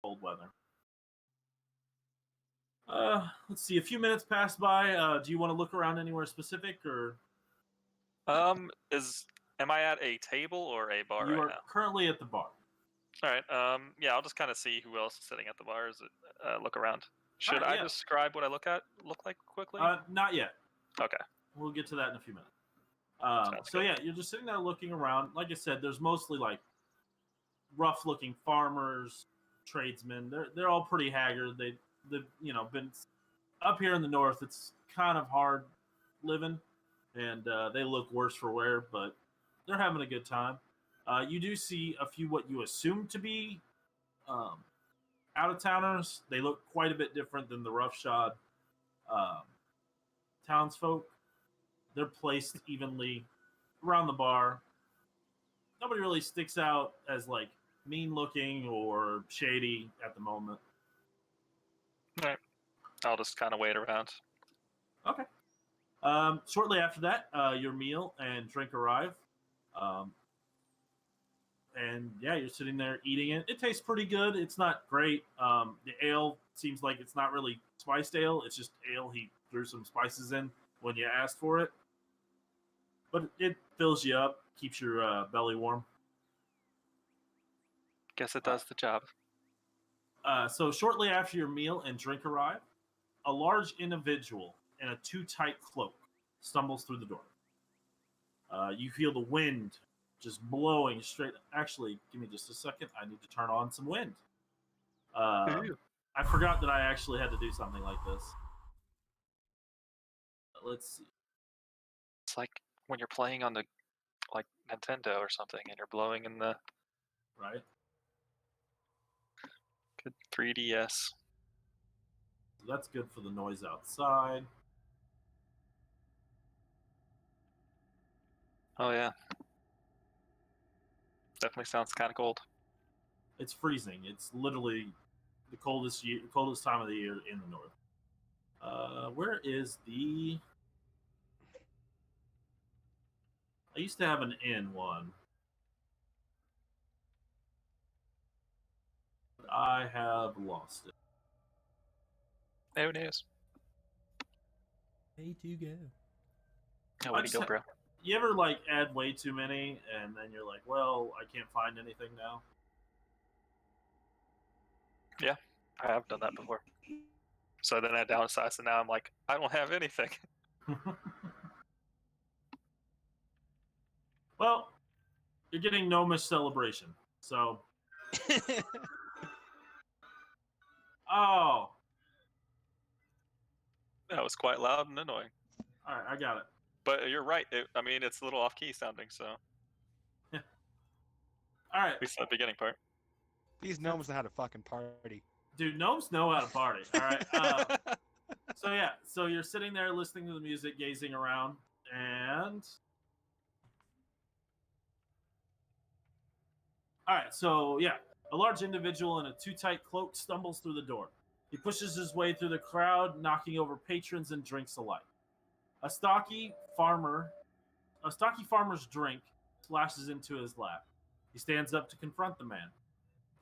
cold weather. Let's see. A few minutes pass by. Do you want to look around anywhere specific, or Am I at a table or a bar you right are now? currently at the bar? All right. Yeah, I'll just kind of see who else is sitting at the bar. Look around. Should Alright, I yeah. describe what I look like quickly? Not yet. Okay. We'll get to that in a few minutes. Sounds So good. yeah, you're just sitting there looking around. Like I said, there's mostly like rough-looking farmers, tradesmen. They're all pretty haggard. They've been up here in the north. It's kind of hard living, and they look worse for wear, but they're having a good time. You do see a few what you assume to be um, out of towners. They look quite a bit different than the roughshod um, townsfolk. They're placed evenly around the bar. Nobody really sticks out as like mean looking or shady at the moment. All right. I'll just kind of wait around. Okay. Shortly after that, your meal and drink arrive. Um, and yeah, you're sitting there eating it. It tastes pretty good. It's not great. The ale seems like it's not really spiced ale. It's just ale he threw some spices in when you asked for it. But it fills you up, keeps your belly warm. Guess it does the job. So shortly after your meal and drink arrive, a large individual in a too tight cloak stumbles through the door. You feel the wind just blowing straight. Actually, give me just a second. I need to turn on some wind. I forgot that I actually had to do something like this. Let's see. It's like when you're playing on the like Nintendo or something, and you're blowing in the Right. good 3DS. That's good for the noise outside. Oh yeah. Definitely sounds kind of cold. It's freezing. It's literally the coldest time of the year in the north. Where is the? I used to have an N one. But I have lost it. No news. Way to go. Oh, way to go, bro. You ever like add way too many and then you're like, well, I can't find anything now? Yeah, I have done that before. So then I downsized, and now I'm like, I don't have anything. Well, you're getting Gnomish Celebration. So. Oh. That was quite loud and annoying. All right, I got it. But you're right. It's a little off-key sounding, so. Yeah. All right. At least the beginning part. These gnomes know how to fucking party. Dude, gnomes know how to party. All right. So yeah, so you're sitting there listening to the music, gazing around, and all right. So yeah, a large individual in a too tight cloak stumbles through the door. He pushes his way through the crowd, knocking over patrons and drinks alike. A stocky farmer's drink splashes into his lap. He stands up to confront the man.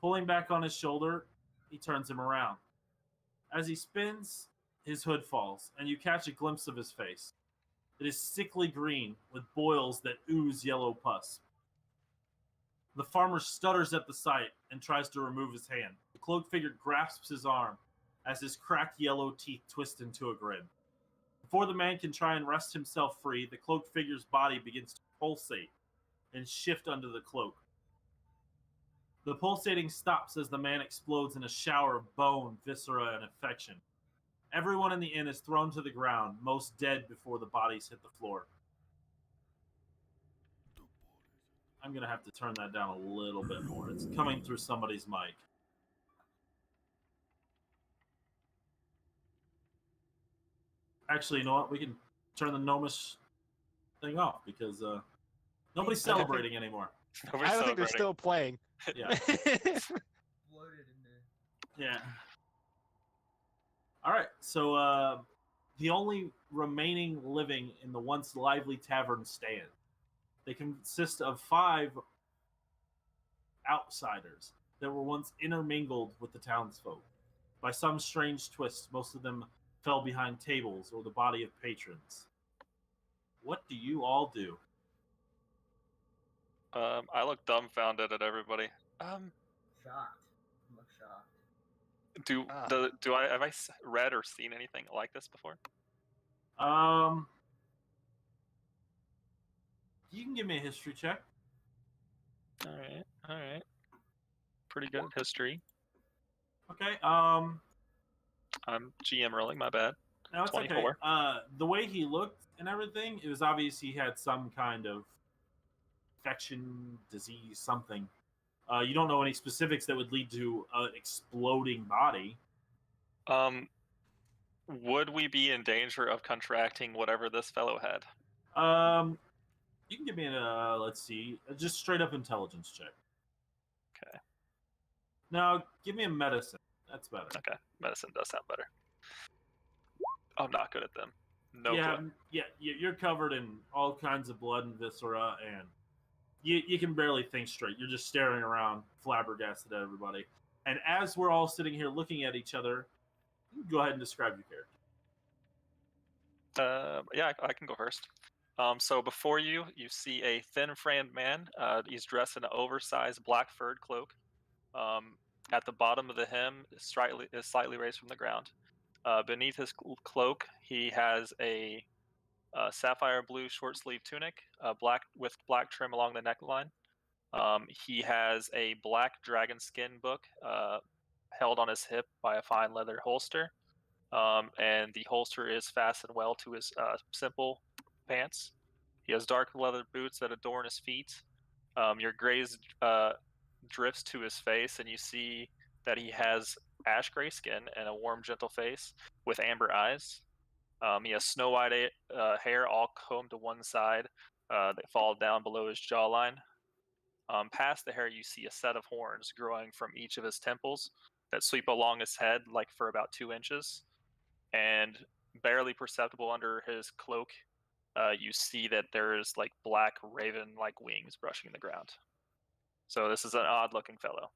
Pulling back on his shoulder, he turns him around. As he spins, his hood falls, and you catch a glimpse of his face. It is sickly green, with boils that ooze yellow pus. The farmer stutters at the sight and tries to remove his hand. The cloaked figure grasps his arm as his cracked yellow teeth twist into a grin. Before the man can try and wrest himself free, the cloaked figure's body begins to pulsate and shift under the cloak. The pulsating stops as the man explodes in a shower of bone, viscera, and infection. Everyone in the inn is thrown to the ground, most dead before the bodies hit the floor. I'm going to have to turn that down a little bit more. It's coming through somebody's mic. Actually, you know what? We can turn the gnomish thing off because nobody's celebrating anymore. I don't think they're still playing. Yeah. Yeah. All right. So the only remaining living in the once lively tavern stand. They consist of 5 outsiders. that were once intermingled with the townsfolk. By some strange twist, most of them fell behind tables or the body of patrons. What do you all do? I look dumbfounded at everybody. Shocked. I'm shocked. Do I have I read or seen anything like this before? You can give me a history check. All right. Pretty good at history. Okay. I'm GM rolling. My bad. No, it's 24. okay. The way he looked and everything, it was obvious he had some kind of infection, disease, something. You don't know any specifics that would lead to an exploding body. Would we be in danger of contracting whatever this fellow had? You can give me a let's see, just straight up intelligence check. Okay. Now, give me a medicine. That's better. Okay, medicine does sound better. I'm not good at them. No clue. Yeah, you're covered in all kinds of blood and viscera, and you can barely think straight. You're just staring around, flabbergasted at everybody. And as we're all sitting here looking at each other, go ahead and describe your character. Yeah, I can go first. So before you see a thin framed man. He's dressed in an oversized black furred cloak. At the bottom of the hem is slightly raised from the ground. Beneath his cloak, he has a sapphire blue short sleeve tunic, black trim along the neckline. He has a black dragon skin book held on his hip by a fine leather holster. And the holster is fastened well to his simple pants. He has dark leather boots that adorn his feet. Your graze drifts to his face, and you see that he has ash gray skin and a warm, gentle face with amber eyes. He has snow white hair all combed to one side that fall down below his jawline. Past the hair, you see a set of horns growing from each of his temples that sweep along his head like for about 2 inches. And barely perceptible under his cloak, you see that there's like black raven-like wings brushing the ground. So this is an odd-looking fellow.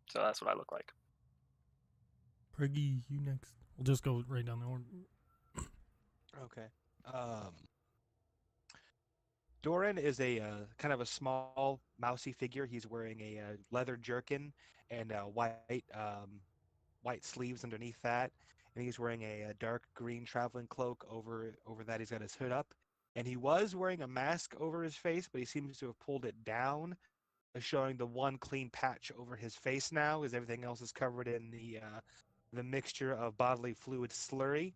So that's what I look like. Preggy, you next. We'll just go right down the order. Okay. Doran is a kind of a small, mousy figure. He's wearing a leather jerkin and white sleeves underneath that, and he's wearing a dark green traveling cloak over that. He's got his hood up, and he was wearing a mask over his face, but he seems to have pulled it down, showing the one clean patch over his face now, as everything else is covered in the mixture of bodily fluid slurry.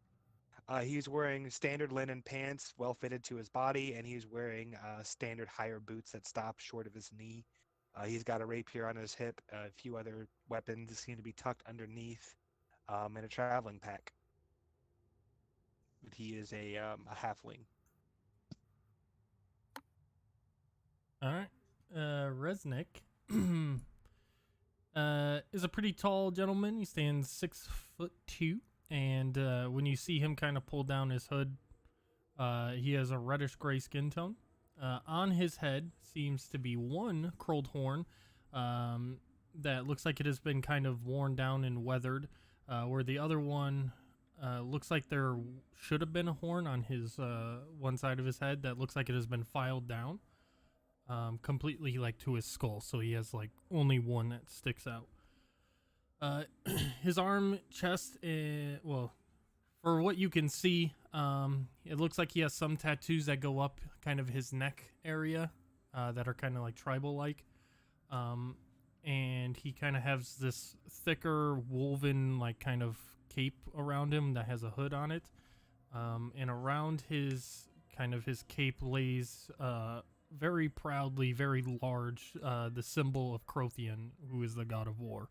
He's wearing standard linen pants, well fitted to his body, and he's wearing standard higher boots that stop short of his knee. He's got a rapier on his hip. A few other weapons seem to be tucked underneath, and a traveling pack. But he is a halfling. All right. Resnick is a pretty tall gentleman. He stands 6'2", and when you see him kind of pull down his hood, he has a reddish gray skin tone. On his head seems to be one curled horn that looks like it has been kind of worn down and weathered, where the other one looks like there should have been a horn on his one side of his head that looks like it has been filed down completely like to his skull, so he has like only one that sticks out. His arm, chest, well, for what you can see, it looks like he has some tattoos that go up kind of his neck area that are kind of like tribal-like. And he kind of has this thicker woven like kind of cape around him that has a hood on it. And around his cape lays very proudly, very large, the symbol of Crothian, who is the god of war.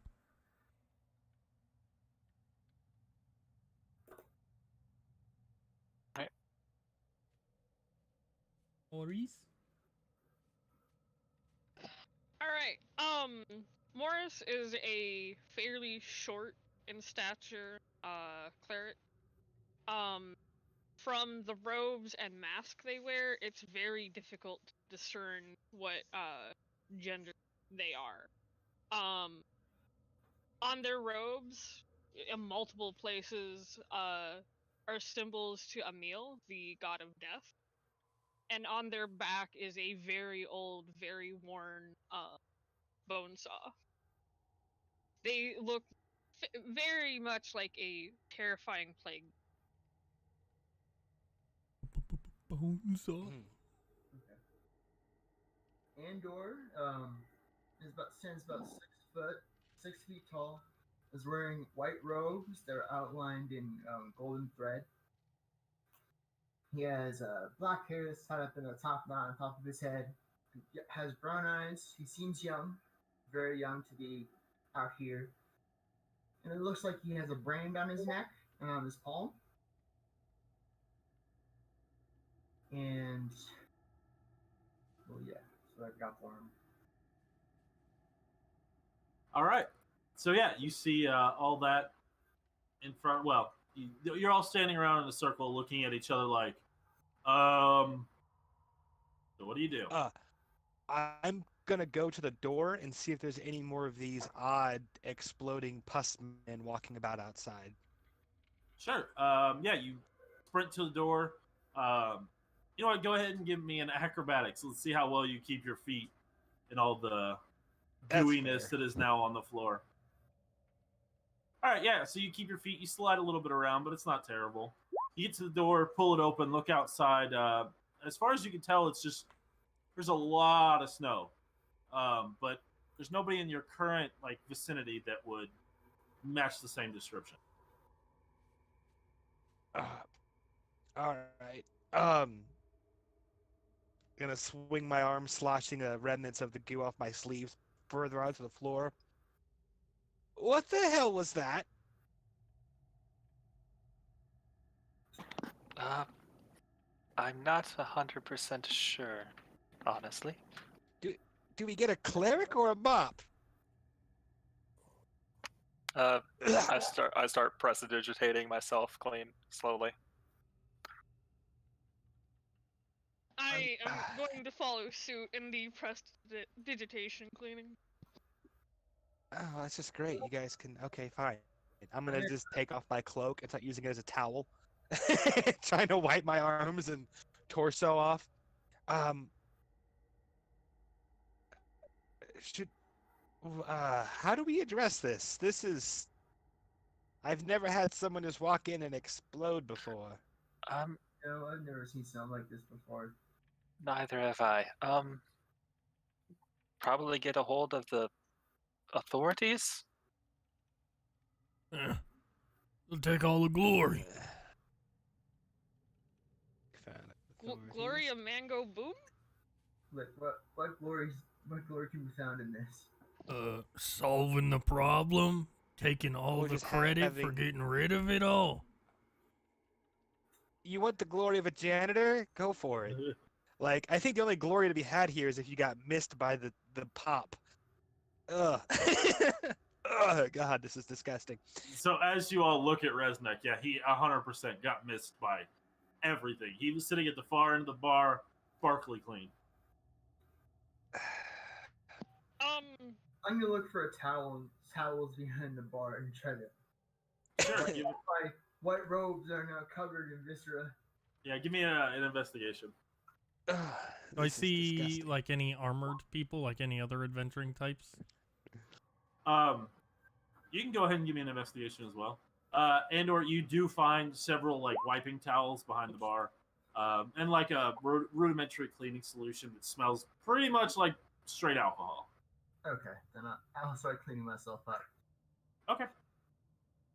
Maurice? Alright, Morris is a fairly short in stature, cleric. From the robes and mask they wear, it's very difficult to discern what, gender they are. On their robes, in multiple places, are symbols to Emil, the god of death. And on their back is a very old, very worn bone saw. They look very much like a terrifying plague. Bonesaw. Andor stands about 6 feet tall. Is wearing white robes that are outlined in golden thread. He has black hair that's tied up in a top knot on top of his head. He has brown eyes. He seems young, very young to be out here. And it looks like he has a brand on his neck and on his palm. And well, yeah, that's what I've got for him. All right. So yeah, you see all that in front. Well, you're all standing around in a circle, looking at each other like, So what do you do? I'm gonna go to the door and see if there's any more of these odd exploding pus men walking about outside. Sure. Yeah, you sprint to the door. You know what? Go ahead and give me an acrobatics. Let's see how well you keep your feet in all the That's gooiness fair. that is now on the floor. All right, yeah. So you keep your feet. You slide a little bit around, but it's not terrible. You get to the door, pull it open, look outside. As far as you can tell, it's just there's a lot of snow, but there's nobody in your current vicinity that would match the same description. All right. Gonna swing my arm, sloshing the remnants of the goo off my sleeves further onto the floor. What the hell was that? I'm not 100% sure, honestly. Do we get a cleric or a mop? I start prestidigitating myself clean slowly. I am going to follow suit in the prestidigitation cleaning. Oh, that's just great. You guys can. Okay, fine. I'm gonna just take off my cloak and start using it as a towel, trying to wipe my arms and torso off. Should how do we address this? This is. I've never had someone just walk in and explode before. No, I've never seen something like this before. Neither have I. Probably get a hold of the authorities. They'll take all the glory. Gloria Mango Boom? Look, what glory can be found in this? Solving the problem, taking all Or the just credit for having- getting rid of it all. You want the glory of a janitor? Go for it. Like, I think the only glory to be had here is if you got missed by the pop. Ugh. Ugh, God, this is disgusting. So as you all look at Resnick, yeah, he 100% got missed by everything. He was sitting at the far end of the bar, sparkly clean. I'm gonna look for towels behind the bar and try to Sure. my white robes are now covered in viscera. Yeah, give me an investigation. Ugh, Do I this is see disgusting. like any armored people, like any other adventuring types? You can go ahead and give me an investigation as well. And/or you do find several wiping towels behind the bar, and a rudimentary cleaning solution that smells pretty much like straight alcohol. Okay, then I'll start cleaning myself up. Okay.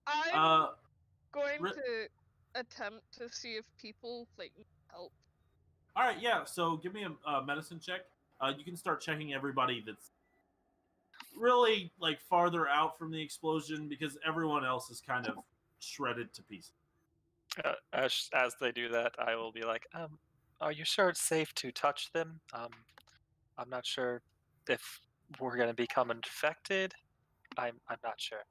I'm going Ri- to attempt to see if people need help. All right, yeah. So give me a medicine check. You can start checking everybody that's really farther out from the explosion because everyone else is kind of shredded to pieces. As they do that, I will be like, are you sure it's safe to touch them? I'm not sure if we're going to become infected. I'm not sure.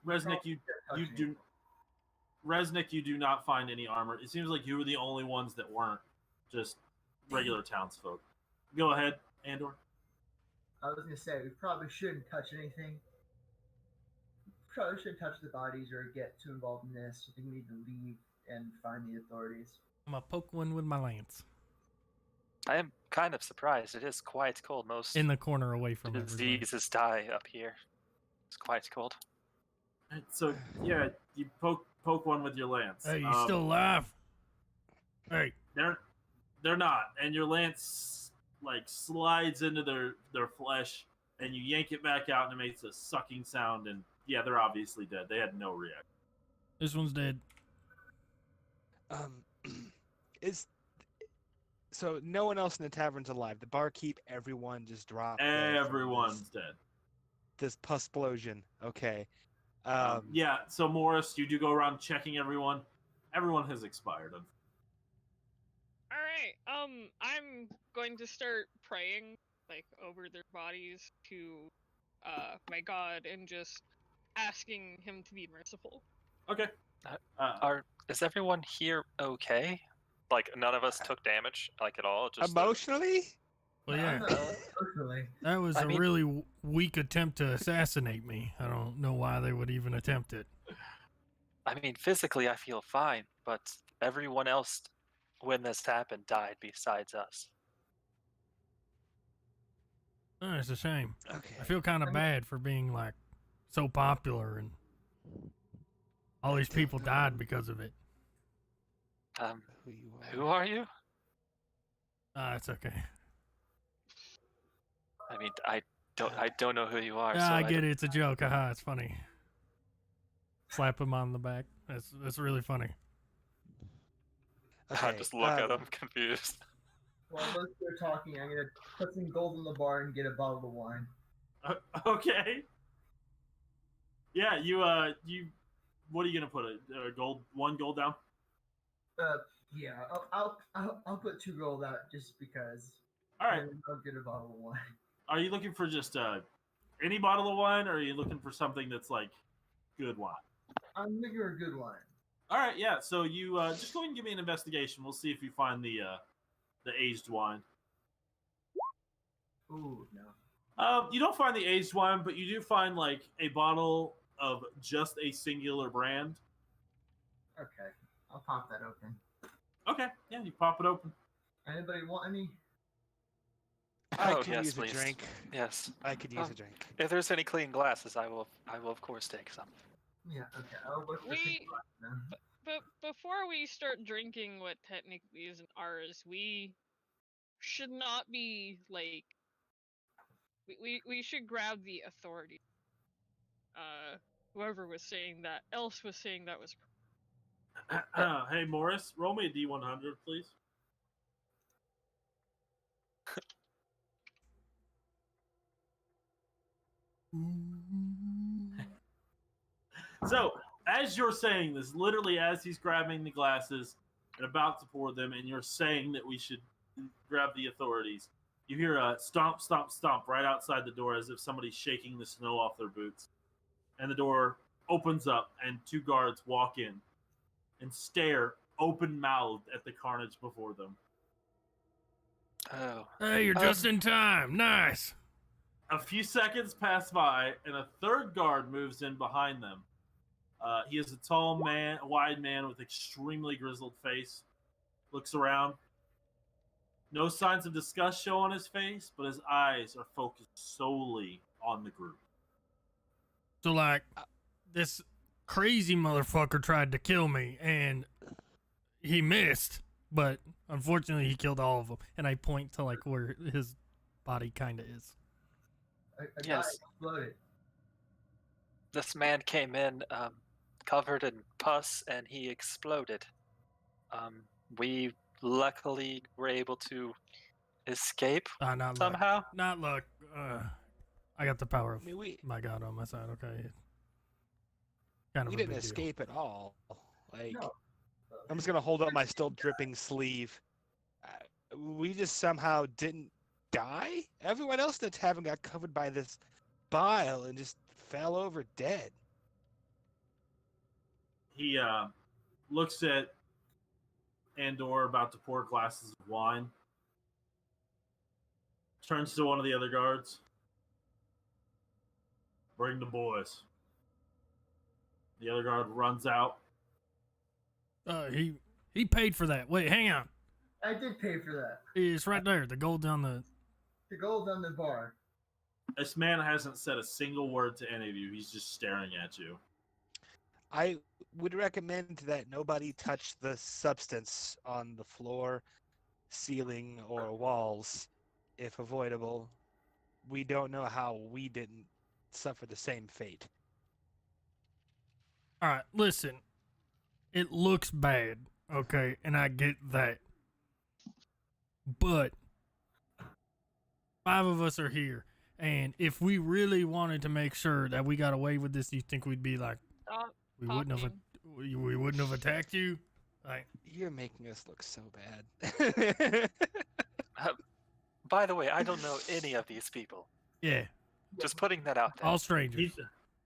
Resnick, you do not find any armor. It seems like you were the only ones that weren't just regular townsfolk. Go ahead. Andor? I was gonna say we probably shouldn't touch anything. Probably shouldn't touch the bodies or get too involved in this. I think we need to leave and find the authorities. I'm gonna poke one with my lance I am kind of surprised. It is quite cold. Most in the corner away from everybody. diseases die up here. It's quite cold. And so yeah, you poke one with your lance. Hey, you still alive? Hey, They're not, and your lance like slides into their flesh, and you yank it back out, and it makes a sucking sound. And yeah, they're obviously dead. They had no reaction. this one's dead. Is so no one else in the tavern's alive. The barkeep, everyone just dropped. dead from Everyone's dead. This pusplosion. Okay. Yeah. So Morris, you do go around checking everyone. Everyone has expired. All right. I'm going to start praying like over their bodies to my god and just asking him to be merciful. Okay. Is everyone here okay? Like none of us took damage, like at all. Just Emotionally? Well, yeah, Personally, that was I a mean- really weak attempt to assassinate me. I don't know why they would even attempt it. I mean, physically I feel fine, but everyone else, when this happened, died besides us. Oh, it's a shame. Okay. I feel kind of bad for being like so popular and all these people died because of it. Who you are? Who are you? It's okay. I mean, I don't know who you are. Yeah, so I get it. It's a joke. Haha, it's funny. Slap him on the back. That's really funny. I Okay, just look at him confused. while those two are talking, I'm gonna put some gold in the bar and get a bottle of wine. Okay. Yeah. You. What are you gonna put? A gold? One gold down? Yeah, I'll put 2 gold out just because. All right. And I'll get a bottle of wine. Are you looking for just any bottle of wine, or are you looking for something that's like good wine? I'm looking for a good wine. All right, yeah. So you just go ahead and give me an investigation. We'll see if you find the aged wine. Ooh, no. You don't find the aged wine, but you do find like a bottle of just a singular brand. Okay, I'll pop that open. Okay, yeah, you pop it open. Anybody want any? I Oh, could yes, use please. a drink. Yes. I could use a drink. If there's any clean glasses, I will of course take some. Yeah, okay. I'll look for We- some glass then. But before we start drinking what technically isn't ours, we should not be like we should grab the authority. Whoever was saying that else was saying that was Hey, Morris, roll me a D100, please. So, as you're saying this, literally as he's grabbing the glasses and about to pour them, and you're saying that we should grab the authorities, you hear a stomp, stomp, stomp right outside the door as if somebody's shaking the snow off their boots. And the door opens up, and 2 guards walk in and stare open-mouthed at the carnage before them. Oh. Hey, you're just in time. Nice. A few seconds pass by, and a 3rd guard moves in behind them. He is a tall man, a wide man with extremely grizzled face. Looks around. No signs of disgust show on his face, but his eyes are focused solely on the group. So, like, this crazy motherfucker tried to kill me, and he missed, but unfortunately he killed all of them. And I point to, like, where his body kind of is. A guy Yes. exploded. This man came in covered in pus and he exploded. We luckily were able to escape Not luck. somehow. Not luck. I got the power of I mean, we my god on my side, okay? Kind of we a didn't big deal. escape at all. Like, No. I'm just gonna hold up my still dripping sleeve. We just somehow didn't die. Everyone else in the tavern got covered by this bile and just fell over dead. He looks at Andor about to pour glasses of wine. Turns to one of the other guards. Bring the boys. The other guard runs out. He paid for that. Wait, hang on. I did pay for that. It's right there. The gold on the. The gold on the bar. This man hasn't said a single word to any of you. He's just staring at you. I would recommend that nobody touch the substance on the floor, ceiling, or walls, if avoidable. We don't know how we didn't suffer the same fate. All right, listen. It looks bad, okay, and I get that. But 5 of us are here, and if we really wanted to make sure that we got away with this, you think we'd be like, Stop we wouldn't have, we wouldn't have attacked you? Like, You're making us look so bad. By the way, I don't know any of these people. yeah, Just putting that out there. all strangers.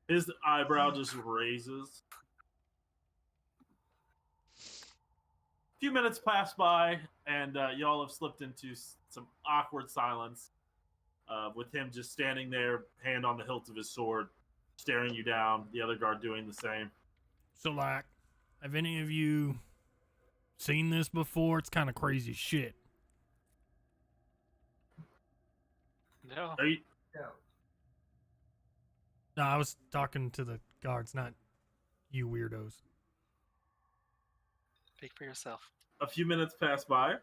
His eyebrow just raises. A few minutes pass by, and y'all have slipped into some awkward silence, with him just standing there, hand on the hilt of his sword, staring you down, the other guard doing the same. So, like, have any of you seen this before? It's kind of crazy shit. No. Are you, No. No, I was talking to the guards, not you weirdos. Speak for yourself. a few minutes pass by,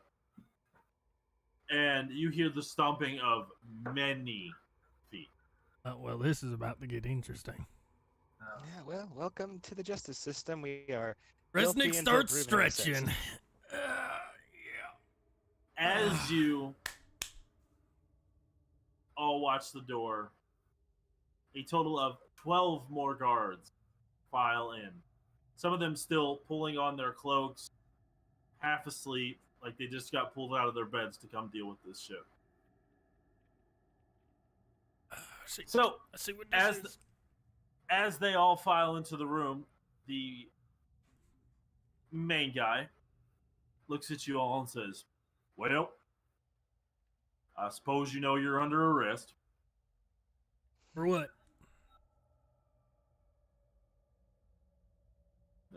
and you hear the stomping of many feet. Well, this is about to get interesting. Yeah, well, welcome to the justice system. We are guilty Resnick until starts proven innocent. stretching. As you all watch the door, a total of 12 more guards file in. Some of them still pulling on their cloaks, half asleep, like they just got pulled out of their beds to come deal with this ship. So, I see what this is. as they all file into the room, the main guy looks at you all and says, "Well, I suppose you know you're under arrest." For what?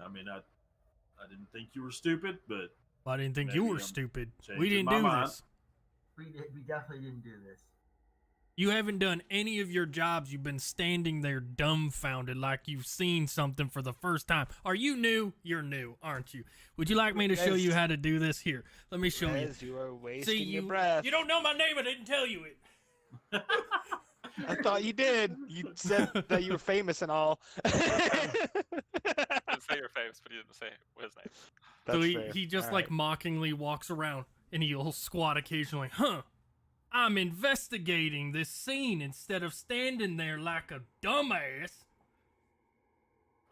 I mean, I didn't think you were stupid, but Well, I didn't think Maybe you were I'm stupid. We changing didn't my do mind. this. We definitely didn't do this. You haven't done any of your jobs. You've been standing there dumbfounded like you've seen something for the first time. Are you new? You're new, aren't you? Would you like me to show you how to do this? Here, let me show you. Rez, you are wasting See, your breath. you don't know my name. I didn't tell you it. I thought you did. You said that you were famous and all. You didn't say your face, but he didn't say his name. So That's fair. he just All like right. mockingly walks around and he'll squat occasionally. I'm investigating this scene instead of standing there like a dumbass.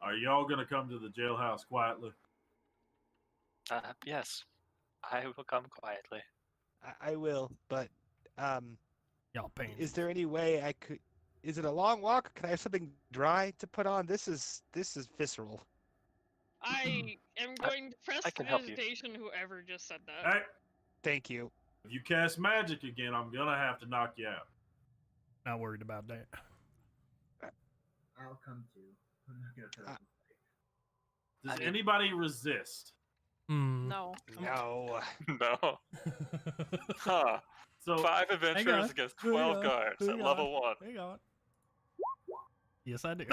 are y'all going to come to the jailhouse quietly? Yes, I will come quietly. I will, but Y'all paying. is there any way I could? Is it a long walk? Can I have something dry to put on? This is visceral. I am going to press I can help you. hesitation, whoever just said that. Hey, Thank you. if you cast magic again, I'm going to have to knock you out. Not worried about that. I'll come too. I'm not gonna put up a fight. Does anybody resist? No. No. No. Huh. So 5 adventurers on. against Hang 12 on. guards at Hang level on. 1. Hang on. Yes, I do.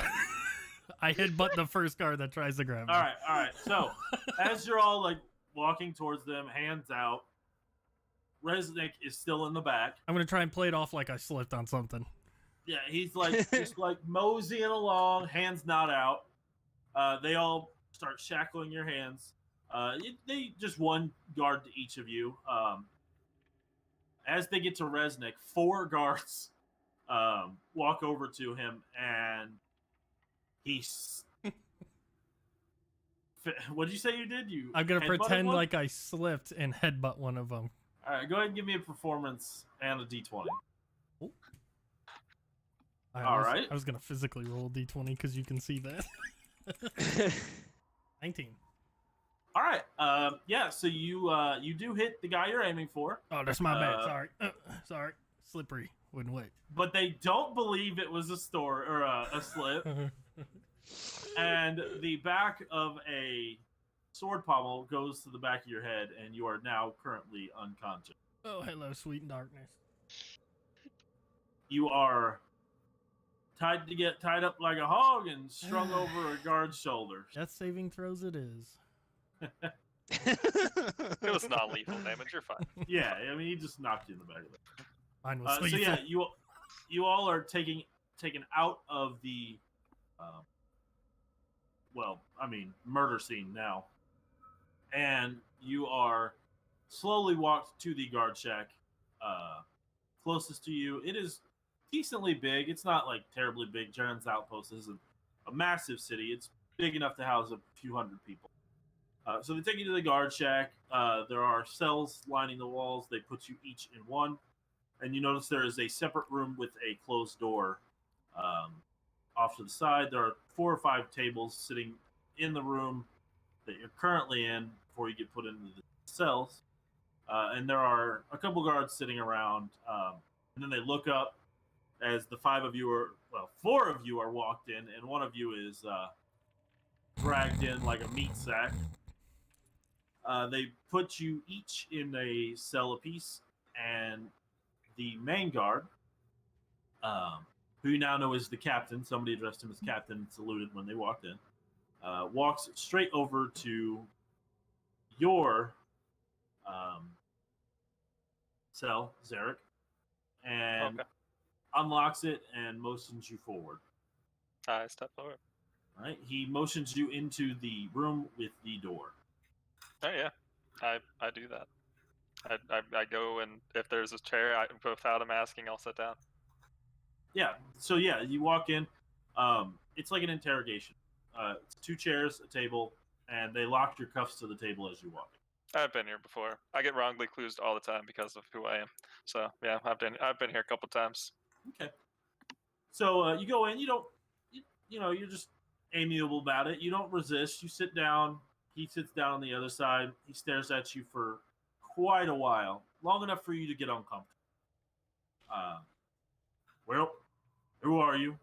I headbutt the first guard that tries to grab me. all right. So as you're all like walking towards them, hands out, Resnick is still in the back. I'm gonna try and play it off like I slipped on something. Yeah, he's like just like moseying along, hands not out. They all start shackling your hands. They just one guard to each of you. As they get to Resnick, 4 guards walk over to him, and he's. What did you say you did? You. I'm gonna headbutted pretend one? like I slipped and headbutt one of them. All right, go ahead and give me a performance and a d20. Alright. I was gonna physically roll a d20 because you can see that. 19. All right. Yeah. So you do hit the guy you're aiming for. Oh, that's my bad. Sorry. Sorry. slippery when wet. But they don't believe it was a store or a slip. And the back of a sword pommel goes to the back of your head, and you are now currently unconscious. Oh, hello, sweet darkness. You are tied up like a hog and strung over a guard's shoulders. Death saving throws it is. It was non-lethal damage. You're fine. Yeah, I mean, he just knocked you in the back of the head. Mine was So yeah, lethal. you all are taken out of the, murder scene now, and you are slowly walked to the guard shack closest to you. It is decently big. It's not like terribly big. Jaren's Outpost isn't a massive city. It's big enough to house a few hundred people. So they take you to the guard shack. There are cells lining the walls. They put you each in one. And you notice there is a separate room with a closed door off to the side. There are 4 or 5 tables sitting in the room that you're currently in before you get put into the cells. And there are a couple guards sitting around. And then they look up as the 4 of you are walked in, and one of you is dragged in like a meat sack. They put you each in a cell apiece, and the main guard, who you now know is the captain, somebody addressed him as captain and saluted when they walked in, walks straight over to your cell, Zarek, and unlocks it and motions you forward. I step forward. All right, he motions you into the room with the door. Oh yeah, I do that. I go, and if there's a chair, without him asking, I'll sit down. Yeah. So yeah, you walk in. It's like an interrogation. It's 2 chairs, a table, and they lock your cuffs to the table as you walk in. I've been here before. I get wrongly accused all the time because of who I am. So yeah, I've been here a couple times. Okay. So you go in. You don't. You're just amiable about it. You don't resist. You sit down. He sits down on the other side. He stares at you for quite a while, long enough for you to get uncomfortable. Well, who are you?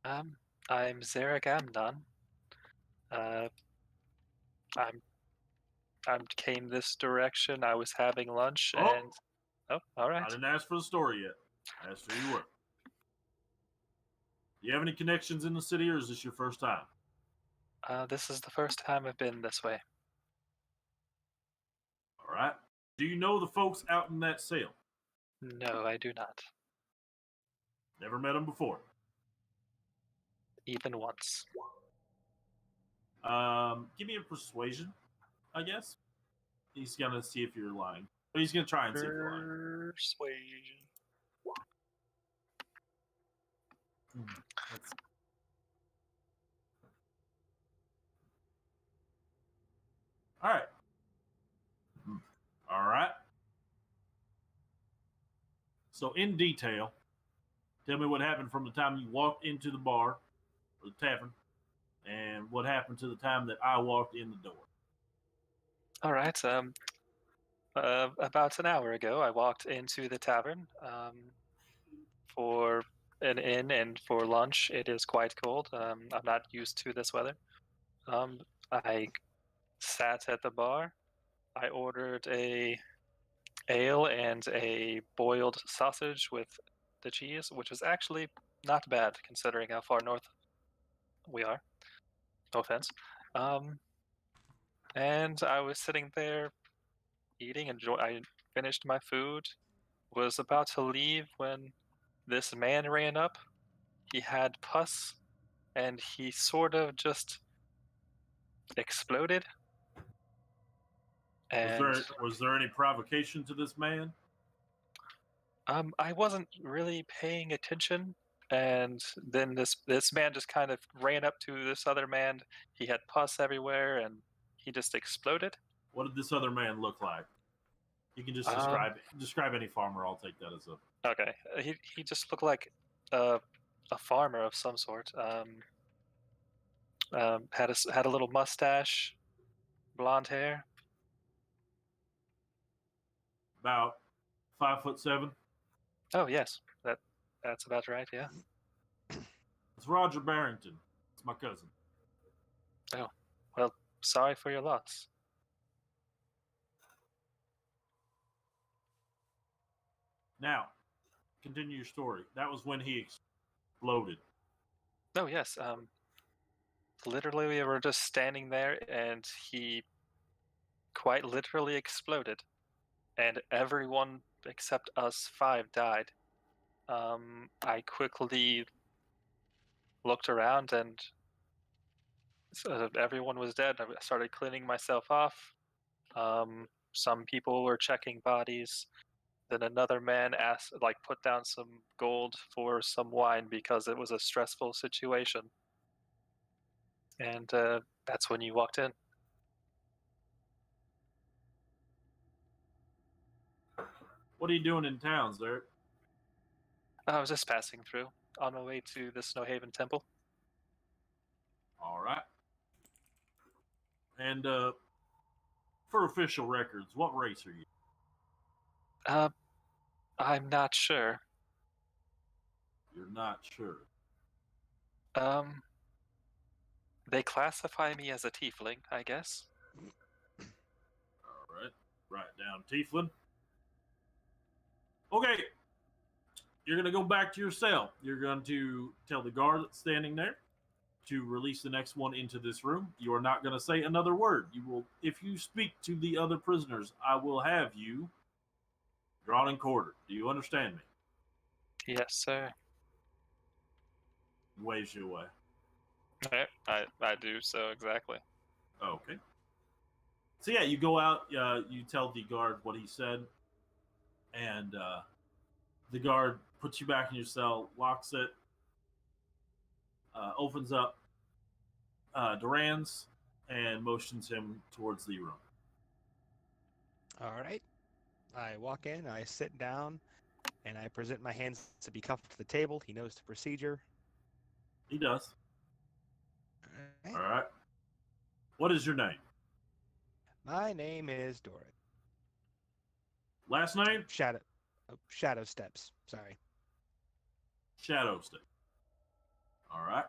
I'm Zarek Amnon. I came this direction. I was having lunch, and all right. I didn't ask for the story yet. I asked who you were. Do you have any connections in the city, or is this your first time? This is the first time I've been this way. All right. Do you know the folks out in that cell? No, I do not. Never met them before. Even once. Give me a persuasion, I guess. He's gonna see if you're lying. But he's gonna try and see if you're lying. Persuasion. All right. All right. So in detail, tell me what happened from the time you walked into the bar or the tavern, and what happened to the time that I walked in the door. All right. About an hour ago, I walked into the tavern for an inn and for lunch. It is quite cold. I'm not used to this weather. I sat at the bar. I ordered a ale and a boiled sausage with the cheese, which was actually not bad considering how far north we are. No offense. And I was sitting there eating, I finished my food, was about to leave when this man ran up. He had pus, and he sort of just exploded. And Was there any provocation to this man? I wasn't really paying attention, and then this man just kind of ran up to this other man. He had pus everywhere, and he just exploded. What did this other man look like? You can just describe any farmer. I'll take that as a. Okay, he just looked like a farmer of some sort. Had a little mustache, blonde hair. About 5'7". Oh yes, that's about right. Yeah. It's Roger Barrington. It's my cousin. Oh, well, sorry for your loss. Now, continue your story. That was when he exploded. Oh yes. Literally, we were just standing there, and he quite literally exploded, and everyone except us five died. I quickly looked around, and everyone was dead. I started cleaning myself off. Some people were checking bodies. Then another man put down some gold for some wine because it was a stressful situation. And that's when you walked in. What are you doing in town, sir? I was just passing through on my way to the Snowhaven Temple. All right. And for official records, what race are you? Uh, I'm not sure. You're not sure. Um, they classify me as a tiefling, I guess. All right. Write down Tieflin. Okay. You're going to go back to your cell. You're going to tell the guard that's standing there to release the next one into this room. You are not going to say another word. You will, if you speak to the other prisoners, I will have you drawn and quartered. Do you understand me? Yes, sir. Waves you away. I do so exactly. Okay. So yeah, you go out. You tell the guard what he said, and the guard puts you back in your cell, locks it, opens up Duran's, and motions him towards the room. All right. I walk in, I sit down, and I present my hands to be cuffed to the table. He knows the procedure. He does. All All right. right. What is your name? My name is Doran. Last name? Shadow Steps. Sorry. Shadow Stick. All right.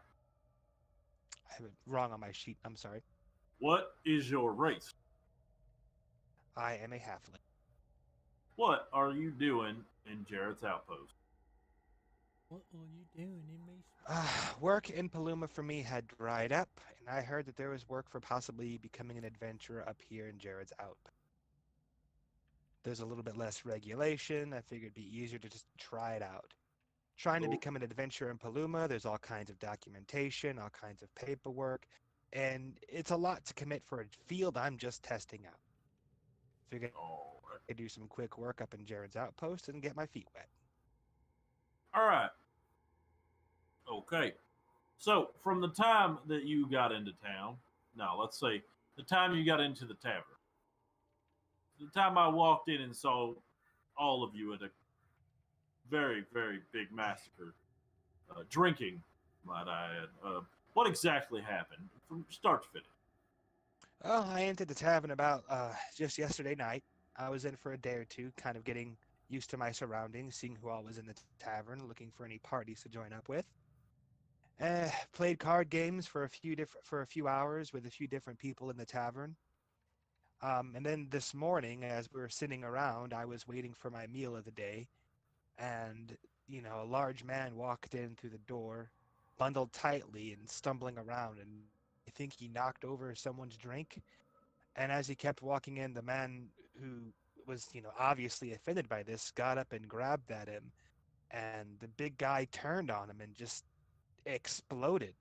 I have it wrong on my sheet. I'm sorry. What is your race? I am a halfling. What are you doing in Jarrett's outpost? What are you doing in my Work in Paluma for me had dried up, and I heard that there was work for possibly becoming an adventurer up here in Jared's Outpost. There's a little bit less regulation. I figured it'd be easier to just try it out. Trying to Cool. become an adventurer in Paluma, there's all kinds of documentation, all kinds of paperwork, and it's a lot to commit for a field I'm just testing out. Figured All right. I'd do some quick work up in Jared's Outpost and get my feet wet. All right. Okay. So, from the time that you got into town, no, let's say the time you got into the tavern, the time I walked in and saw all of you at a very, very big massacre, drinking, might I add. What exactly happened from start to finish? Well, I entered the tavern about just yesterday night. I was in for a day or two, kind of getting used to my surroundings, seeing who all was in the tavern, looking for any parties to join up with. Played card games for a few hours with a few different people in the tavern. And then this morning, as we were sitting around, I was waiting for my meal of the day, and a large man walked in through the door, bundled tightly and stumbling around, and I think he knocked over someone's drink. And as he kept walking in, the man who was, obviously offended by this got up and grabbed at him, and the big guy turned on him and just exploded.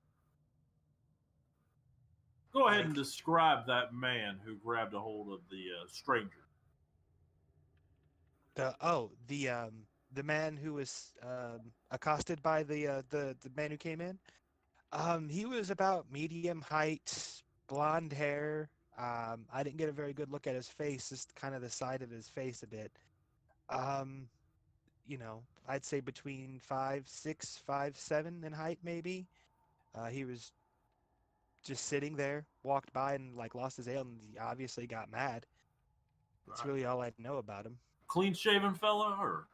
Go ahead Like and describe that man who grabbed a hold of the stranger. the man who was accosted by the man who came in. He was about medium height, blonde hair. I didn't get a very good look at his face, just kind of the side of his face a bit. Um, I'd say between 5'6", 5'7" in height, maybe. He was just sitting there, walked by and lost his ale, and he obviously got mad. That's Right. really all I know about him. Clean shaven fella, or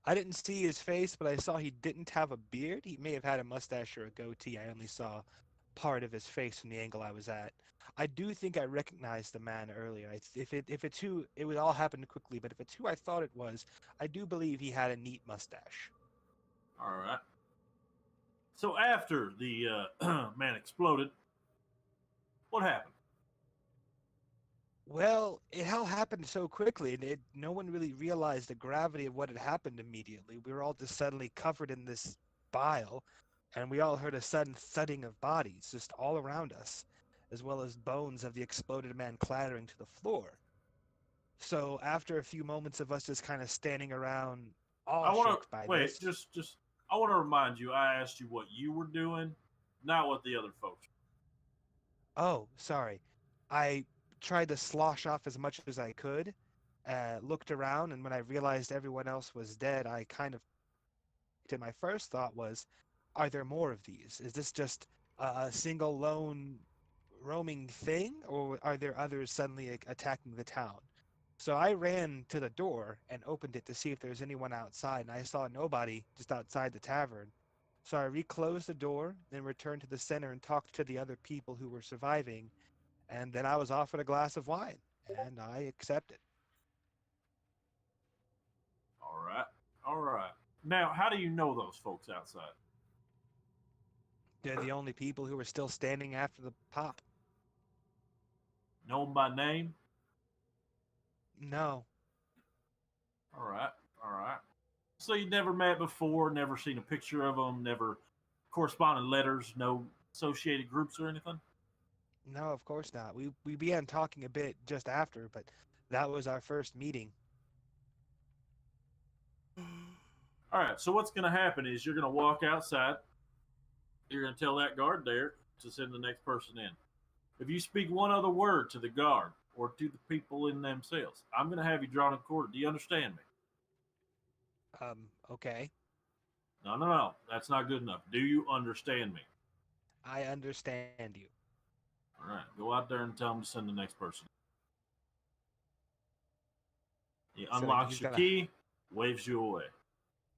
I didn't see his face, but I saw he didn't have a beard. He may have had a mustache or a goatee. I only saw part of his face from the angle I was at. I do think I recognized the man earlier. If it's who, it would all happen quickly. But if it's who I thought it was, I do believe he had a neat mustache. All right. So after the man exploded, what happened? Well, it all happened so quickly, and no one really realized the gravity of what had happened immediately. We were all just suddenly covered in this bile, and we all heard a sudden thudding of bodies just all around us, as well as bones of the exploded man clattering to the floor. So after a few moments of us just kind of standing around, I want awestruck to by wait. this. Just. I want to remind you. I asked you what you were doing, not what the other folks. Oh, sorry. I tried to slosh off as much as I could, looked around, and when I realized everyone else was dead, I kind of. My first thought was, are there more of these? Is this just a single lone roaming thing, or are there others suddenly attacking the town? So I ran to the door and opened it to see if there's anyone outside, and I saw nobody just outside the tavern. So I reclosed the door, then returned to the center and talked to the other people who were surviving, and then I was offered a glass of wine, and I accepted. All right. All right. Now, how do you know those folks outside? They're the only people who were still standing after the pop. Know them by name? No, All right. All right. So you never met before, never seen a picture of them, never corresponded letters, no associated groups or anything? no, of course not. We began talking a bit just after, but that was our first meeting. All right. So what's going to happen is you're going to walk outside. You're going to tell that guard there to send the next person in. If you speak one other word to the guard or to the people in themselves, I'm going to have you drawn in court. Do you understand me? Okay. No, no, no. That's not good enough. Do you understand me? I understand you. All right. Go out there and tell them to send the next person. He So unlocks he's your gotta- key, waves you away.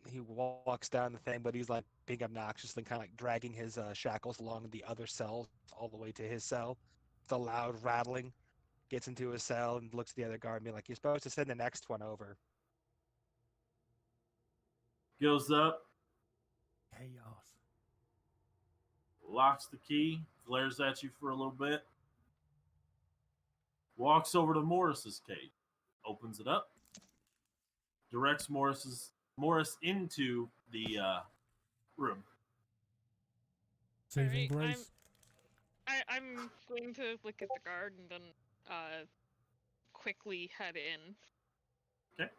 He walks down the thing, but he's like being obnoxious and kind of like dragging his shackles along the other cell all the way to his cell. It's a loud rattling. Gets into his cell and looks at the other guard and be like, "You're supposed to send the next one over." Goes up, Chaos. locks the key, glares at you for a little bit, walks over to Morris's cage, opens it up, directs Morris into the room. Saving Alright, grace. I'm going to look at the guard and then quickly head in. Okay.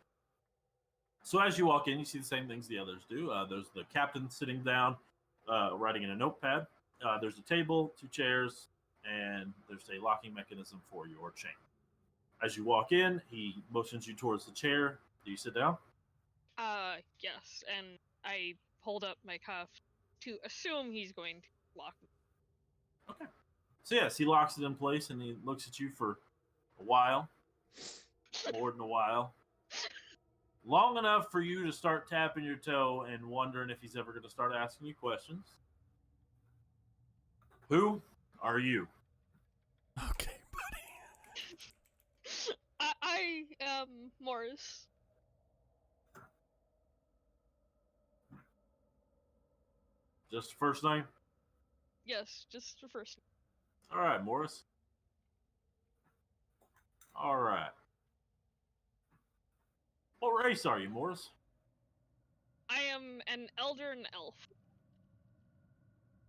So as you walk in, you see the same things the others do. There's the captain sitting down, writing in a notepad. There's a table, 2 chairs, and there's a locking mechanism for your chain. As you walk in, he motions you towards the chair. Do you sit down? Yes, and I hold up my cuff to assume he's going to lock me. Okay. So yes, he locks it in place and he looks at you for a while, more than a while, long enough for you to start tapping your toe and wondering if he's ever going to start asking you questions. Who are you? Okay, buddy. I am Morris. Just first name? Yes, just the first. All right, Morris. All right. What race are you, Morris? I am an Eldern elf.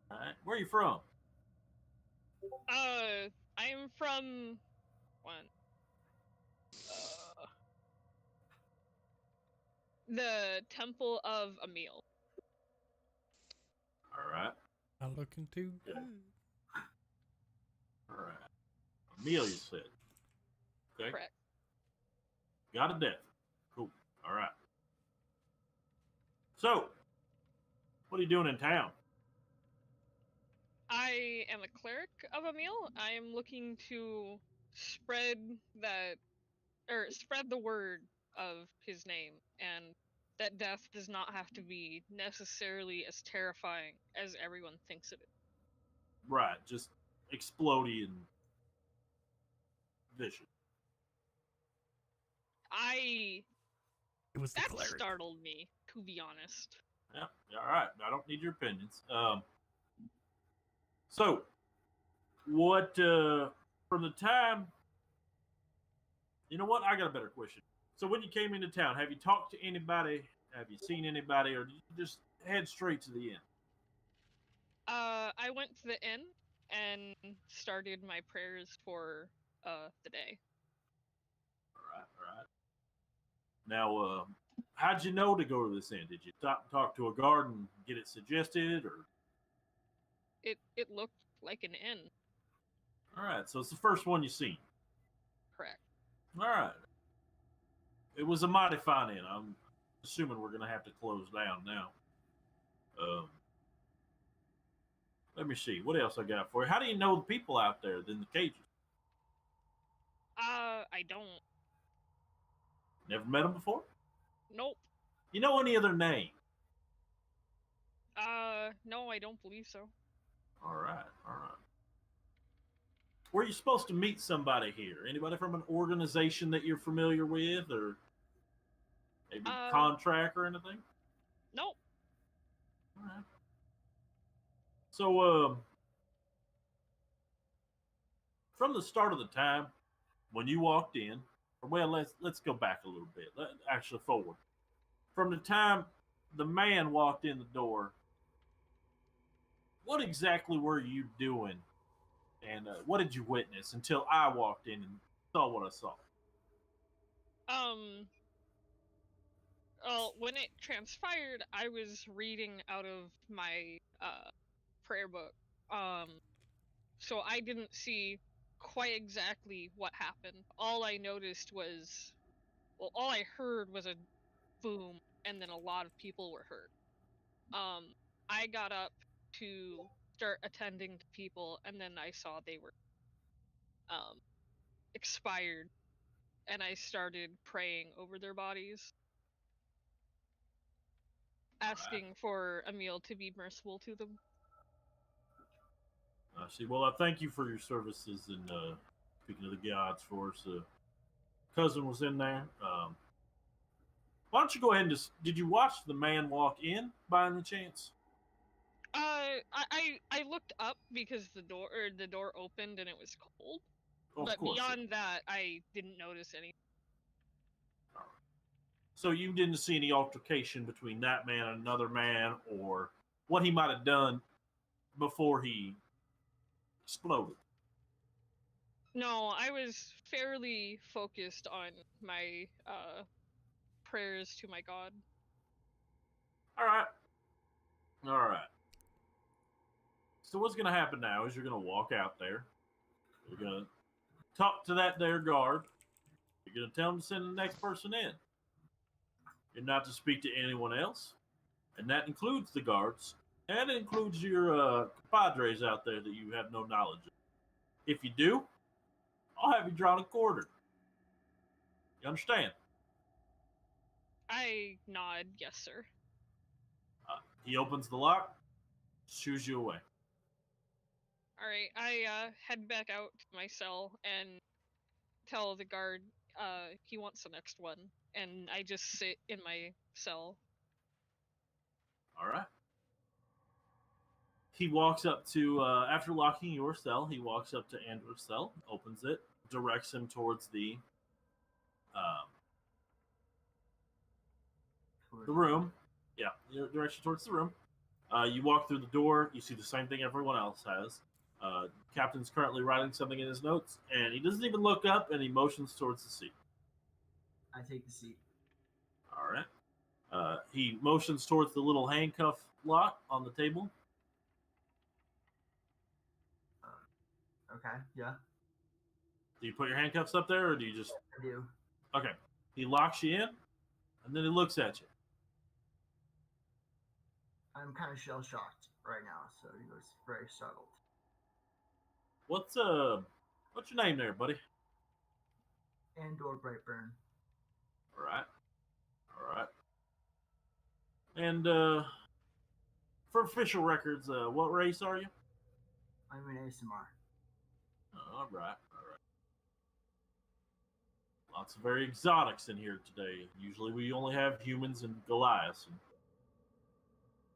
All right. Where are you from? I am from the Temple of Emil. All right. Not looking too good. All right. Amelia said. Okay. Correct. Got a death. Cool. All right. So, what are you doing in town? I am a cleric of Emil. I am looking to spread the word of his name and that death does not have to be necessarily as terrifying as everyone thinks it is. Right, just exploding and vicious. It was the That cleric. startled me, to be honest. Yeah, all right. I don't need your opinions. So, what from the time? You know what? I got a better question. So, when you came into town, have you talked to anybody? Have you seen anybody, or did you just head straight to the inn? I went to the inn and started my prayers for the day. All right, all right. Now, how'd you know to go to this inn? Did you talk to a guard and get it suggested, or? It looked like an inn. All right, so it's the first one you seen. Correct. All right. It was a mighty fine inn. I'm assuming we're gonna have to close down now. Let me see what else I got for you. How do you know the people out there in the cages? I don't. Never met them before. Nope. You know any other name? No, I don't believe so. All right, all right. Were you supposed to meet somebody here? Anybody from an organization that you're familiar with, or maybe contract or anything? Nope. All right. So, from the start of the time when you walked in, or well, let's go back a little bit. Actually, forward. From the time the man walked in the door, what exactly were you doing, and what did you witness until I walked in and saw what I saw? Well, when it transpired, I was reading out of my prayer book. So I didn't see quite exactly what happened. All I noticed was, well, all I heard was a boom, and then a lot of people were hurt. I got up to start attending to people, and then I saw they were expired, and I started praying over their bodies, asking for Emil to be merciful to them. I see. Well, I thank you for your services and speaking of the gods for us. Cousin was in there. Why don't you go ahead and did you watch the man walk in by any chance? I looked up because the door opened and it was cold. Of But course. beyond that, I didn't notice anything. So you didn't see any altercation between that man and another man, or what he might have done before he exploded? No, I was fairly focused on my prayers to my god. All right. All right. So what's going to happen now is you're going to walk out there. You're going to talk to that there guard. You're going to tell him to send the next person in. You're not to speak to anyone else. And that includes the guards. And it includes your compadres out there that you have no knowledge of. If you do, I'll have you drawn a quarter. You understand? I nod, yes, sir. He opens the lock, shoos you away. Alright, I head back out to my cell and tell the guard he wants the next one. And I just sit in my cell. All right. He walks up to, after locking your cell, he walks up to Andrew's cell, opens it, directs him towards the room. Yeah, directs you towards the room. You walk through the door. You see the same thing everyone else has. Captain's currently writing something in his notes, and he doesn't even look up, and he motions towards the seat. I take the seat. All right. He motions towards the little handcuff lock on the table. Okay, yeah. Do you put your handcuffs up there, or do you just... I do. Okay. He locks you in, and then he looks at you. I'm kind of shell-shocked right now, so he was very startled. What's your name there, buddy? Andor Brightburn. All right. All right. And for official records, what race are you? I'm an ASMR. All right, all right. Lots of very exotics in here today. Usually we only have humans and Goliaths.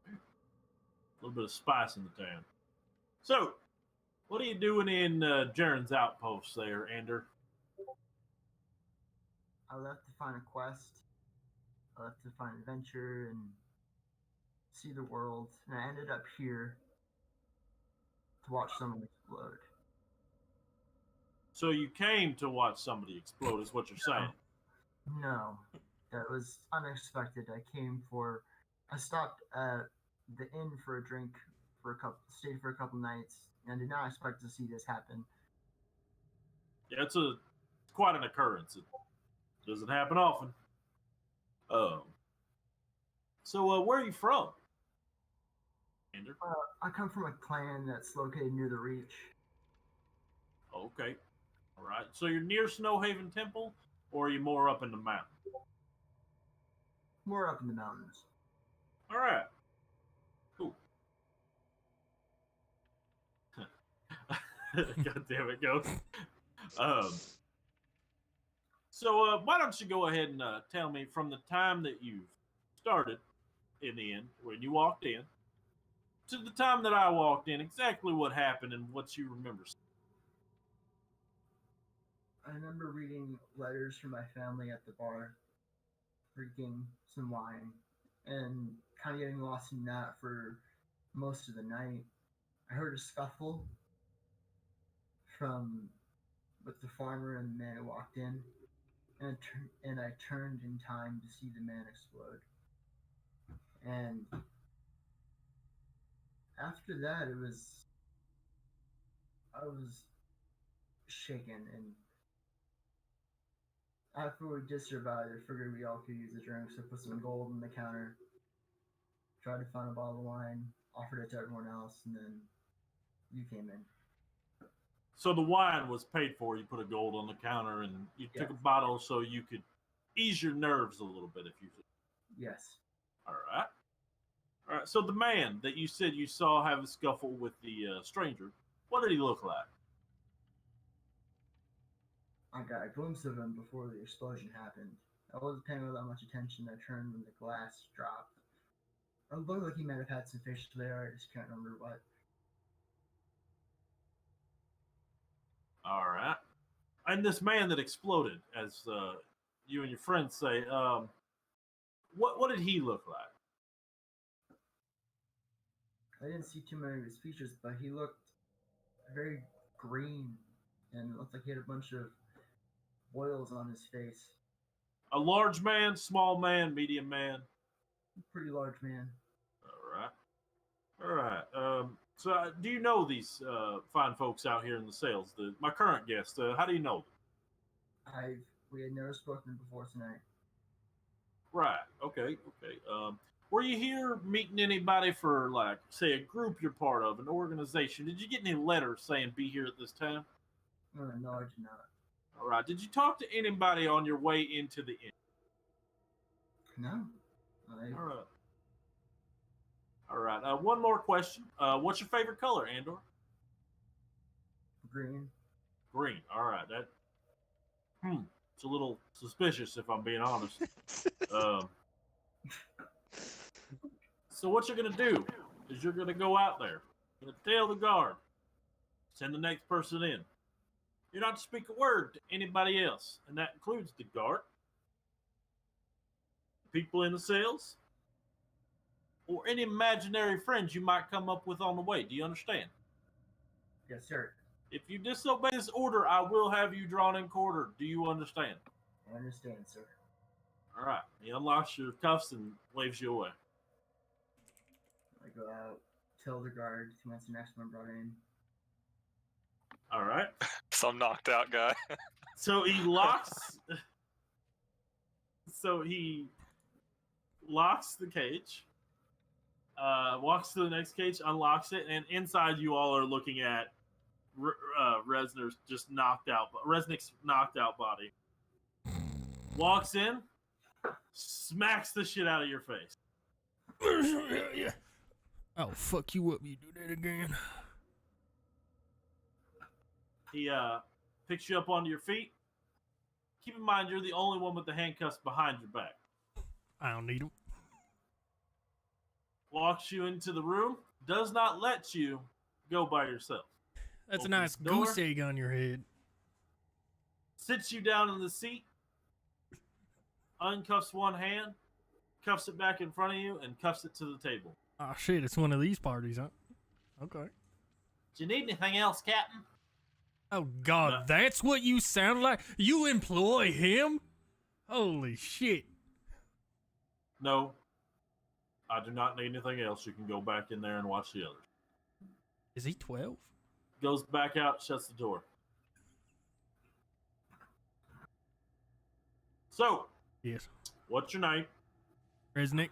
And a little bit of spice in the town. So, what are you doing in Jaren's outpost there, Ander? I left to find a quest. I left to find adventure and see the world, and I ended up here to watch someone explode. So you came to watch somebody explode, is what you're saying? No, that was unexpected. I stopped at the inn for a drink stayed for a couple nights, and did not expect to see this happen. Yeah, it's quite an occurrence. It doesn't happen often. So where are you from, Ander? I come from a clan that's located near the Reach. Okay, all right. So you're near Snowhaven Temple, or are you more up in the mountain? More up in the mountains. All right, cool. God damn it, Ghost. So why don't you go ahead and tell me from the time that you started in the inn, when you walked in, to the time that I walked in, exactly what happened and what you remember. I remember reading letters from my family at the bar, drinking some wine, and kind of getting lost in that for most of the night. I heard a scuffle from with the farmer and the man who walked in, and I turned in time to see the man explode. And after that, I was shaken, and after we just survived, I figured we all could use a drink, so I put some gold on the counter, tried to find a bottle of wine, offered it to everyone else, and then you came in. So the wine was paid for. You put a gold on the counter, and you took a Yes. bottle so you could ease your nerves a little bit, if you could. Yes. All right. All right. So the man that you said you saw have a scuffle with the stranger, what did he look like? I got a glimpse of him before the explosion happened. I wasn't paying all that much attention. I turned when the glass dropped. It looked like he might have had some fish there. I just can't remember what. All right. And this man that exploded, as you and your friends say, what did he look like? I didn't see too many of his features, but he looked very green, and it looked like he had a bunch of boils on his face. A large man, small man, medium man? Pretty large man. All right. All right. So do you know these fine folks out here in the sales? My current guest, how do you know them? We had never spoken before tonight. Right. Okay. Okay. Were you here meeting anybody for, like, say, a group you're part of, an organization? Did you get any letters saying be here at this time? No, I did not. All right. Did you talk to anybody on your way into the inn? No. All right. All right. One more question. What's your favorite color, Andor? Green. Green. All right. It's a little suspicious, if I'm being honest. So what you're gonna do is you're gonna go out there. You're gonna tell the guard. Send the next person in. You're not to speak a word to anybody else, and that includes the guard, people in the sales, or any imaginary friends you might come up with on the way. Do you understand? Yes, sir. If you disobey this order, I will have you drawn and quartered. Do you understand? I understand, sir. All right. He unlocks your cuffs and waves you away. I go out, tell the guard to once the next one brought in. All right. Some knocked out guy. So he locks. So he locks the cage. Walks to the next cage, unlocks it, and inside you all are looking at Resnick's knocked out body. Walks in, smacks the shit out of your face. I'll fuck you up. You do that again. He picks you up onto your feet. Keep in mind, you're the only one with the handcuffs behind your back. I don't need them. Walks you into the room. Does not let you go by yourself. That's Opens a nice the door. goose egg on your head. Sits you down in the seat. Uncuffs one hand. Cuffs it back in front of you and cuffs it to the table. Oh shit, it's one of these parties, huh? Okay. Do you need anything else, Captain? Oh god, No. that's what you sound like? You employ him? Holy shit. No. I do not need anything else. You can go back in there and watch the others. Is he 12? Goes back out, shuts the door. So, Yes. what's your name? Resnick?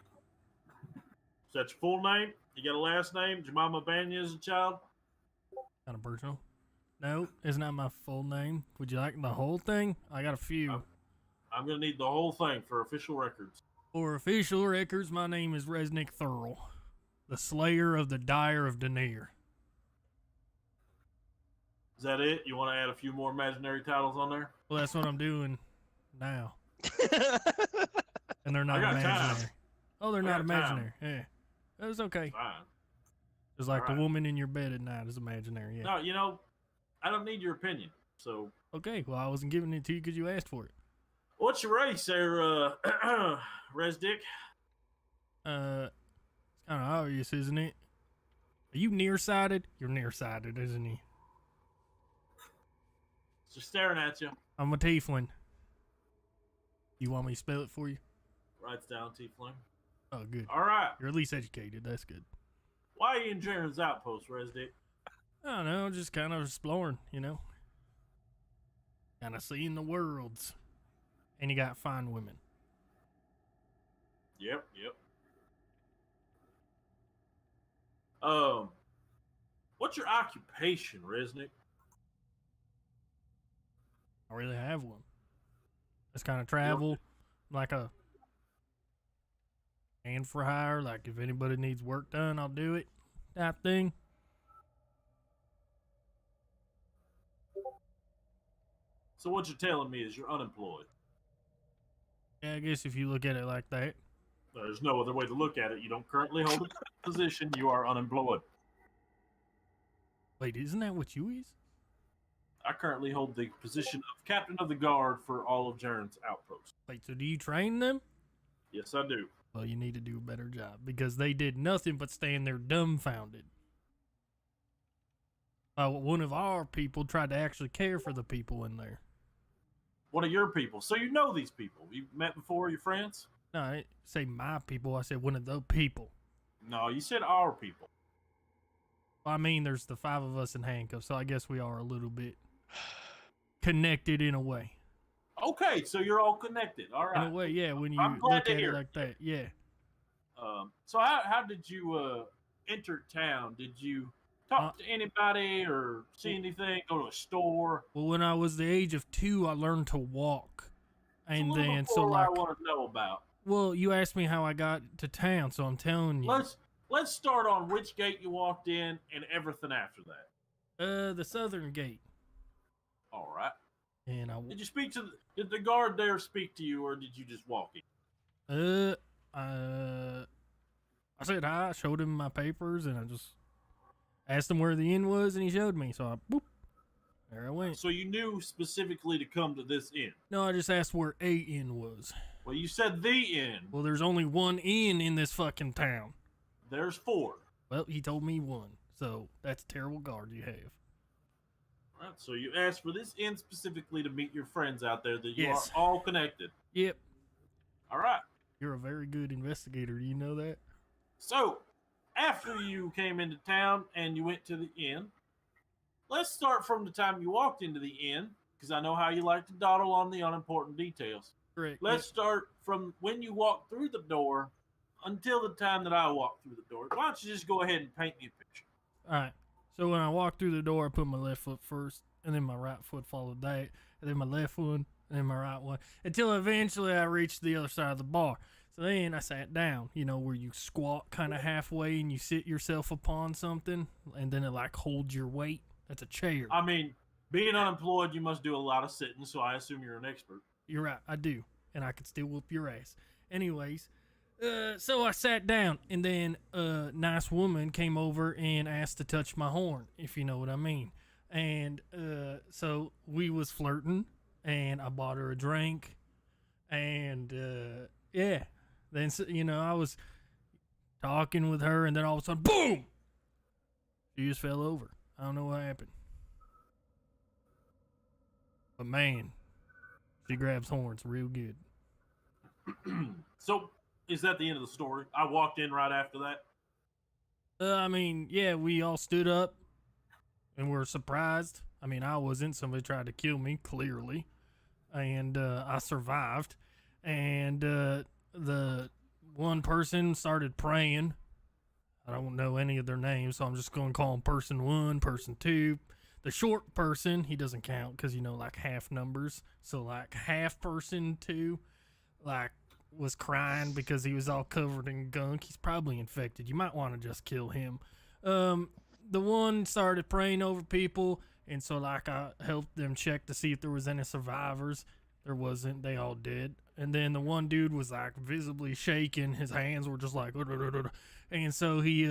Is that your full name? You got a last name? Did your mama ban you as a child? Kind of personal. No, it's not my full name. Would you like the whole thing? I got a few. I'm going to need the whole thing for official records. For official records, my name is Resnick Thurl, the slayer of the Dire of Denier. Is that it? You want to add a few more imaginary titles on there? Well, that's what I'm doing now. And they're not I got imaginary. time. Oh, they're I not got time. imaginary. Yeah. That's okay. Fine. It's like Alright. the woman in your bed at night is imaginary. Yeah. No, you know, I don't need your opinion. So, Okay, well, I wasn't giving it to you because you asked for it. what's your race there, Resdick? It's kind of obvious, isn't it? Are you nearsighted? You're nearsighted, isn't he? Just staring at you. I'm a tiefling. You want me to spell it for you? Writes down Tiefling. Oh, good. All right. You're at least educated. That's good. Why are you in Jaren's outpost, Resdick? I don't know, just kind of exploring, you know? Kind of seeing the worlds. And you got fine women. Yep. What's your occupation, Resnick? I really have one. Just kind of travel, like a hand for hire. Like if anybody needs work done, I'll do it. Type thing. So what you're telling me is you're unemployed. Yeah, I guess if you look at it like that. There's no other way to look at it. You don't currently hold a position. You are unemployed. Wait, isn't that what you is? I currently hold the position of captain of the guard for all of Jaren's outposts. Wait, so do you train them? Yes, I do. Well, you need to do a better job because they did nothing but stand there dumbfounded. One of our people tried to actually care for the people in there. One of your people. So you know these people. You've met before, your friends? No, I didn't say my people. I said one of the people. No, you said our people. Well, I mean, there's the 5 of us in handcuffs, so I guess we are a little bit connected in a way. Okay, so you're all connected. All right. In a way, yeah, when you I'm glad look to at hear it it. like that, yeah. So how did you enter town? Did you talk to anybody or see anything? Go to a store? Well, when I was the age of 2, I learned to walk. It's a And little then, before so what like, I want to know about. well, you asked me how I got to town, so I'm telling you. Let's start on which gate you walked in and everything after that. The southern gate. All right. And Did you speak to did the guard there speak to you, or did you just walk in? I said hi, showed him my papers, and I just asked him where the inn was, and he showed me. So I, boop, there I went. So you knew specifically to come to this inn. No, I just asked where a inn was. Well, you said the inn. Well, there's only one inn in this fucking town. There's 4. Well, he told me one, so that's a terrible guard you have. All right. So you asked for this inn specifically to meet your friends out there that you Yes. are all connected. Yep, All right. you're a very good investigator. Do you know that? So after you came into town and you went to the inn, let's start from the time you walked into the inn, because I know how you like to dawdle on the unimportant details. Correct. Let's start from when you walked through the door until the time that I walked through the door. Why don't you just go ahead and paint me a picture? All right. So when I walked through the door, I put my left foot first, and then my right foot followed that, and then my left one, and then my right one, until eventually I reached the other side of the bar. So then I sat down, you know, where you squat kind of halfway and you sit yourself upon something, and then it like holds your weight. That's a chair. I mean, being unemployed, you must do a lot of sitting, so I assume you're an expert. You're right, I do, and I could still whoop your ass. Anyways, so I sat down, and then a nice woman came over and asked to touch my horn, if you know what I mean. And so we was flirting, and I bought her a drink, and yeah. Then, you know, I was talking with her, and then all of a sudden, boom! She just fell over. I don't know what happened. But man, she grabs horns real good. So, is that the end of the story? I walked in right after that. I mean, yeah, we all stood up and were surprised. I mean, I wasn't. Somebody tried to kill me, clearly. And I survived. And the one person started praying. I don't know any of their names, so I'm just going to call them person 1, person 2. The short person, he doesn't count because, you know, like half numbers. So, like, half person 2, like, was crying because he was all covered in gunk. He's probably infected. You might want to just kill him. The one started praying over people, and so, like, I helped them check to see if there was any survivors. There wasn't. They all did. And then the one dude was, like, visibly shaking. His hands were just like, and so he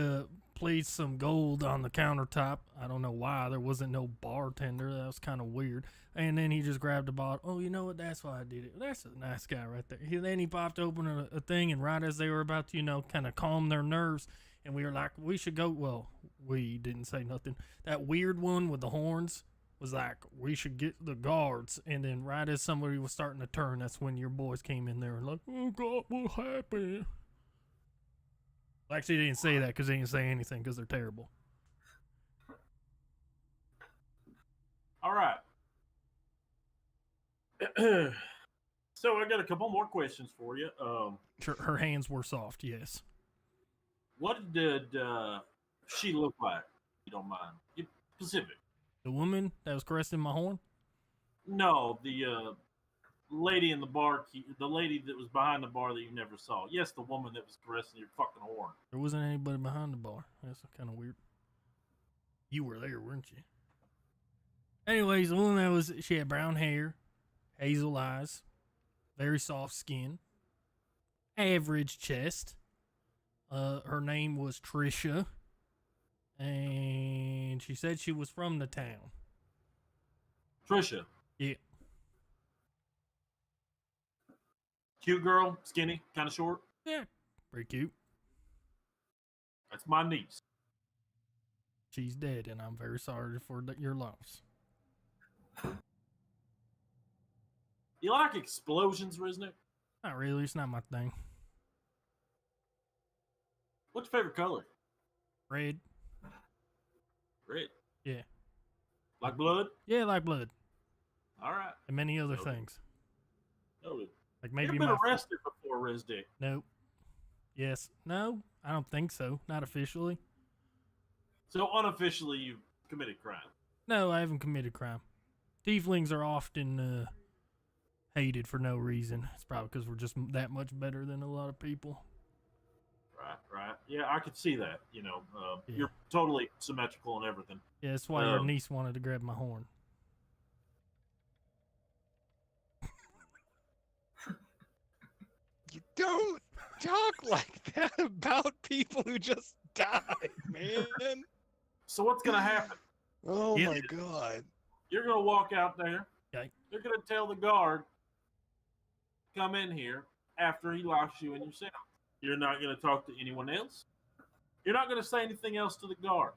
placed some gold on the countertop. I don't know why. There wasn't no bartender. That was kind of weird. And then he just grabbed a bottle. Oh, you know what? That's why I did it. That's a nice guy right there. Then he popped open a thing, and right as they were about to, you know, kind of calm their nerves, and we were like, we should go. Well, we didn't say nothing. That weird one with the horns was like, we should get the guards. And then right as somebody was starting to turn, that's when your boys came in there and like, oh, God, what happened? Actually, they didn't say that because they didn't say anything because they're terrible. All right. So I got a couple more questions for you. Sure, her hands were soft, yes. What did she look like? If you don't mind. Specific. The woman that was caressing my horn? No, the lady in the bar, the lady that was behind the bar that you never saw. Yes, the woman that was caressing your fucking horn. There wasn't anybody behind the bar. That's kind of weird. You were there, weren't you? Anyways, the woman she had brown hair, hazel eyes, very soft skin, average chest. Her name was Trisha, and she said she was from the town. Trisha. Yeah. Cute girl, skinny, kind of short. Yeah, pretty cute. That's my niece. She's dead, and I'm very sorry for your loss. You like explosions, Riznik? Not really. It's not my thing. What's your favorite color? Red. Red. Yeah. Like blood? Yeah, like blood. All right. And many other Noted. things. Noted. Like maybe You've been arrested before, Rizdik. Nope. Yes. No, I don't think so. Not officially. So unofficially, you've committed crime. No, I haven't committed crime. Tieflings are often hated for no reason. It's probably because we're just that much better than a lot of people. Right. Yeah, I could see that. You know, Yeah. You're totally symmetrical and everything. Yeah, that's why your niece wanted to grab my horn. You don't talk like that about people who just died, man. So what's gonna happen? Oh Yeah. my God. You're gonna walk out there. Okay. You're gonna tell the guard, come in here after he locks you in your cell. You're not gonna talk to anyone else. You're not gonna say anything else to the guard.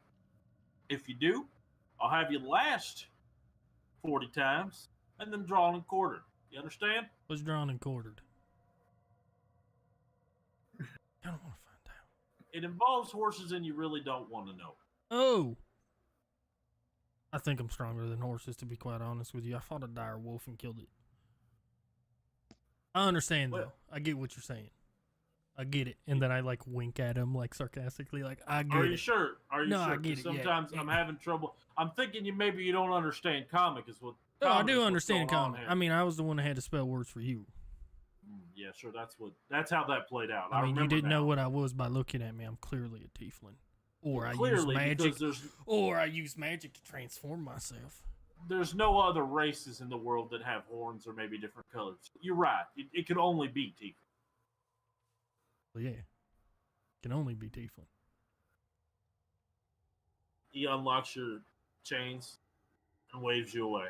If you do, I'll have you lashed 40 times and then drawn and quartered. You understand? Was drawn and quartered. I don't want to find out. It involves horses and you really don't want to know. Oh! I think I'm stronger than horses, to be quite honest with you. I fought a dire wolf and killed it. I understand, though. I get what you're saying. I get it. And then I, like, wink at him, like, sarcastically, like, I get it. Are you sure? Are you No, sure? I get 'Cause it, yeah. sometimes I'm having trouble. I'm thinking maybe you don't understand comic is what. No, I comic is do what's understand going on comic. here. I mean, I was the one that had to spell words for you. Yeah, sure. That's how that played out. I mean, you remember didn't know now. what I was by looking at me. I'm clearly a tiefling. Or I use Clearly, magic. because there's to transform myself. no other races in the world that have horns or maybe different colors. You're right. It could only be tiefling. Well, yeah. Can only be tiefling. He unlocks your chains and waves you away.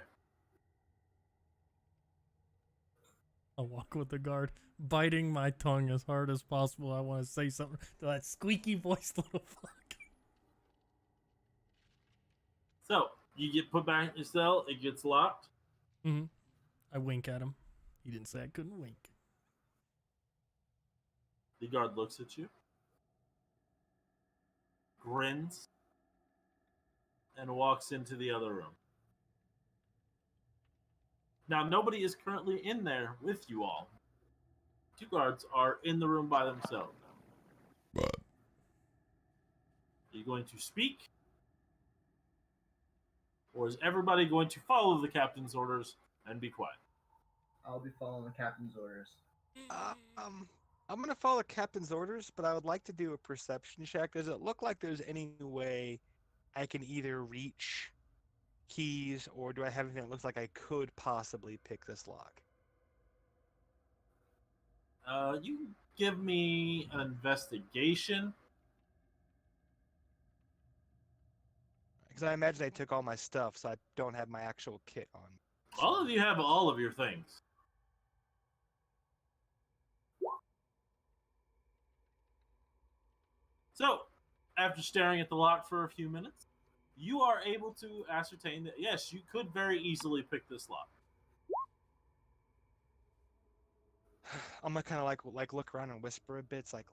I walk with the guard, biting my tongue as hard as possible. I want to say something to that squeaky voiced little fuck. So, you get put back in your cell, it gets locked. Mm-hmm. I wink at him. He didn't say I couldn't wink. The guard looks at you, grins, and walks into the other room. Now, nobody is currently in there with you all. 2 guards are in the room by themselves. Are you going to speak? Or is everybody going to follow the captain's orders and be quiet? I'll be following the captain's orders. I'm gonna follow captain's orders, but I would like to do a perception check. Does it look like there's any way I can either reach keys, or do I have anything that looks like I could possibly pick this lock? You give me an investigation. Because I imagine they took all my stuff, so I don't have my actual kit on. All of you have all of your things. So, after staring at the lock for a few minutes, you are able to ascertain that, yes, you could very easily pick this lock. I'm gonna kind of like look around and whisper a bit. It's like,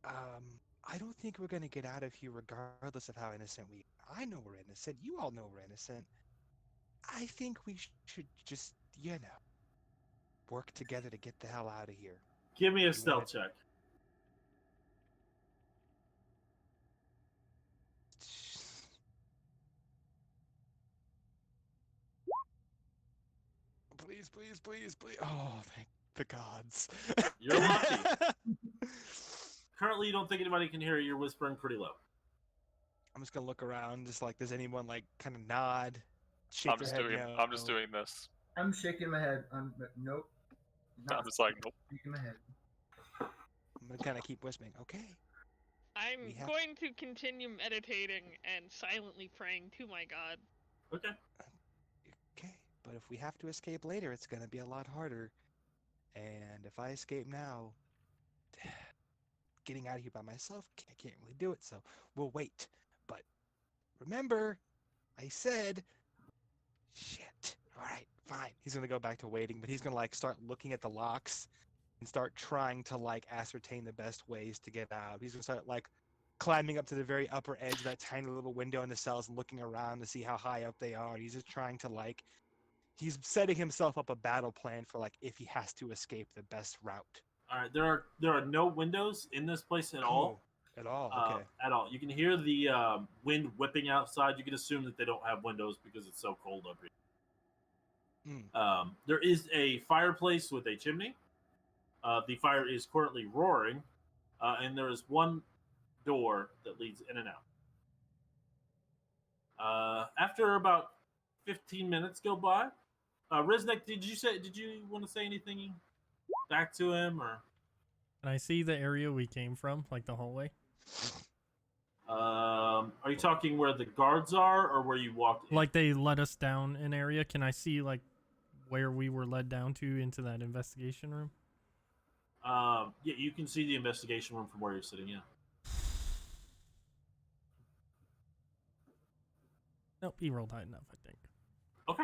I don't think we're gonna get out of here regardless of how innocent we are. I know we're innocent. You all know we're innocent. I think we should just, work together to get the hell out of here. Give me a You stealth check. Please, please, please, please. Oh, thank the gods. You're lucky. Currently, you don't think anybody can hear you. You're whispering pretty low. I'm just gonna look around, just like, does anyone like kind of nod, shake I'm their just head doing. no? I'm just doing this. I'm shaking my head. Nope. I'm just like, nope. Shaking my head. I'm gonna kind of keep whispering. Okay. I'm We have- going to continue meditating and silently praying to my god. Okay. Okay. But if we have to escape later, it's gonna be a lot harder. And if I escape now, getting out of here by myself, I can't really do it. So we'll wait. But remember, I said, shit. All right, fine. He's gonna go back to waiting, but he's gonna like start looking at the locks and start trying to like ascertain the best ways to get out. He's gonna start like climbing up to the very upper edge of that tiny little window in the cells and looking around to see how high up they are. He's just trying to like, he's setting himself up a battle plan for like if he has to escape, the best route. All right. There are no windows in this place at all. Oh, at all. Okay. At all. You can hear the wind whipping outside. You can assume that they don't have windows because it's so cold up here. There is a fireplace with a chimney. The fire is currently roaring, and there is one door that leads in and out. After about 15 minutes go by, Riznek, did you want to say anything back to him, or? Can I see the area we came from, like the hallway? Are you talking where the guards are, or where you walked in? Like they led us down an area. Can I see like where we were led down to into that investigation room? Yeah, you can see the investigation room from where you're sitting. Yeah. Nope, he rolled high enough, I think. Okay.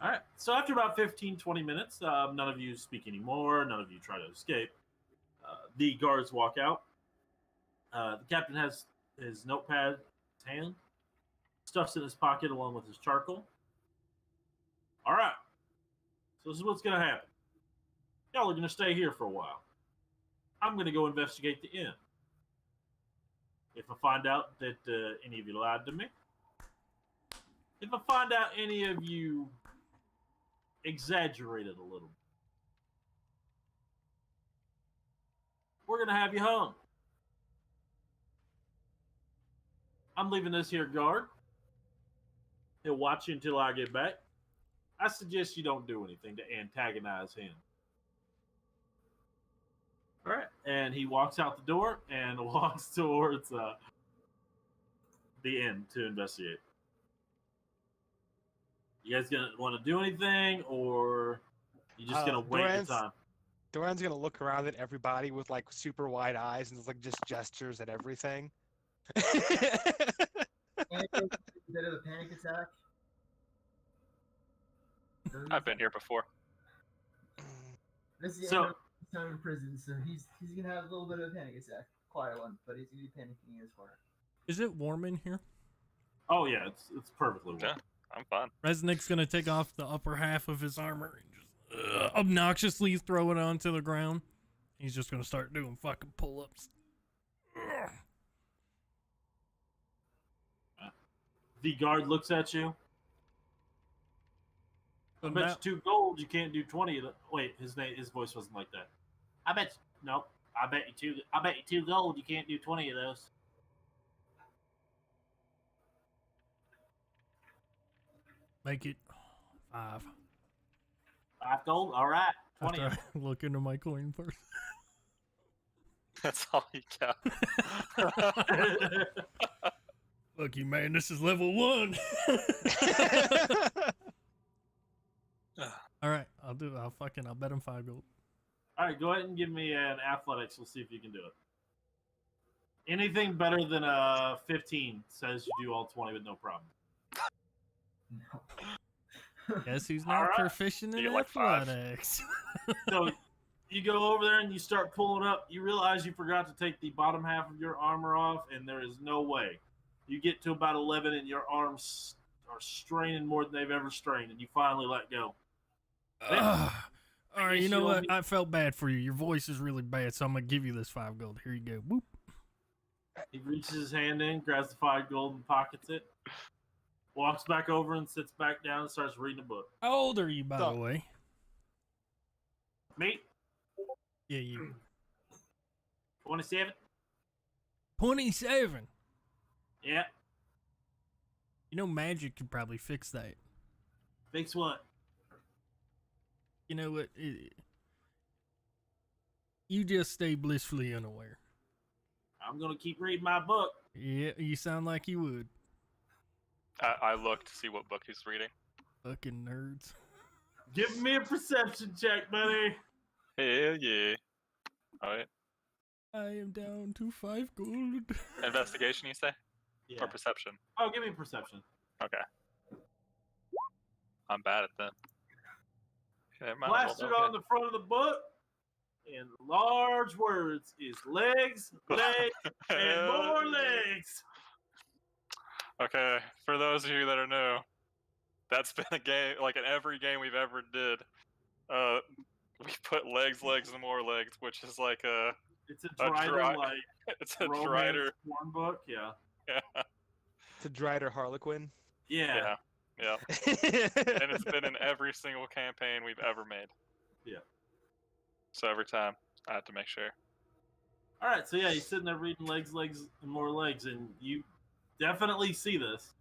All right. So after about 15, 20 minutes, none of you speak anymore. None of you try to escape. The guards walk out. The captain has his notepad in his hand, stuffs it in his pocket along with his charcoal. All right. So this is what's going to happen. Y'all are going to stay here for a while. I'm going to go investigate the inn. If I find out that any of you lied to me, if I find out any of you exaggerated a little, We're gonna have you hung. I'm leaving this here guard. He'll watch you until I get back. I suggest you don't do anything to antagonize him. All right, and he walks out the door and walks towards the inn to investigate. You guys gonna want to do anything, or you just gonna wait your time? Doran's gonna look around at everybody with like super wide eyes and like just gestures at everything. And a bit of a panic attack. I've been here before. This is the So- end of his time in prison, so he's gonna have a little bit of a panic attack. Quiet one, but he's gonna be panicking in his corner. Is it warm in here? Oh yeah, it's perfectly warm. Yeah. I'm fine. Resnick's gonna take off the upper half of his armor and just obnoxiously throw it onto the ground. He's just gonna start doing fucking pull-ups. The guard looks at you. I So bet now- you 2 gold. You can't do 20 of the. Wait, his voice wasn't like that. I bet. Nope. I bet you 2. I bet you 2 gold. You can't do 20 of those. Make it 5. 5 gold. All right. 20. After I look into my coin purse. That's all you got. Look, you man, this is level 1. All right, I'll bet him 5 gold. All right, go ahead and give me an athletics. We'll see if you can do it. Anything better than 15 says you do all 20 with no problem. No. Guess who's All not right. proficient You in get like 5. athletics? So you go over there and you start pulling up. You realize you forgot to take the bottom half of your armor off, and there is no way. You get to about 11, and your arms are straining more than they've ever strained, and you finally let go. All right, you know you what? owe me- I felt bad for you. Your voice is really bad, so I'm gonna give you this 5 gold. Here you go. Whoop. He reaches his hand in, grabs the 5 gold, and pockets it. Walks back over and sits back down and starts reading a book. How old are you, by So- the way? Me, Yeah, you. 27. 27. Yeah. You know, magic could probably fix that. Fix what? You know what? You just stay blissfully unaware. I'm gonna keep reading my book. Yeah, you sound like you would. I look to see what book he's reading. Fucking nerds. Give me a perception check, buddy. Hell yeah. Alright. I am down to 5 gold. Investigation, you say? Yeah. Or perception? Oh, give me a perception. Okay. I'm bad at that. Never mind, I rolled Plastered okay. on the front of the book in large words is legs, legs, and more legs. Okay, for those of you that are new, that's been a game, like in every game we've ever did, we put legs, and more legs, which is like It's a A drider dry- like it's a romance drider. porn book. Yeah. Yeah, To Drider Harlequin. Yeah. yeah. And it's been in every single campaign we've ever made. Yeah. So every time, I have to make sure. All right. So yeah, he's sitting there reading legs, and more legs, and you definitely see this.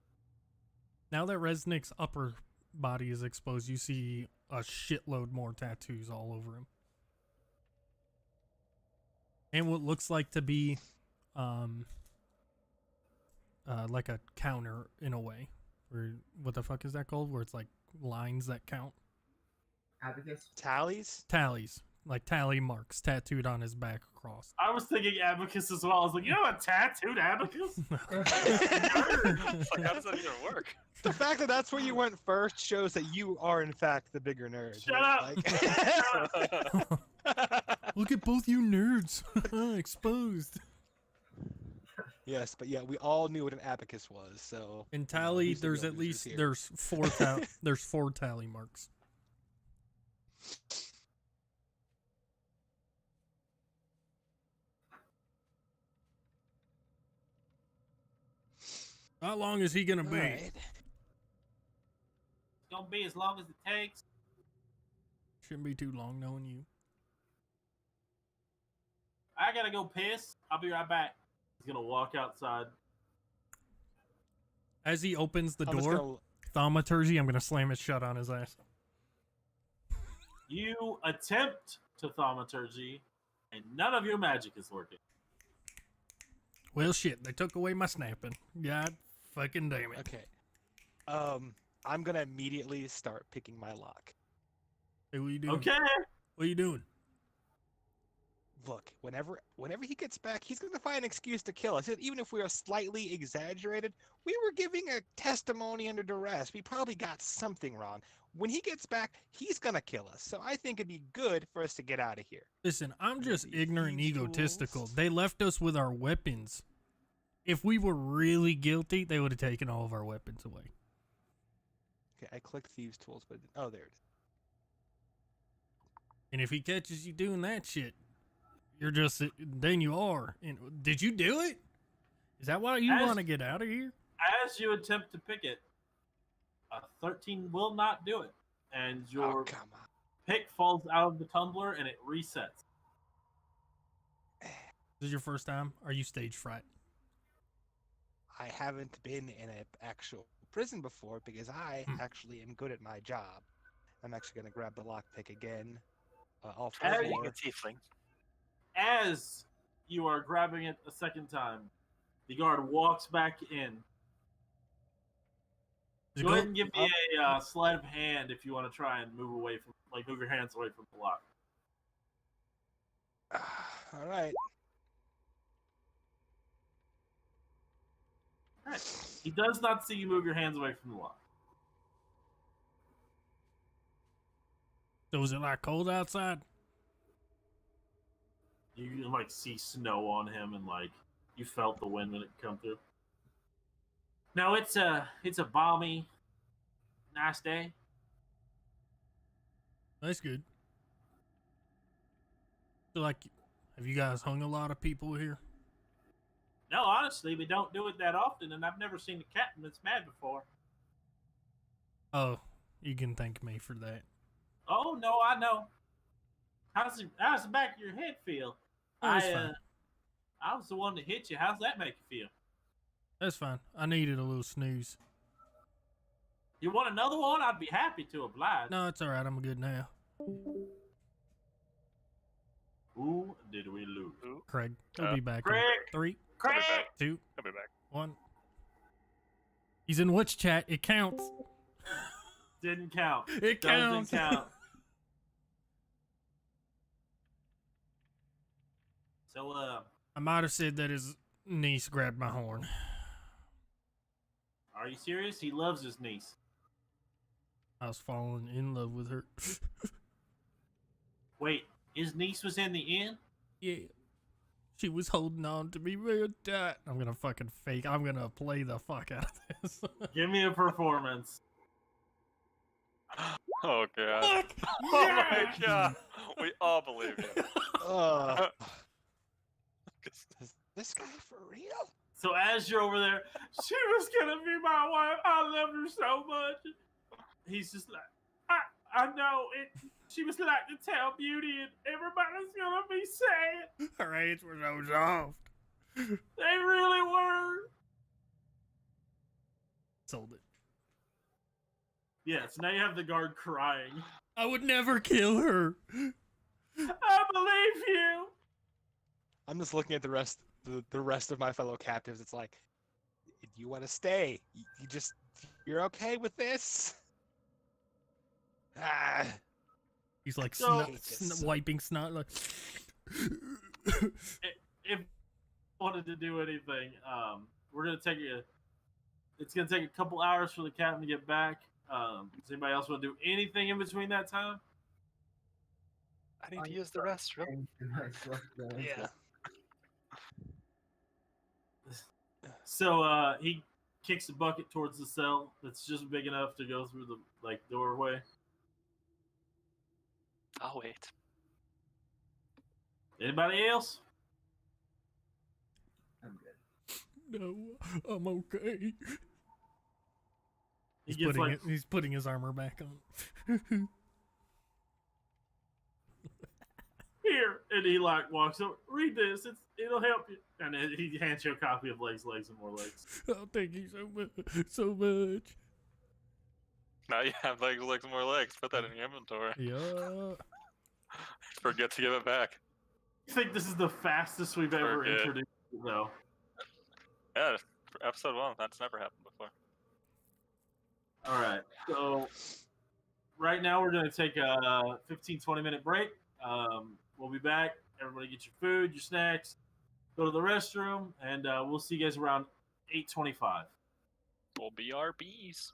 Now that Resnick's upper body is exposed, you see a shitload more tattoos all over him. And what looks like to be like a counter in a way. Or what the fuck is that called? Where it's like lines that count. Abacus. Tallies? Tallies. Like tally marks tattooed on his back across. I was thinking abacus as well. I was like, you know, a tattooed abacus. It's like, how does that even work? The fact that that's where you went first shows that you are, in fact, the bigger nerd. Shut up! Look at both you nerds. Exposed. Yes, but yeah, we all knew what an abacus was, so... In you know, tally, who's the there's real at losers least here? there's four tally marks. How long is he gonna be? Alright. It's gonna be as long as it takes. Shouldn't be too long, knowing you. I gotta go piss. I'll be right back. He's gonna walk outside. As he opens the I'm just door, gonna- thaumaturgy, I'm gonna slam it shut on his ass. You attempt to thaumaturgy, and none of your magic is working. Well, shit, they took away my snapping. God fucking damn it. Okay. I'm gonna immediately start picking my lock. Hey, what you doing? Okay. What you doing? Look, whenever he gets back, he's gonna find an excuse to kill us. Even if we are slightly exaggerated, we were giving a testimony under duress. We probably got something wrong. When he gets back, he's gonna kill us. So I think it'd be good for us to get out of here. Listen, I'm just Maybe ignorant and thieves' egotistical. tools. They left us with our weapons. If we were really guilty, they would have taken all of our weapons away. Okay, I clicked thieves' tools, but oh, there it is. And if he catches you doing that shit, you're just, then you are. And did you do it? Is that why you As- want to get out of here? As you attempt to pick it, a 13 will not do it, and your Oh, come on. pick falls out of the tumbler and it resets. This is your first time? Are you stage fright? I haven't been in an actual prison before because I actually am good at my job. I'm actually going to grab the lockpick again. All Hey. Being a four. tiefling. As you are grabbing it a second time, the guard walks back in. Does it Go go- ahead and give me a sleight of hand if you want to try and move away from, move your hands away from the lock. All right. Alright. He does not see you move your hands away from the lock. So is it like cold outside? You can see snow on him, and you felt the wind when it come through. No, it's a balmy, nice day. That's good. So, have you guys hung a lot of people here? No, honestly, we don't do it that often, and I've never seen a captain that's mad before. Oh, you can thank me for that. Oh no, I know. How's the back of your head feel? Oh, it's fine. I was the one that hit you. How's that make you feel? That's fine. I needed a little snooze. You want another one? I'd be happy to oblige. No, it's all right. I'm good now. Who did we lose? Craig, he'll be back in Craig! 3, I'll be Craig! back. 2, I'll be back. 1. He's in which chat? It counts. Didn't count. It counts. Doesn't count. So, I might have said that his niece grabbed my horn. are you serious? He loves his niece. I was falling in love with her. Wait, his niece was in the inn? Yeah. She was holding on to me real tight. I'm gonna fucking fake. I'm gonna play the fuck out of this. Give me a performance. Oh god. Fuck! Oh my god. We all believe you. Is this guy for real? So as you're over there, she was gonna be my wife. I love her so much. He's just like, I know it. She was like the town beauty, and everybody's gonna be sad. Her age was so soft. They really were. Sold it. Yeah, so now you have the guard crying. I would never kill her. I believe you. I'm just looking at the rest of my fellow captives. It's like, you want to stay? You're okay with this? Ah. He's like So- wiping snot. Like, If wanted to do anything, we're gonna take it's gonna take a couple hours for the captain to get back. Does anybody else want to do anything in between that time? I need to use the restroom. Yeah. So he kicks the bucket towards the cell that's just big enough to go through the doorway. I'll wait. Anybody else? I'm good. no, I'm okay. He He's gets he's putting his armor back on. here, And he like walks up, read this. It'll help you. And then he hands you a copy of Legs, Legs, and More Legs. Oh, thank you so much. Now you have legs, legs, more legs. Put that in your inventory. Yeah. Forget to give it back. I think this is the fastest we've ever Forget. introduced it, though. Yeah, for episode 1, that's never happened before. All right. So right now we're going to take a 15, 20-minute break. We'll be back. Everybody get your food, your snacks, go to the restroom, and we'll see you guys around 8:25. We'll be RBs.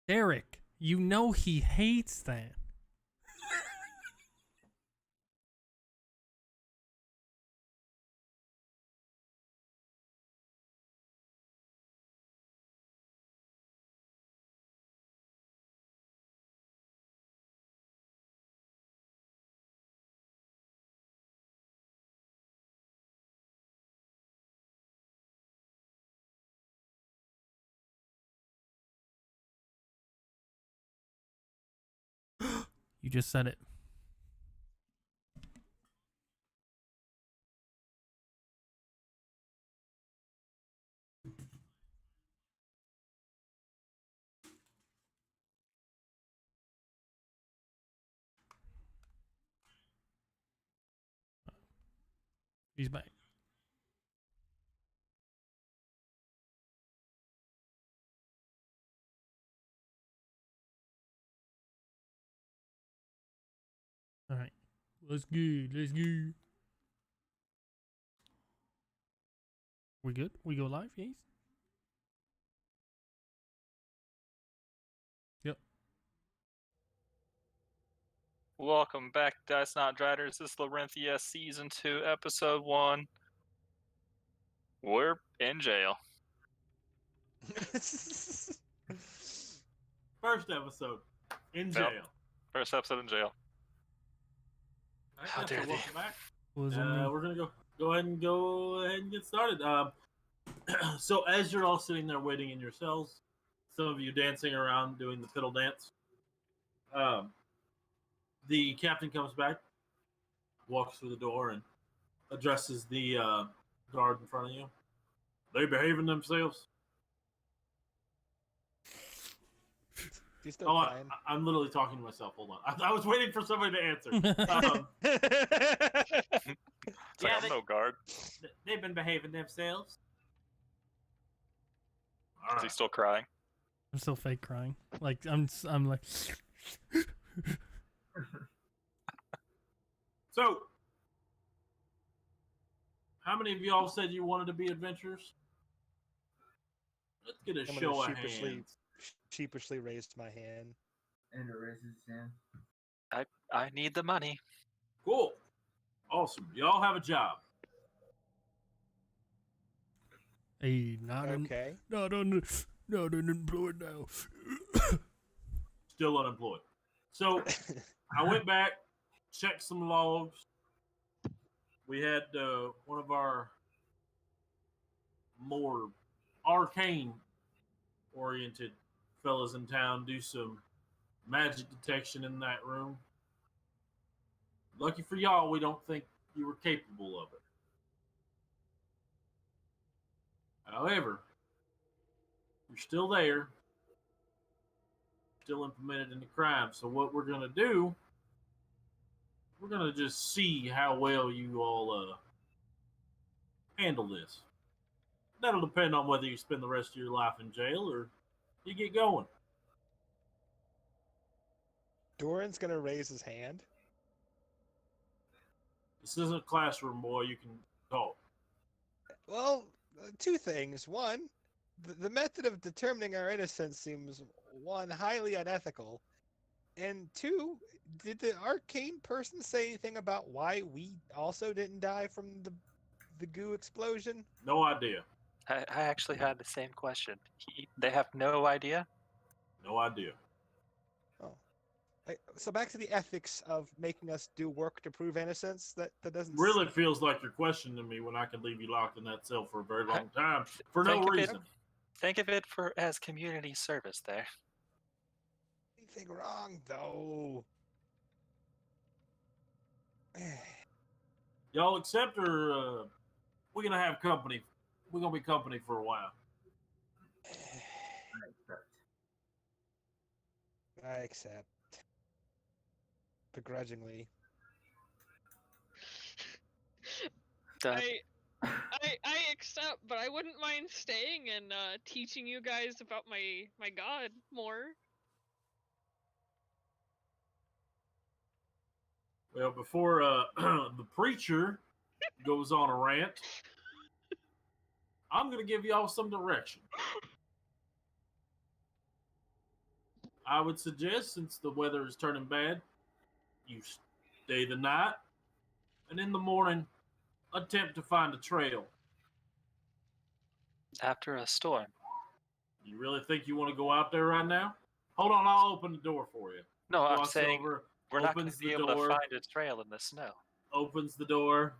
Derek, you know he hates that. You just said it. He's back. All right. Let's go. Let's go. We good? We go live, yes? Yep. Welcome back, Dice Not Driders. This is Lorinthia, Season 2, Episode 1. We're in jail. First episode in Yep. jail. First episode in jail. All right, How yeah, dare so they. welcome back. Was on me. We're gonna go ahead and get started. So as you're all sitting there waiting in your cells, some of you dancing around doing the fiddle dance, the captain comes back, walks through the door, and addresses the guard in front of you. They behaving themselves? He's still Oh, crying. I'm literally talking to myself. Hold on. I was waiting for somebody to answer. It's like, I'm no guard. They've been behaving themselves. All Is he right. still crying? I'm still fake crying. Like I'm like. So, how many of y'all said you wanted to be adventurers? Let's get a I'm show gonna of hands. sheepishly raised my hand. And it raises his hand. I need the money. Cool. Awesome. Y'all have a job. Hey, not Okay. not unemployed now. Still unemployed. So, I went back, checked some logs. We had one of our more arcane-oriented fellas in town do some magic detection in that room. Lucky for y'all, we don't think you were capable of it. However, you're still there, still implemented in the crime. So what we're going to do, we're going to just see how well you all handle this. That'll depend on whether you spend the rest of your life in jail or you get going. Doran's gonna raise his hand. This isn't a classroom, boy. You can talk. Well, two things. One, the method of determining our innocence seems, one, highly unethical, and two, did the arcane person say anything about why we also didn't die from the goo explosion? No idea. I actually had the same question. They have no idea? No idea. Oh. So back to the ethics of making us do work to prove innocence. That doesn't Really feels like you're questioning me when I can leave you locked in that cell for a very long time for no reason. Think of it as community service there. anything wrong though. Y'all accept or we're gonna have company? We're gonna be company for a while. I accept. I accept. Begrudgingly. I accept, but I wouldn't mind staying and teaching you guys about my god more. Well, before the preacher goes on a rant, I'm gonna give y'all some direction. I would suggest, since the weather is turning bad, you stay the night, and in the morning, attempt to find a trail. After a storm. You really think you want to go out there right now? Hold on, I'll open the door for you. No, I'm Walks saying over, we're not going to opens be the able door. to find a trail in the snow. Opens the door.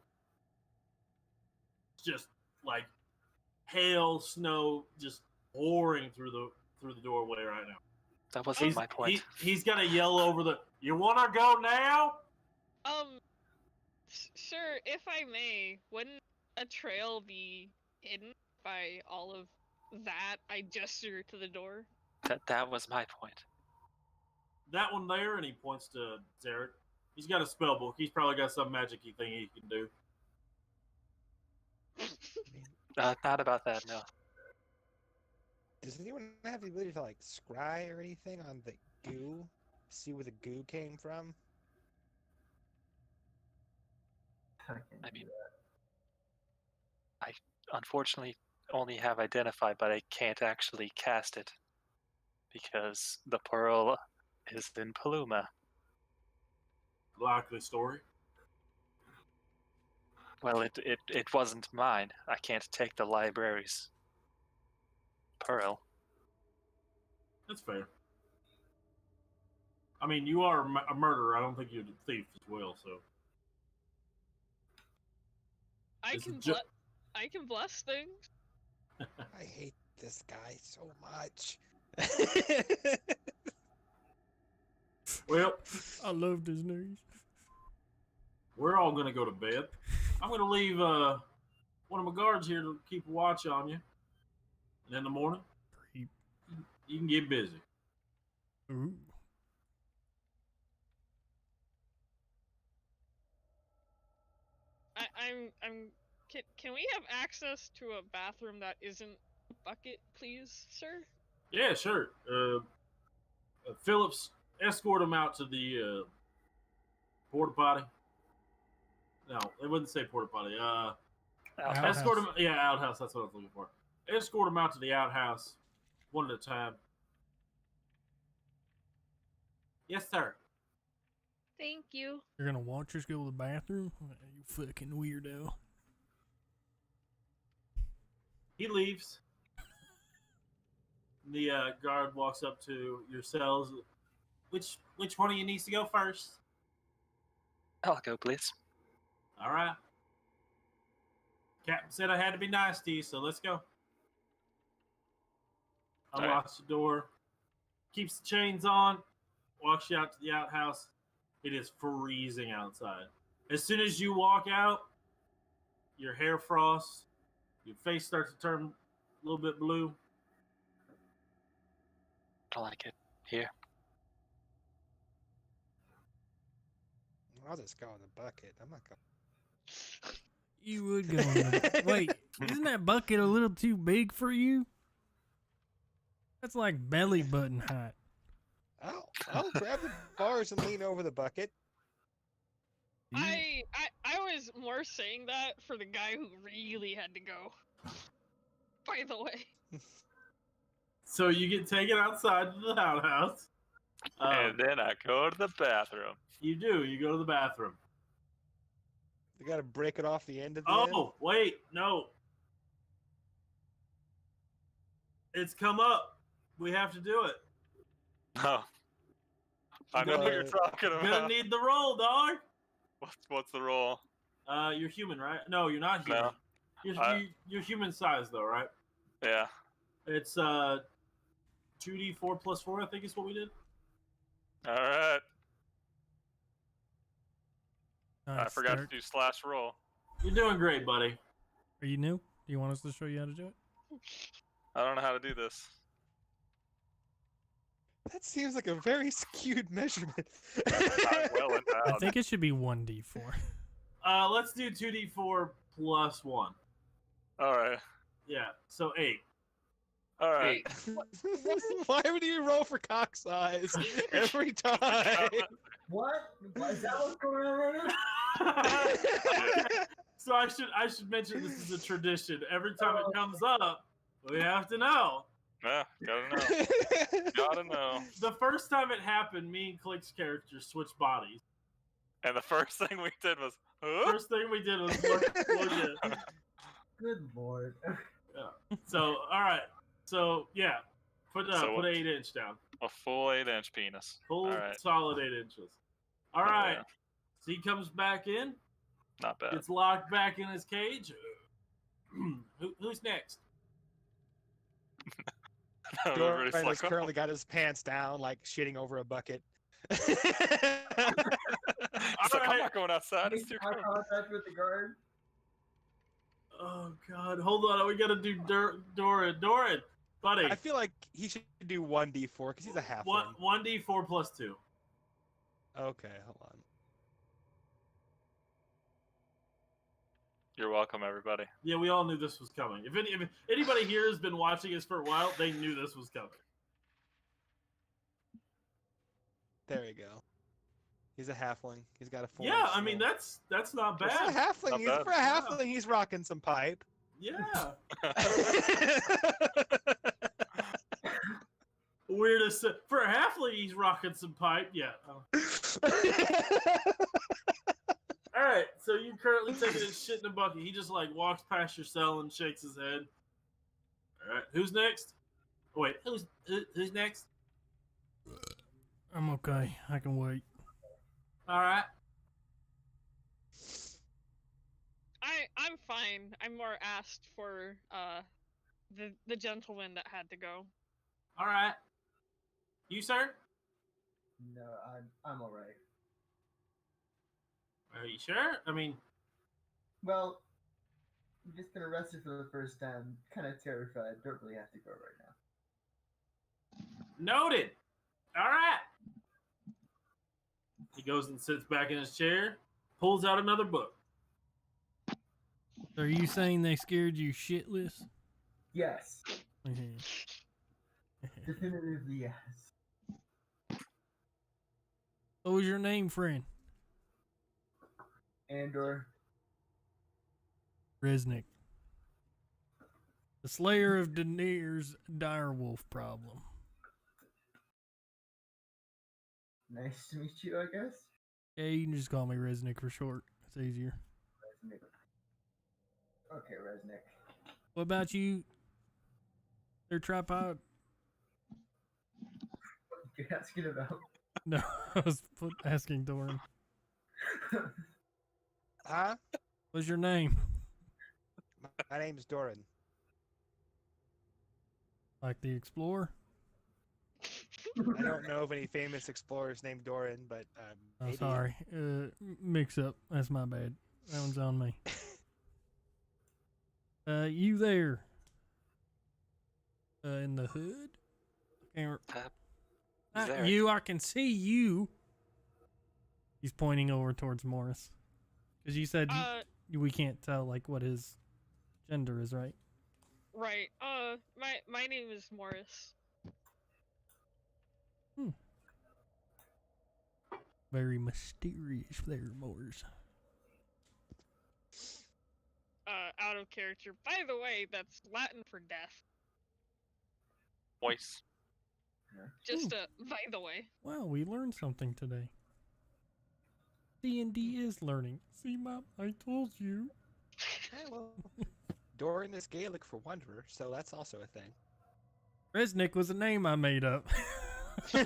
It's just like hail, snow, just pouring through the doorway right now. That wasn't my point. He's gonna yell over the. You want to go now? Sir, if I may, wouldn't a trail be hidden by all of that? I gesture to the door. That was my point. That one there, and he points to Zarek. He's got a spell book. He's probably got some magic-y thing he can do. Not about that, no. Does anyone have the ability to like scry or anything on the goo? See where the goo came from? I mean, I unfortunately only have identify, but I can't actually cast it because the pearl is in Paluma. Likely story. Well, it wasn't mine. I can't take the library's pearl. That's fair. I mean, you are a murderer. I don't think you're a thief as well, so. I It's a can jo- I can bless things. I hate this guy so much. Well, I loved his news. we're all gonna go to bed. I'm gonna leave one of my guards here to keep a watch on you. And in the morning, Creep. you can get busy. Ooh. Can we have access to a bathroom that isn't a bucket, please, sir? Yeah, sure. Phillips, escort him out to the porta potty. No, it wouldn't say porta potty. Outhouse. Escort him. Yeah, outhouse. That's what I was looking for. Escort him out to the outhouse, one at a time. Yes, sir. Thank you. You're gonna watch us go to the bathroom? You fucking weirdo. He leaves. The guard walks up to your cells. Which one of you needs to go first? I'll go, please. All right. Captain said I had to be nice to you, so let's go. All right. Unlocks the door, keeps the chains on, walks you out to the outhouse. It is freezing outside. As soon as you walk out, your hair frosts, your face starts to turn a little bit blue. I like it. Here. I'll just go in the bucket. I'm not going. You would go in the... Wait, isn't that bucket a little too big for you? That's like belly button height. I'll grab the bars and lean over the bucket. I was more saying that for the guy who really had to go. By the way. So you get taken outside to the outhouse. And then I go to the bathroom. You do. You go to the bathroom. You gotta break it off the end of the end. Oh, wait. No. It's come up. We have to do it. Oh. I know what you're talking Gonna about. need the roll, dog. What's the roll? You're human, right? No, you're not human. No. You're human size, though, right? Yeah. It's 2d4 plus 4, I think is what we did. All right. Nice I forgot start. to do slash roll. You're doing great, buddy. Are you new? Do you want us to show you how to do it? I don't know how to do this. That seems like a very skewed measurement. I'm well I endowed. think it should be 1d4. Let's do 2d4 plus 1. All right. Yeah, so 8. All right. Why would you roll for cock size every time? What? Is that what's going on right now? So I should mention this is a tradition. Every time it comes up, we have to know Yeah, gotta know. Gotta know. The first time it happened, me and Click's characters switched bodies. And the first thing we did was, huh? First thing we did was look at. Good lord. So, all right. So, yeah. Put So put what- 8 inch down. A full 8-inch penis. Full All right. solid 8 inches. All Oh, right. yeah. So he comes back in, Not bad. gets locked back in his cage. Who's next? Doran Everybody's has like, "Oh." currently got his pants down, like shitting over a bucket. He's like, I'm Alright. not going outside. It's too Eye cold. contact with the guard. Oh God! Hold on, we gotta do Doran. Doran, buddy. I feel like he should do 1d4 because he's a halfling. 1d4 plus 2. Okay, hold on. You're welcome, everybody. Yeah, we all knew this was coming. If anybody here has been watching us for a while, they knew this was coming. There you go. He's a halfling. He's got a 4. Yeah, I mean that's not For a bad. halfling, Not he's, bad. for a halfling, he's rocking some pipe. Yeah. Weirdest for a halfling, he's rocking some pipe. Yeah. Oh. All right, so you're currently taking his shit in a bucket. He just like walks past your cell and shakes his head. All right, who's next? Oh, wait, who's next? I'm okay. I can wait. All right. I'm fine. I'm more asked for the gentleman that had to go. All right. You, sir? No, I'm all right. Are you sure? I mean, Well, I've just been arrested for the first time. Kind of terrified. Don't really have to go right now. noted. All right. He goes and sits back in his chair, pulls out another book. Are you saying they scared you shitless? Yes, Mhm. definitively yes. What was your name, friend? And/or Resnick. The slayer of Daenerys' direwolf problem. nice to meet you, I guess. Yeah, you can just call me Resnick for short. It's easier. Resnick. Okay, Resnick. What about you? Their tripod? What you asking about? No, I was asking Doran. Huh? What's your name? My name's Doran. Like the Explorer? I don't know of any famous explorers named Doran, but Oh, maybe. sorry. Mix up. That's my bad. That one's on me. You there? In the hood? Can't Not Zarek. you. I can see you. He's pointing over towards Morris. Because you said we can't tell like what his gender is, right? Right. My name is Morris. Very mysterious there, Morris. Out of character. By the way, that's Latin for death. Voice. Just by the way. Wow, we learned something today. D&D is learning. See, Mom, I told you. Yeah, well, Doran is Gaelic for wanderer, so that's also a thing. Resnick was a name I made up. He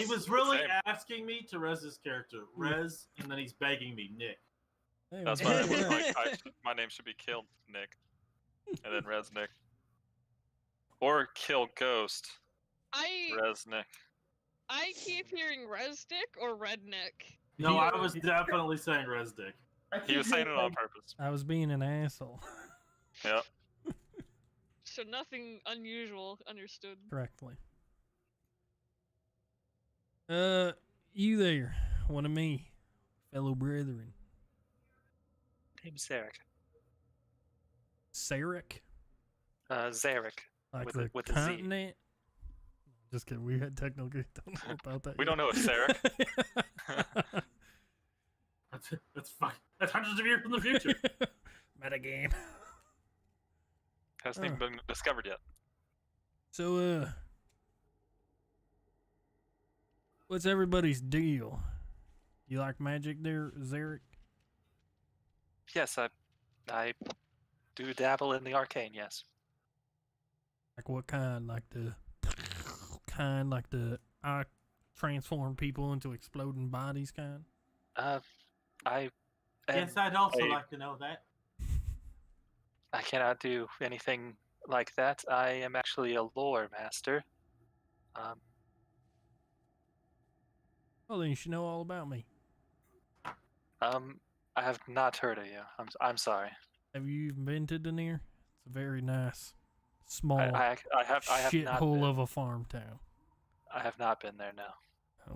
was really Same. asking me to res his character. Res, and then he's begging me, Nick. Hey, That's well, why yeah. my name should be Killed Nick, and then Res Nick, or Kill Ghost Res Nick. I keep hearing Resnick or Redneck. No, He- I was definitely saying res dick. I He was keep saying it on hearing, purpose. I was being an asshole. Yep. So nothing unusual, understood. Correctly. You there, one of me, fellow brethren. Name's Zarek. Sarek? Zarek. Like With a- the with a Z. continent? Just kidding, we had technically don't know about that We yet. don't know if Zarek. That's hundreds of years from the future. Metagame. Hasn't even been discovered yet. So, what's everybody's deal? You like magic there, Zarek? Yes, I do dabble in the arcane. Yes. Like what kind? Like the I transform people into exploding bodies kind? I Yes, am I'd also a- like to know that. I cannot do anything like that. I am actually a lore master. Well, then you should know all about me. I have not heard of you. I'm sorry. Have you even been to Denier? It's a very nice, small I have not shithole been. of a farm town. I have not been there. No.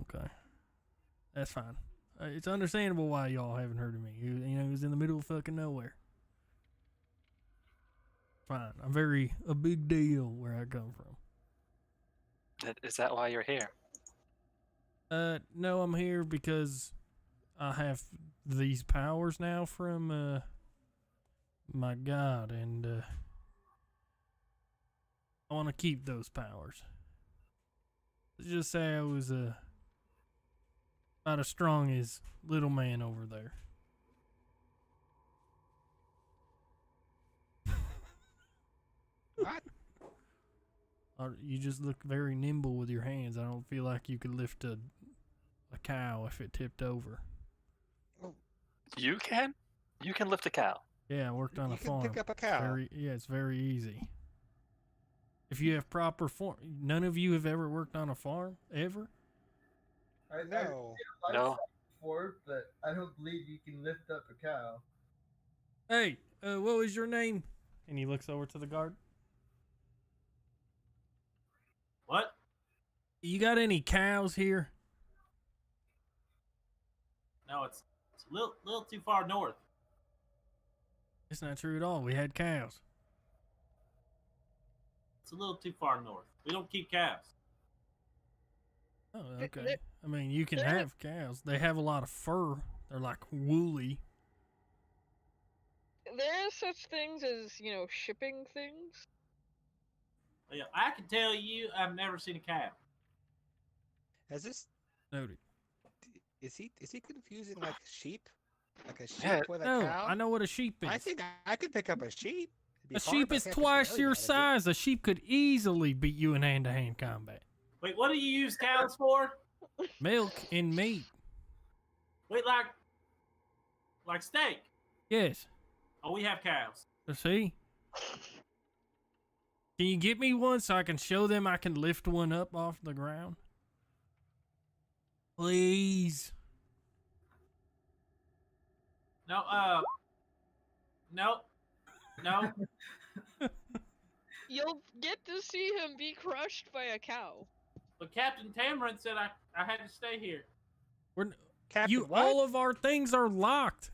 Okay, that's fine. It's understandable why y'all haven't heard of me. You know, it was in the middle of fucking nowhere. Fine. I'm a big deal where I come from. Is that why you're here? No, I'm here because I have these powers now from my god, and I want to keep those powers. Let's just say I was about as strong as little man over there. What? You just look very nimble with your hands. I don't feel like you could lift a cow if it tipped over. You can? You can lift a cow. Yeah, I worked on You a can farm. pick up a cow. It's very easy. If you have proper form, none of you have ever worked on a farm ever. I No. No. Before, but I don't believe you can lift up a cow. Hey, what was your name? And he looks over to the guard. What? You got any cows here? No, it's a little too far north. It's not true at all. We had cows. It's a little too far north. We don't keep calves. Oh, okay. I mean, you can have cows. They have a lot of fur. They're like woolly. There are such things as, shipping things. Yeah, I can tell you, I've never seen a cow. Is this? Noted. Is he confusing like sheep? Like a sheep Yeah, with a No, cow? I know what a sheep is. I think I could pick up a sheep. It'd be A hard, sheep but I is can't put twice belly your button, is it? size. A sheep could easily beat you in hand-to-hand combat. Wait, what do you use cows for? Milk and meat. Wait, like steak? Yes. Oh, we have cows. See? Can you get me one so I can show them I can lift one up off the ground? Please. No, no. You'll get to see him be crushed by a cow. But Captain Tamarin said I had to stay here. Captain, what? All of our things are locked.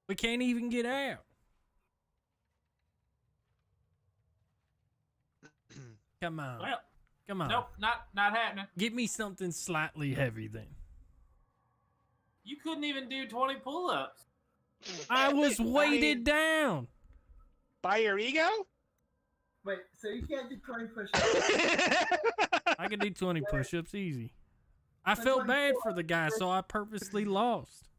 We can't even get out. Come on. Well, Come on. nope, not happening. Get me something slightly heavy then. You couldn't even do 20 pull-ups. I was weighted down. By your ego? Wait, so you can't do 20 push-ups? I could do 20 push-ups easy. I felt bad for the guy, so I purposely lost.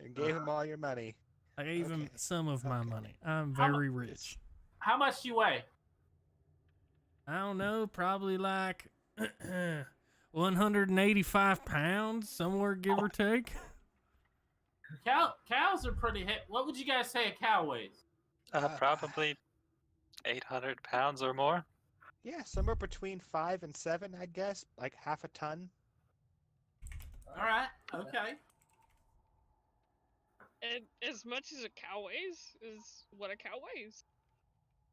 And gave him all your money. I gave him Okay. some of my Okay. money. I'm How very rich. How much do you weigh? I don't know, probably like 185 pounds, somewhere give or take. Cows are pretty heavy. What would you guys say a cow weighs? Probably 800 pounds or more. Yeah, somewhere between 5 and 7, I guess. Like half a ton. All right, okay. And as much as a cow weighs is what a cow weighs.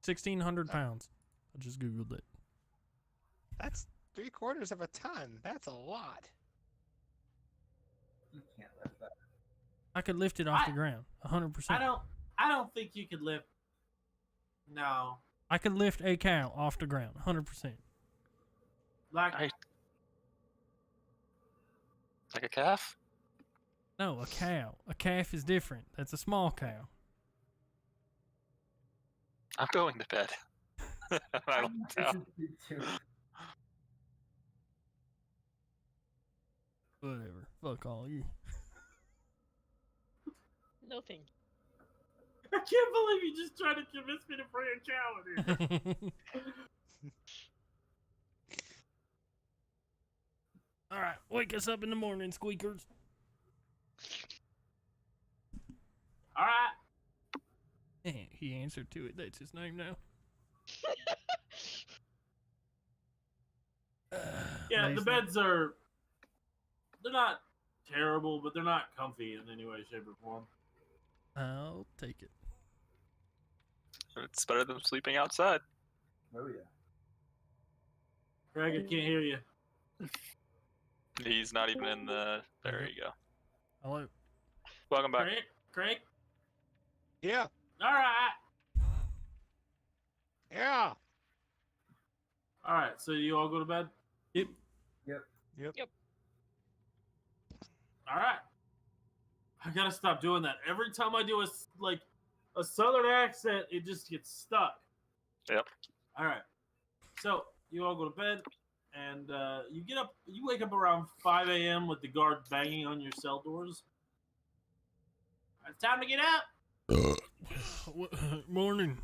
1,600 pounds. I just Googled it. That's 3/4 of a ton. That's a lot. You can't lift that. I could lift it off the ground, 100%. I don't think you could lift. No, I could lift a cow off the ground, 100%. like Like a calf? No, a cow. A calf is different. That's a small cow. I'm going to bed. I look down. Whatever. Fuck all you. No thank you. I can't believe you just tried to convince me to bring a cow in here. All right, wake us up in the morning, squeakers. All right. He answered to it. That's his name now. Yeah, the Nice. beds they're not terrible, but they're not comfy in any way, shape, or form. I'll take it. It's better than sleeping outside. Oh yeah. Craig, I can't hear you. He's not even in the. There you go. Hello. Welcome back. Craig? Yeah. All right. Yeah. All right, so you all go to bed? Yep. All right. I gotta stop doing that. Every time I do a southern accent, it just gets stuck. Yep. All right. So you all go to bed, and you wake up around 5 a.m. with the guard banging on your cell doors. It's time to get up. Morning.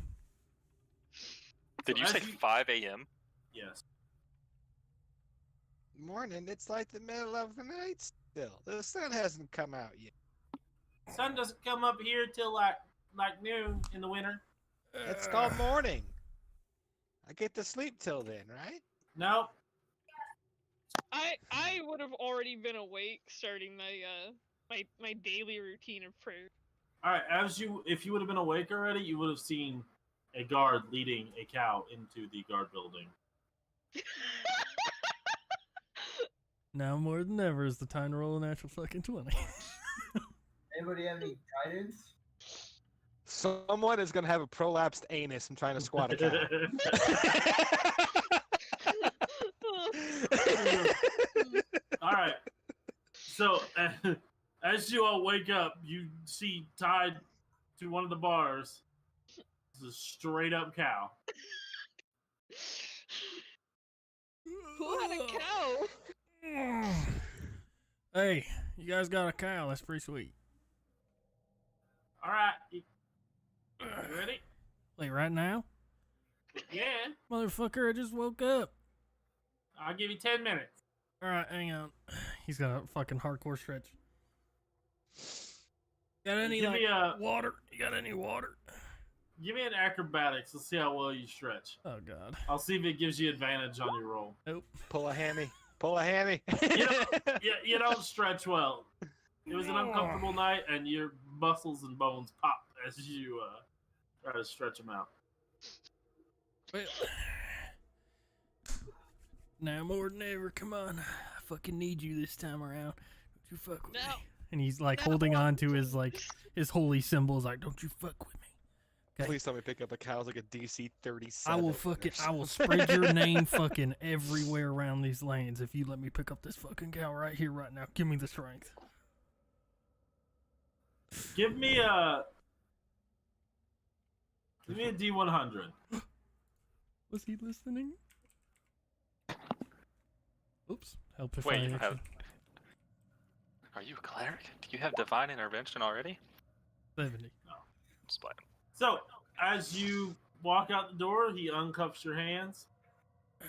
Did you as say 5 a.m.? Yes. Morning. It's like the middle of the night still. The sun hasn't come out yet. Sun doesn't come up here till like noon in the winter. It's called morning. I get to sleep till then, right? No. I would have already been awake, starting my daily routine of prayer. All right. If you would have been awake already, you would have seen a guard leading a cow into the guard building. Now more than ever is the time to roll a natural fucking 20. Anybody have any guidance? Someone is gonna have a prolapsed anus and trying to squat a cow. All right. So as you all wake up, you see tied to one of the bars is a straight up cow. Who had a cow? Hey, you guys got a cow. That's pretty sweet. All right. You ready? Wait, right now? Yeah. Motherfucker, I just woke up. I'll give you 10 minutes. All right, hang on. He's got a fucking hardcore stretch. Got any Give me water? You got any water? Give me an acrobatics. Let's see how well you stretch. Oh god. I'll see if it gives you advantage on your roll. Nope. Pull a hammy. Pull a hammy. You don't stretch well. It was an uncomfortable night, and your muscles and bones pop as you try to stretch them out. Well, now more than ever, come on. I fucking need you this time around. Don't you fuck with me. And he's like holding on to his holy symbols, like, don't you fuck with me. Okay. Please tell me pick up a cow like a DC 37. I will spread your name fucking everywhere around these lands if you let me pick up this fucking cow right here, right now. Give me the strength. Give me a D100. Was he listening? Oops. Help if Wait, I you have. actually- Are you a cleric? Do you have divine intervention already? 70. Splat. So, as you walk out the door, he uncuffs your hands. All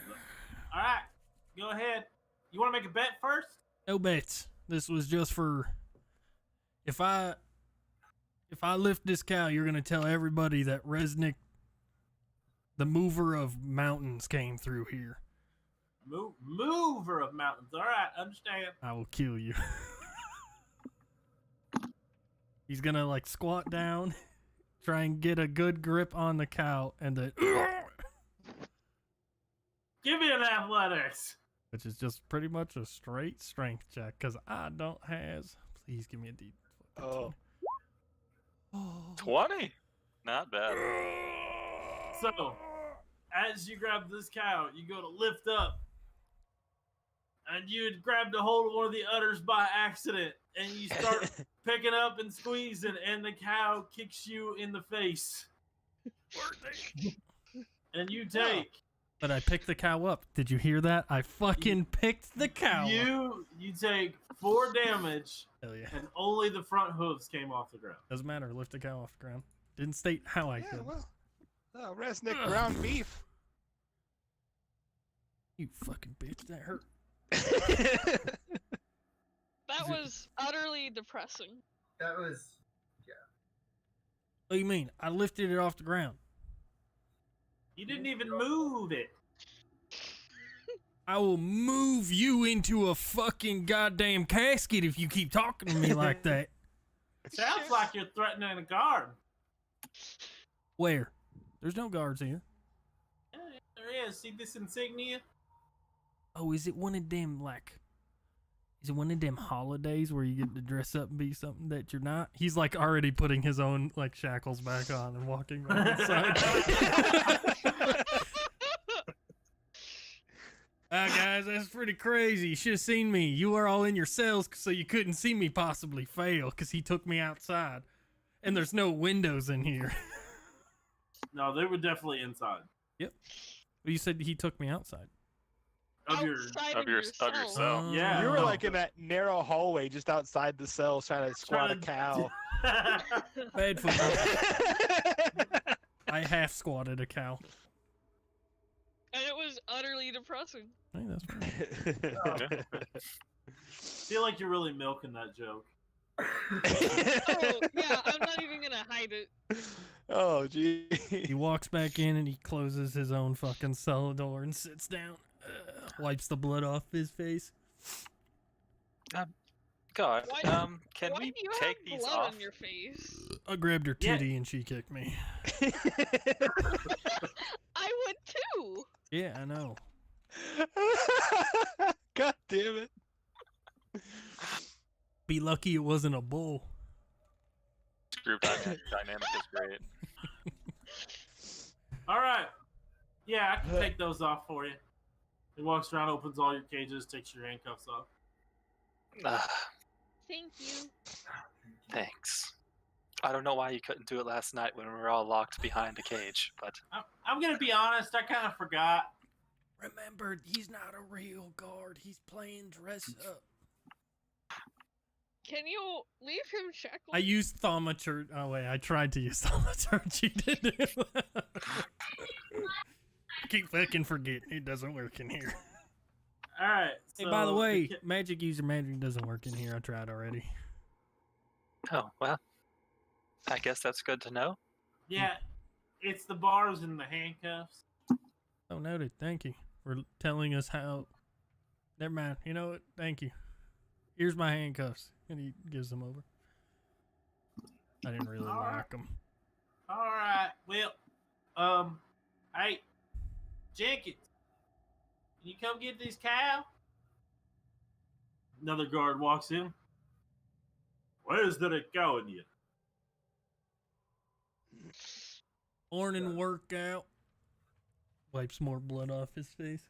right, go ahead. You want to make a bet first? No bets. This was just for if I lift this cow, you're gonna tell everybody that Resnick, the mover of mountains, came through here. Mover of mountains. All right, understand. I will kill you. He's gonna like squat down, try and get a good grip on the cow, and then Give me an athletics. which is just pretty much a straight strength check because I don't has. Please give me a D. Oh. 20? Not bad. So, as you grab this cow, you go to lift up, and you had grabbed a hold of one of the udders by accident, and you start picking up and squeezing, and the cow kicks you in the face. And you take But I picked the cow up. Did you hear that? I fucking picked the cow up. you take 4 damage, Hell yeah. and only the front hooves came off the ground. Doesn't matter. Lift the cow off the ground. Didn't state how I Yeah, could. well, Resnick ground beef. You fucking bitch. That hurt. That was utterly depressing. That was What do you mean? I lifted it off the ground. You didn't even move it. I will move you into a fucking goddamn casket if you keep talking to me like that. Sounds like you're threatening a guard. Where? There's no guards here. Yeah, there is. See this insignia? Oh, is it one of them, is it one of them holidays where you get to dress up and be something that you're not? He's like already putting his own shackles back on and walking back inside. Guys, that's pretty crazy. You should have seen me. You were all in your cells so you couldn't see me possibly fail because he took me outside. And there's no windows in here. No, they were definitely inside. Yep. Well, you said he took me outside. Of your Outside of your cell. Yeah. You were no. like in that narrow hallway just outside the cell trying to squat a cow. Bad football. I half squatted a cow. And it was utterly depressing. I think that's right. feel like you're really milking that joke. Oh, yeah, I'm not even gonna hide it. Oh, gee. He walks back in and he closes his own fucking cell door and sits down. Wipes the blood off his face. God, Why- can Why we do you take have these blood off? on your face? I grabbed her Yeah. titty and she kicked me. I would too. Yeah, I know. God damn it. Be lucky it wasn't a bull. Group dynamic is great. All right. Yeah, I can take those off for you. He walks around, opens all your cages, takes your handcuffs off. Thank you. Thanks. I don't know why you couldn't do it last night when we were all locked behind a cage, but I'm going to be honest, I kind of forgot. Remember, he's not a real guard. He's playing dress up. Can you leave him check? I used thaumaturgy. Oh, wait, I tried to use thaumaturgy to do that. I keep fucking forgetting it doesn't work in here. All right. Hey, so by the way, ki- magic user magic doesn't work in here. I tried already. oh well. I guess that's good to know. yeah, it's the bars and the handcuffs. Oh, noted. Thank you for telling us how. Never mind. You know what? Thank you. Here's my handcuffs. And he gives them over. I didn't really All right. like them. All right. Well, hey, Jenkins, can you come get this cow? Another guard walks in. Where's the cow in you? Morning workout. Wipes more blood off his face.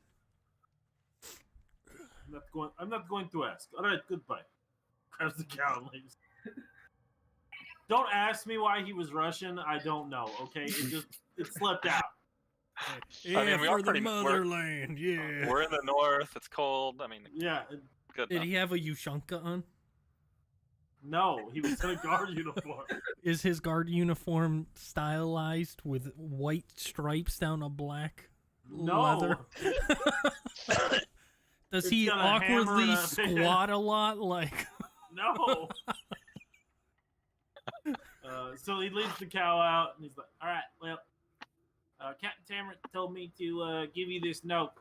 I'm not going to ask. All right, goodbye. Grabs the cow and leaves. Don't ask me why he was Russian. I don't know. Okay, it slipped out. Yeah, mean, we are for the pretty- we're- motherland. Yeah. We're in the north. It's cold. I mean, Yeah. good Did enough. he have a Yushanka on? No, he was in a guard uniform. Is his guard uniform stylized with white stripes down a black No. leather? Does It's he got a hammer awkwardly and a- squat a lot? Like, No. So he leaves the cow out, and he's like, "All right, well, Captain Tamarick told me to give you this note."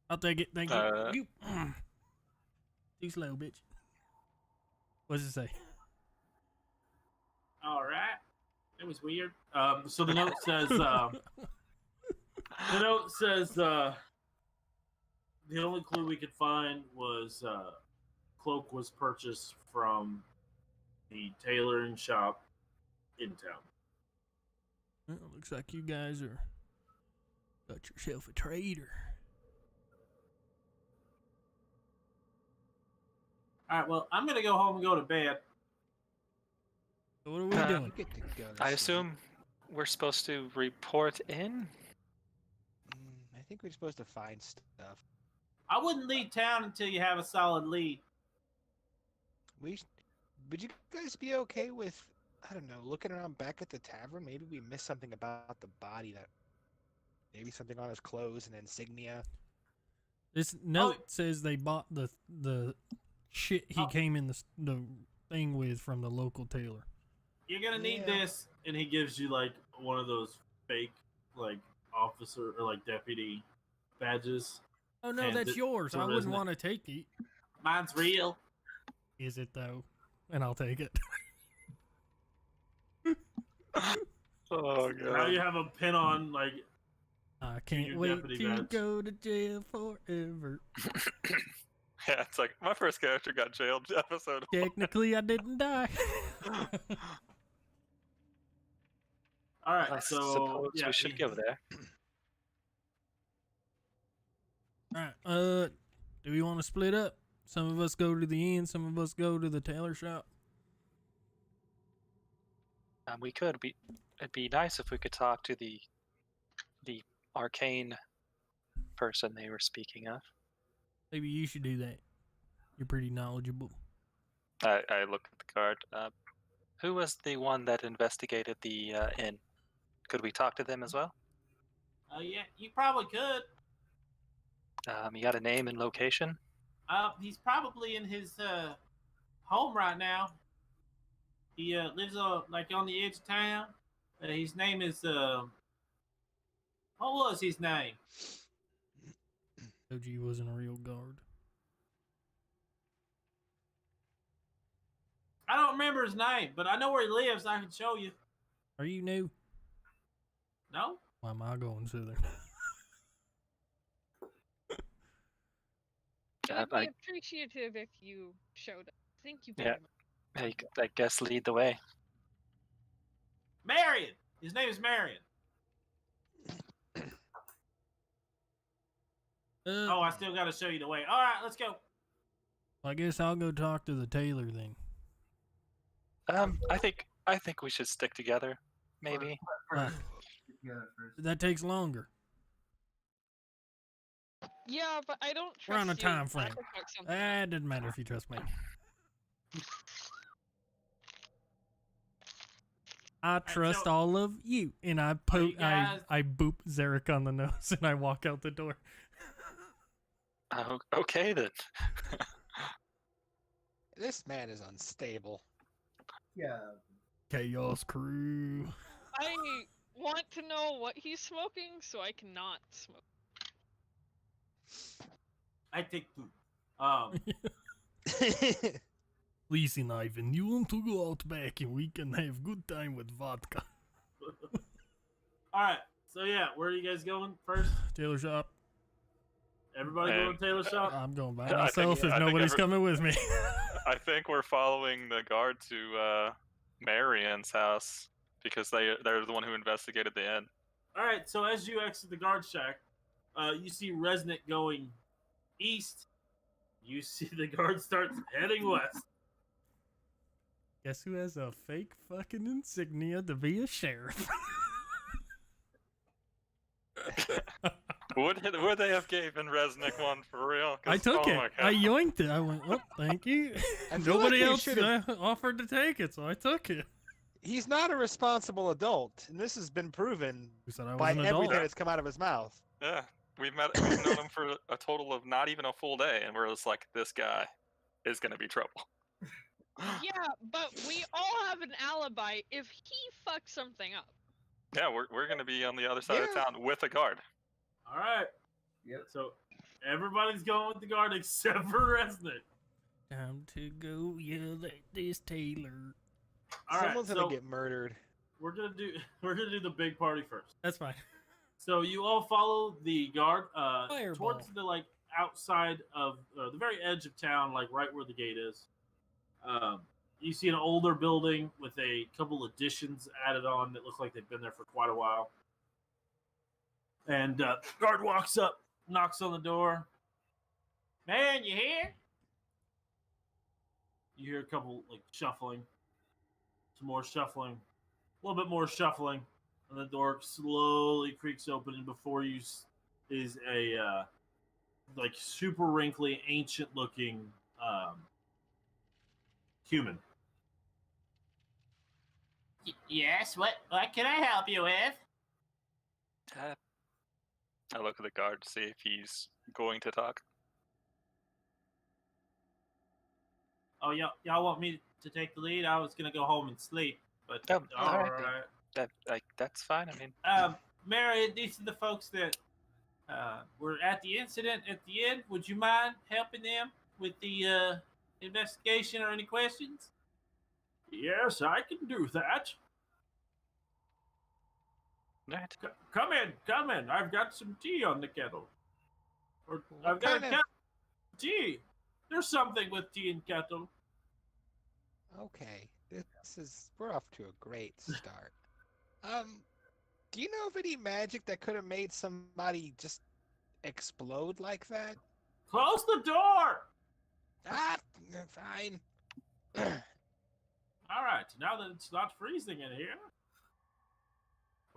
I'll take it. Thank you. Uh, You- Too slow, bitch. What does it say? All right, that was weird. So the note says, the only clue we could find was cloak was purchased from the tailoring shop in town. Well, looks like you guys are got yourself a trader. All right, well, I'm gonna go home and go to bed. So what are we Uh, doing? You get to go to I sleep. assume we're supposed to report in. I think we're supposed to find stuff. I wouldn't leave town until you have a solid lead. Would you guys be okay with, I don't know, looking around back at the tavern? Maybe we missed something about the body, that maybe something on his clothes, an insignia. This note says they bought the shit he came in the thing with from the local tailor. You're gonna need Yeah. this, and he gives you like one of those fake like officer or like deputy badges. Oh no, And that's yours. the I wouldn't resident- want to take it. Mine's real. Is it though? And I'll take it. Oh Now you have a pin on like I can't your wait deputy to badge. go to jail forever. Yeah, it's like my first character got jailed episode. Technically, I didn't die. all right. I So suppose yeah, we should go there. All right. Do we want to split up? Some of us go to the inn. Some of us go to the tailor shop. We could. It'd be nice if we could talk to the arcane person they were speaking of. Maybe you should do that. You're pretty knowledgeable. I look at the card. Who was the one that investigated the inn? Could we talk to them as well? yeah, you probably could. You got a name and location? He's probably in his home right now. He lives like on the edge of town. His name is what was his name? OG wasn't a real guard. I don't remember his name, but I know where he lives. I can show you. Are you new? No? Why am I going southern? I'd be appreciative if you showed up. Thank you very much. I guess lead the way. Marion. His name is Marion. Oh, I still got to show you the way. All right, let's go. I guess I'll go talk to the tailor then. I think we should stick together. Maybe. Right. Together first. That takes longer. Yeah, but I don't trust We're on a you time not frame. to fuck something up. It doesn't matter if you trust me. I trust so- all of you, and I guys- I boop Zarek on the nose, and I walk out the door. Okay then. This man is unstable. Yeah. Chaos crew. I want to know what he's smoking so I cannot smoke. I take two. Listen, Ivan, you want to go out back and we can have good time with vodka. All right. So yeah, where are you guys going first? Tailor shop. Everybody And- going to Taylor shop? I'm going by I think- myself if I think nobody's coming with me. I think we're following the guard to Marion's house because they're the one who investigated the inn. All right. So as you exit the guard shack, you see Resnick going east. You see the guard starts heading west. Guess who has a fake fucking insignia to be a sheriff? Would they have given Resnick one for real? 'Cause, I took oh it. my I God. yoinked it. I went, oh, thank you. I feel Nobody like we else should've- offered to take it, so I took it. He's not a responsible adult, and this has been proven Who said I was by an everything adult? that's come out of his mouth. Yeah, we've known him for a total of not even a full day, and we're just like, this guy is gonna be trouble. Yeah, but we all have an alibi if he fucks something up. Yeah, we're gonna be on the other side of Yeah. town with a guard. All right. Yep. So everybody's going with the guard except for Resnick. Time to go yell at this tailor. All right. Someone's So gonna get murdered. we're gonna do the big party first. That's fine. So you all follow the guard Fireball. towards the like outside of the very edge of town, like right where the gate is. You see an older building with a couple additions added on that look like they've been there for quite a while. And guard walks up, knocks on the door. Man, you here? You hear a couple like shuffling. Some more shuffling. A little bit more shuffling. And the door slowly creaks open, and before you is a like super wrinkly, ancient-looking human. Yes, what can I help you with? I look at the guard to see if he's going to talk. Oh, y'all want me to take the lead? I was gonna go home and sleep, but Oh, all alright, right. That's fine. I mean, Mary, these are the folks that were at the incident at the end. Would you mind helping them with the investigation or any questions? Yes, I can do that. alright. Come in. I've got some tea on the kettle. Or What I've got a kind of- kettle of tea. There's something with tea and kettle. Okay, we're off to a great start. Do you know of any magic that could have made somebody just explode like that? Close the door. Ah, fine. All right. Now that it's not freezing in here.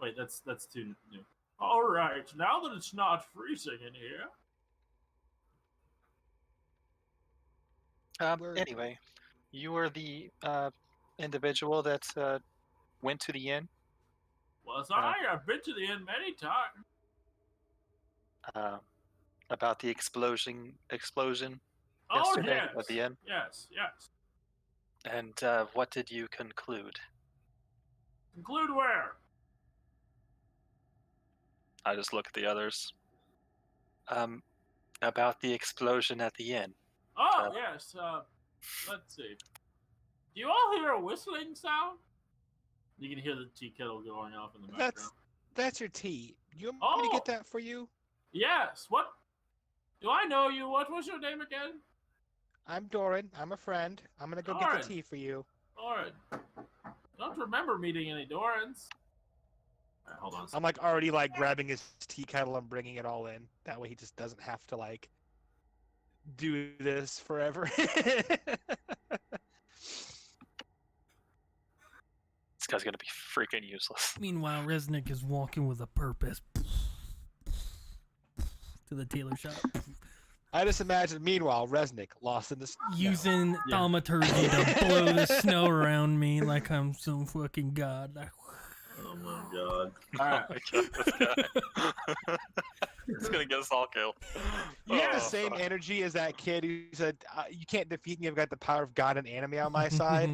Wait, that's too new. All right. Now that it's not freezing in here. Anyway, you were the individual that went to the inn Was I've been to the inn many times. about the explosion Oh, yesterday yes. at the inn. Yes. And what did you conclude? Conclude where? I just look at the others. About the explosion at the inn. Oh, yes. Let's see. Do you all hear a whistling sound? You can hear the tea kettle going off in the background. That's your tea. You want me to get that for you? Yes. What? Do I know you? What was your name again? I'm Doran. I'm a friend. I'm gonna go get Doran. the tea for you. Doran. Don't remember meeting any Dorans. All right, hold on. I'm like already like grabbing his tea kettle and bringing it all in. That way he just doesn't have to like do this forever. This guy's gonna be freaking useless. Meanwhile, Resnick is walking with a purpose to the tailor shop, I just imagine, meanwhile, Resnick lost in the snow. using thaumaturgy to blow the snow around me like I'm some fucking god. Oh my god. All right. It's gonna get us all killed. You have the Oh, same fuck. energy as that kid who said, "You can't defeat me. I've got the power of God and anime on my side."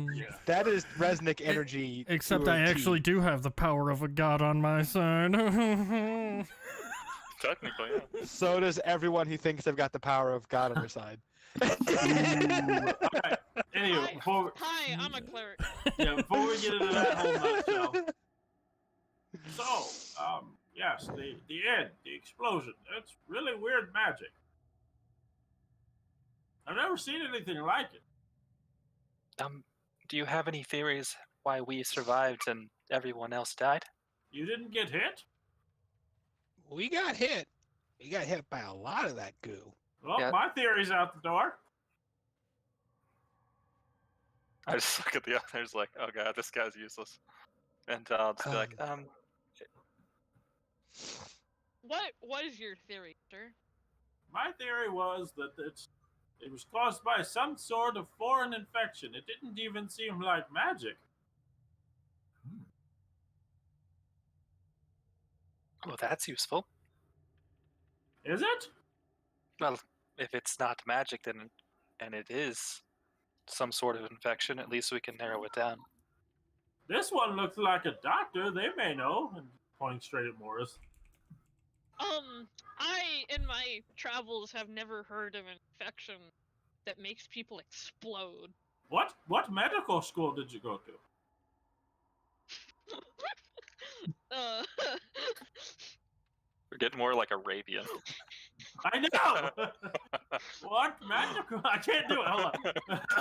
That is Resnick energy. Except to a I actually T. do have the power of a god on my side. Technically, yeah. So does everyone who thinks they've got the power of God on their side. Alright. Anyway, Hi, I'm a cleric. before we get into that whole nutshell. So, yes, the end, the explosion. That's really weird magic. I've never seen anything like it. Do you have any theories why we survived and everyone else died? You didn't get hit? We got hit. We got hit by a lot of that goo. Well, Yeah. my theory's out the door. I just look at the others like, oh god, this guy's useless. And I'll just be like, What is your theory, sir? My theory was that it was caused by some sort of foreign infection. It didn't even seem like magic. well, that's useful. Is it? Well, if it's not magic, then and it is some sort of infection, at least we can narrow it down. This one looks like a doctor. They may know. And pointing straight at Morris. I, in my travels, have never heard of an infection that makes people explode. What medical school did you go to? We're getting more like Arabian. I know. What magical? I can't do it. Hold on.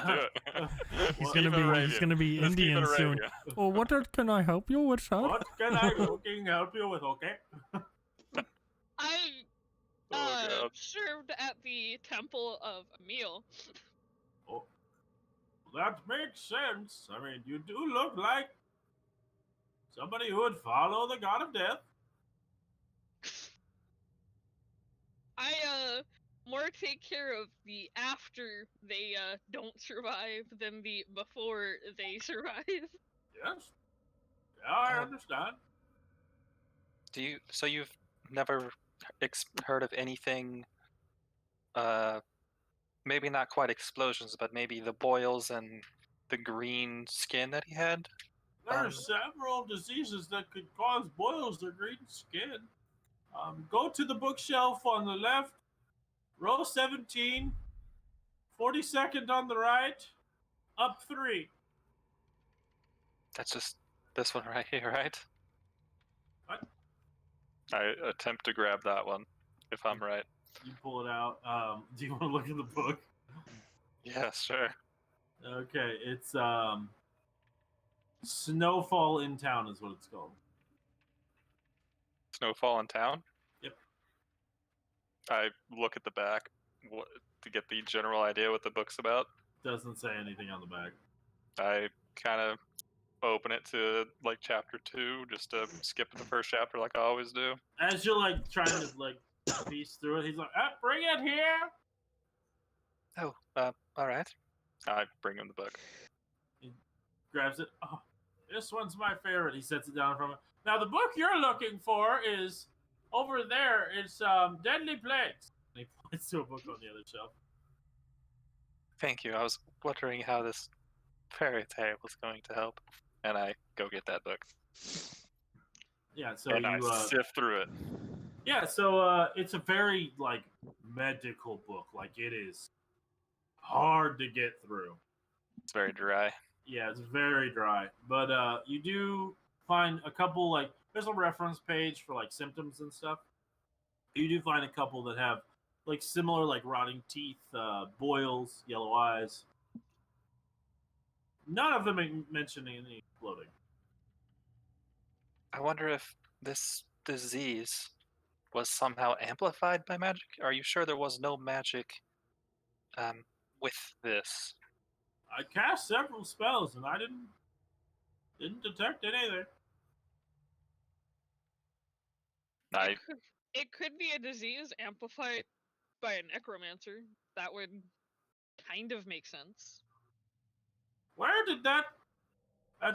Do it. He's gonna be Let's keep it Indian soon. Arabian. Oh, what can I help you with, sir? What can I fucking help you with? Okay. I Oh, God. served at the Temple of Emil. Oh, that makes sense. I mean, you do look like somebody who would follow the god of death. I more take care of the after they don't survive than the before they survive. Yes. Yeah, I Oh. understand. So you've never heard of anything? Maybe not quite explosions, but maybe the boils and the green skin that he had. There are several diseases that could cause boils or green skin. Go to the bookshelf on the left, row 17, 42nd on the right, up 3. That's just this one right here, right? What? I attempt to grab that one, if I'm right. You pull it out. Do you want to look in the book? Yeah, sure. Okay, it's Snowfall in Town is what it's called. Snowfall in Town? Yep. I look at the back to get the general idea what the book's about. Doesn't say anything on the back. I kind of open it to like chapter 2 just to skip the first chapter like I always do. As you're like trying to like piece through it, he's like, bring it here. Oh, all right. I bring him the book. He grabs it. Oh, this one's my favorite. He sets it down from it. Now the book you're looking for is over there. It's Deadly Plagues. And he points to a book on the other shelf. Thank you. I was wondering how this fairy tale was going to help. And I go get that book. Yeah, so and you I sift through it. Yeah, so it's a very like medical book. Like it is hard to get through. It's very dry. Yeah, it's very dry. But you do find a couple like there's a reference page for like symptoms and stuff. You do find a couple that have like similar like rotting teeth, boils, yellow eyes. None of them mention any floating. I wonder if this disease was somehow amplified by magic. Are you sure there was no magic with this? I cast several spells and I didn't detect anything. It could be a disease amplified by a necromancer. That would kind of make sense. Where did that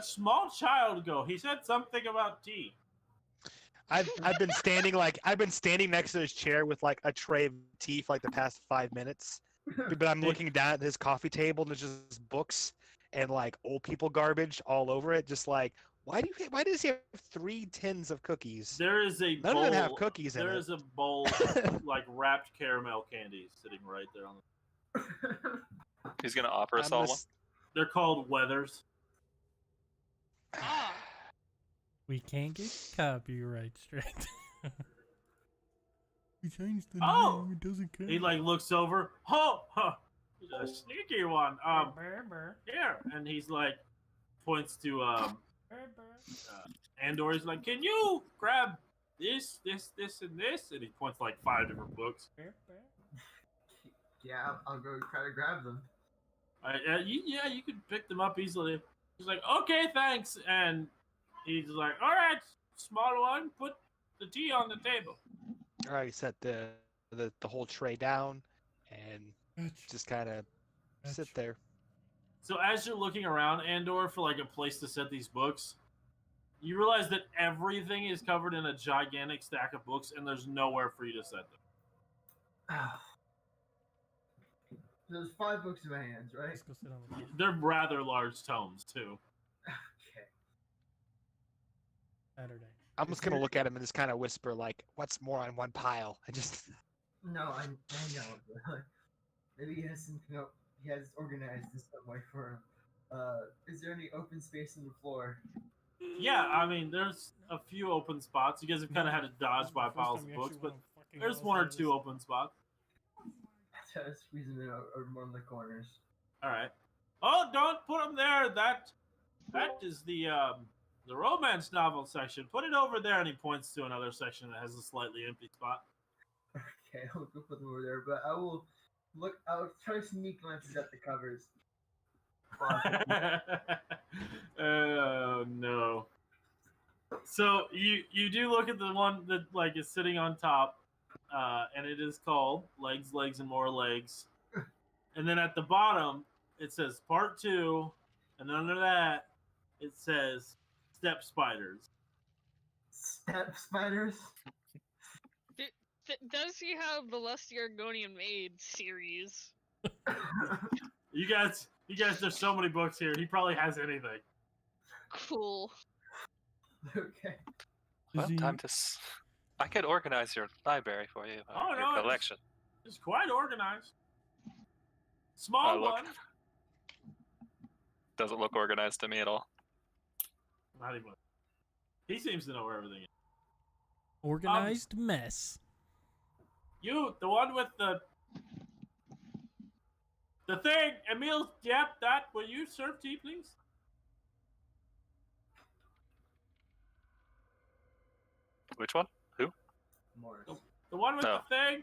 small child go? He said something about tea. I've been standing next to his chair with like a tray of tea for like the past 5 minutes. But I'm looking down at his coffee table and there's just books and like old people garbage all over it. Just like, why does he have 3 tins of cookies? There is a None bowl. of them have cookies in it. There is a bowl of like wrapped caramel candy sitting right there on the. He's gonna offer us all one. They're called Weathers. Ah, We can't get copyright straight. We changed the Oh! name. It doesn't count. He like looks over. Oh, huh, a sneaky one. Here, and he's like points to Andor. He's like, can you grab this, and this? And he points like 5 different books. Yeah, I'll go try to grab them. You could pick them up easily. He's like, okay, thanks. And he's like, all right, small one, put the tea on the table. All right, set the whole tray down and just kind of sit there. So as you're looking around, Andor, for like a place to set these books, you realize that everything is covered in a gigantic stack of books, and there's nowhere for you to set them. There's 5 books in my hands, right? Let's go sit on the couch. They're rather large tomes, too. Okay. Saturday. I'm just gonna look at him and just kind of whisper like, "What's more on one pile?" I just. No, I know. But maybe he has something up. He has organized in some way for him. Is there any open space on the floor? Yeah, I mean, there's a few open spots. You guys have kind of had to dodge by piles of books, but there's 1 or 2 open spots. Try to squeeze them in or one of the corners. All right. Oh, don't put them there. That is the romance novel section. Put it over there, and he points to another section that has a slightly empty spot. Okay, I'll go put them over there. But I will try to sneak glances at the covers. Oh no. So you do look at the one that like is sitting on top, and it is called Legs, Legs, and More Legs. And then at the bottom it says Part 2, and under that it says Step Spiders. Step spiders. Does he have the Lusty Argonian Maid series? You guys, there's so many books here. He probably has anything. Cool. Okay. Well, he- time to. I could organize your library for you. Oh, Your no, collection. It's quite organized. Small look. one. Doesn't look organized to me at all. Not even. He seems to know where everything is. Organized mess. You, the one with the thing, Emil. Yep, that. Will you serve tea, please? Which one? Who? Morris. The one with No. the thing.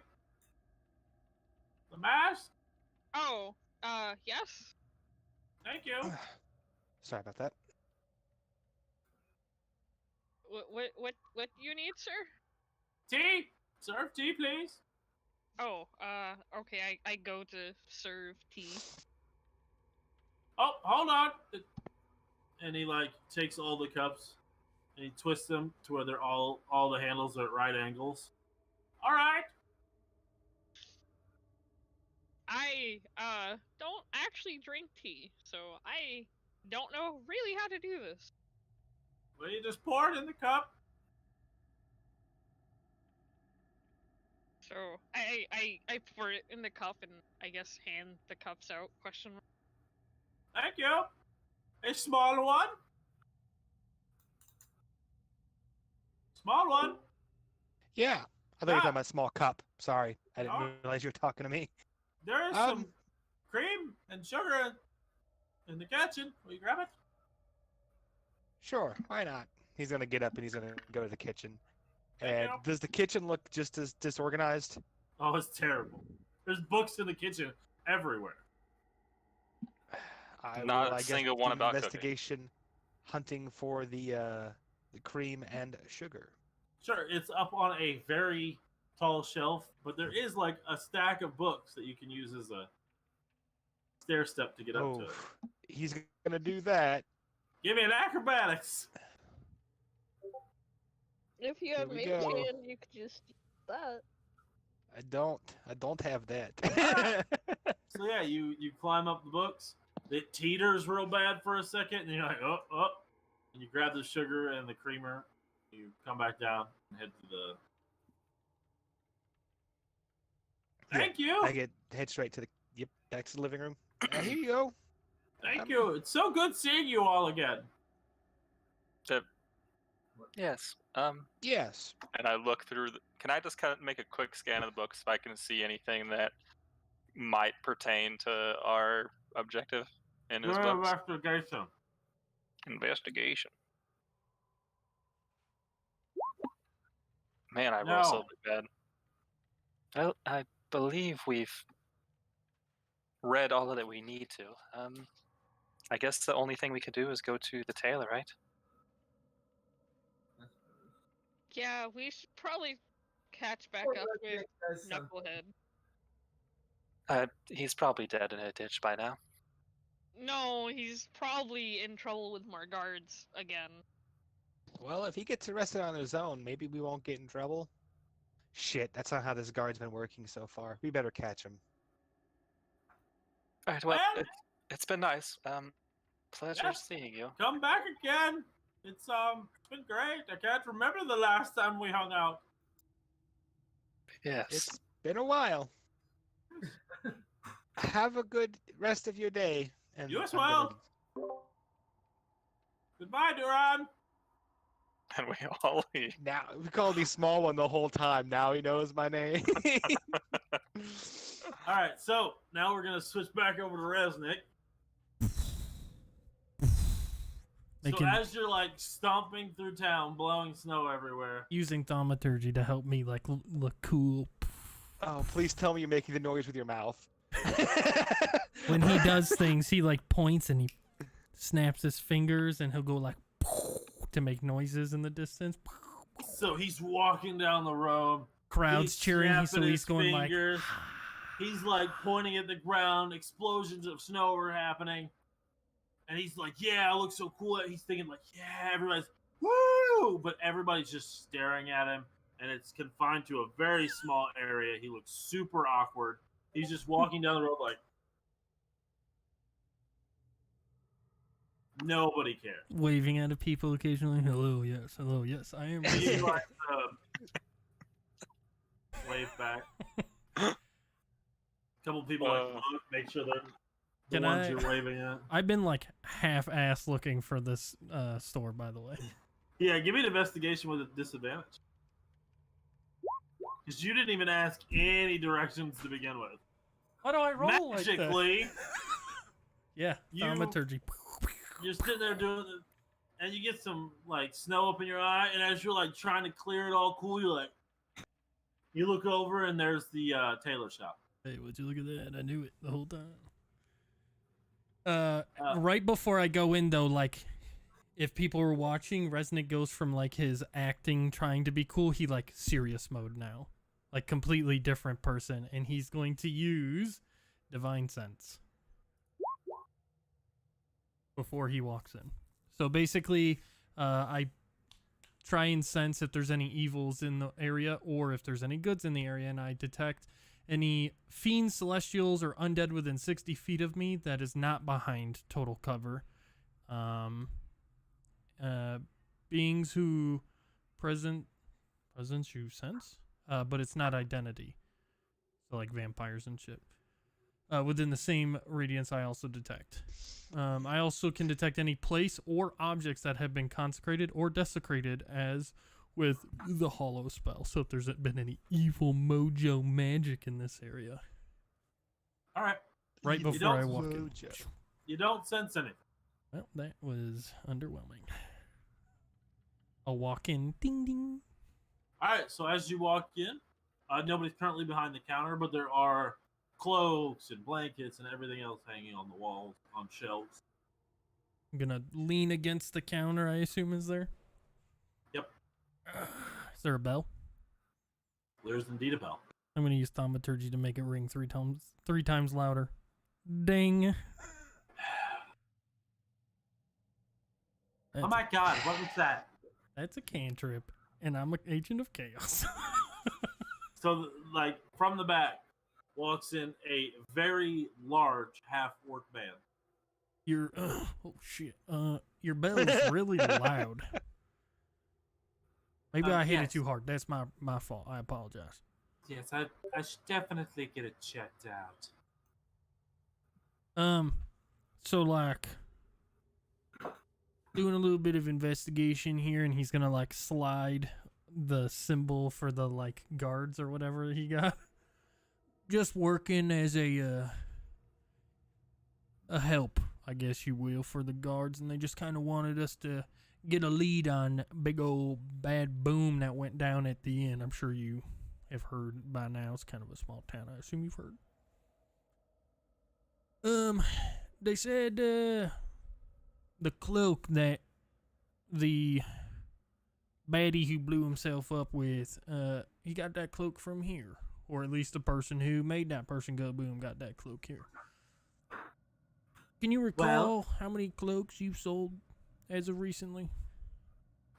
The mask. Oh, yes. Thank you. Sorry about that. What do you need, sir? Tea. Serve tea, please. Oh, okay, I go to serve tea. Oh, hold on. And he like takes all the cups and he twists them to where they're all the handles are at right angles. All right. I, don't actually drink tea, so I don't know really how to do this. Well, you just pour it in the cup. So, I pour it in the cup and I guess hand the cups out, question mark. Thank you. A small one. Small one. Yeah. I thought you were talking about a small cup. Sorry. I didn't Oh. realize you were talking to me. There is some cream and sugar in the kitchen. Will you grab it? Sure. Why not? He's going to get up and he's going to go to the kitchen. Thank And you. does the kitchen look just as disorganized? Oh, it's terrible. There's books in the kitchen everywhere. I Not will, a I guess, single do one an about cooking. investigation hunting for the cream and sugar. Sure, it's up on a very tall shelf, but there is like a stack of books that you can use as a stair step to get up to it. He's going to do that. Give me an acrobatics. If you have we mage go. hand, you could just do that. I don't have that. So yeah, you climb up the books. It teeters real bad for a second, and you're like, oh, and you grab the sugar and the creamer. You come back down and head to the. Yeah, Thank you. I get head straight to the back to the living room. Here you go. Thank you. It's so good seeing you all again. Yes. Yes. And I look through. Can I just kind of make a quick scan of the books if I can see anything that might pertain to our objective in his Your books? investigation. Investigation. Man, I roll No. so bad. Well, I believe we've read all that we need to. I guess the only thing we could do is go to the tailor, right? Yeah, we should probably catch back up with Knucklehead. He's probably dead in a ditch by now. No, he's probably in trouble with more guards again. Well, if he gets arrested on his own, maybe we won't get in trouble. Shit, that's not how this guard's been working so far. We better catch him. All right, well, Well- it's been nice. Pleasure Yes. seeing you. Come back again. It's been great. I can't remember the last time we hung out. Yes. It's been a while. Have a good rest of your day. And You as I'm well. Goodbye, Duran. And we all leave. Now we called me small one the whole time. Now he knows my name. All right, so now we're gonna switch back over to Resnick. So as you're like stomping through town, blowing snow everywhere. Using thaumaturgy to help me like look cool. Oh, please tell me you're making the noise with your mouth. When he does things, he like points and he snaps his fingers and he'll go like to make noises in the distance. So he's walking down the road. Crowds He's cheering, so snapping he's his going fingers. He's like pointing at the ground. Explosions of snow are happening. And he's like, yeah, I look so cool. He's thinking like, yeah, everybody's woo! But everybody's just staring at him. And it's confined to a very small area. He looks super awkward. He's just walking down the road like, nobody cares. like waving at people occasionally. Hello, yes, I am. He like wave back. Couple people like look, make sure they're the ones you're waving at. I've been like half-ass looking for this store, by the way. Yeah, give me an investigation with a disadvantage. Because you didn't even ask any directions to begin with. Why do I roll Magically, like that? Yeah, thaumaturgy. you're sitting there doing it, and you get some like snow up in your eye, and as you're like trying to clear it all cool, you're like, you look over and there's the tailor shop. Hey, would you look at that? I knew it the whole time. Right before I go in though, like, if people were watching, Resnick goes from like his acting, trying to be cool, he like serious mode now. Like completely different person, and he's going to use Divine Sense before he walks in. So basically, I try and sense if there's any evils in the area or if there's any goods in the area, and I detect any fiends, celestials, or undead within 60 feet of me that is not behind total cover. Beings who presence you sense, but it's not identity. So like vampires and shit. Within the same radiance, I also detect. I also can detect any place or objects that have been consecrated or desecrated as with the hollow spell. So if there's been any evil mojo magic in this area. All right. Right before I walk in. You don't sense anything. Well, that was underwhelming. I'll walk in. Ding, ding. All right. So as you walk in, nobody's currently behind the counter, but there are cloaks and blankets and everything else hanging on the walls, on shelves. I'm gonna lean against the counter, I assume, is there? Yep. Is there a bell? There's indeed a bell. I'm gonna use thaumaturgy to make it ring three times louder. Ding. Oh my god, what was that? That's a cantrip, and I'm an agent of chaos. So, like, from the back walks in a very large half-orc band. Your oh shit. Your bell is really loud. Maybe I hit it yes. too hard. That's my fault. I apologize. Yes, I should definitely get it checked out. So like doing a little bit of investigation here, and he's gonna like slide the symbol for the like guards or whatever he got. Just working as a help, I guess you will, for the guards, and they just kind of wanted us to get a lead on big old bad boom that went down at the end. I'm sure you have heard by now. It's kind of a small town. I assume you've heard. They said the cloak that the baddie who blew himself up with, he got that cloak from here. Or at least the person who made that person go boom got that cloak here. Can you recall how many cloaks you've sold as of recently?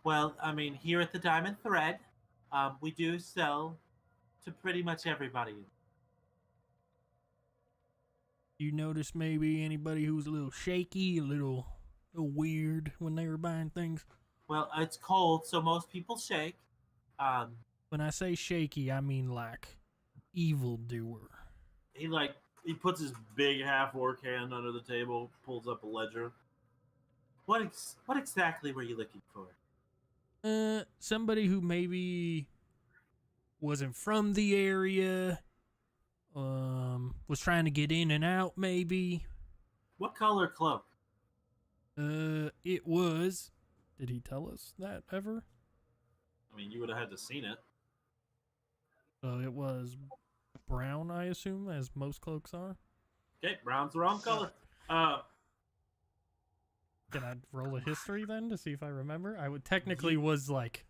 Well, I mean, here at the Diamond Thread, we do sell to pretty much everybody. You notice maybe anybody who was a little shaky, a little weird when they were buying things? Well, it's cold, so most people shake. When I say shaky, I mean like evildoer. He puts his big half-orc hand under the table, pulls up a ledger. What exactly were you looking for? Somebody who maybe wasn't from the area, was trying to get in and out maybe. What color cloak? It was. Did he tell us that ever? I mean, you would have had to seen it. So it was brown, I assume, as most cloaks are. Okay, brown's the wrong color. Can I roll a history then to see if I remember? I would technically was like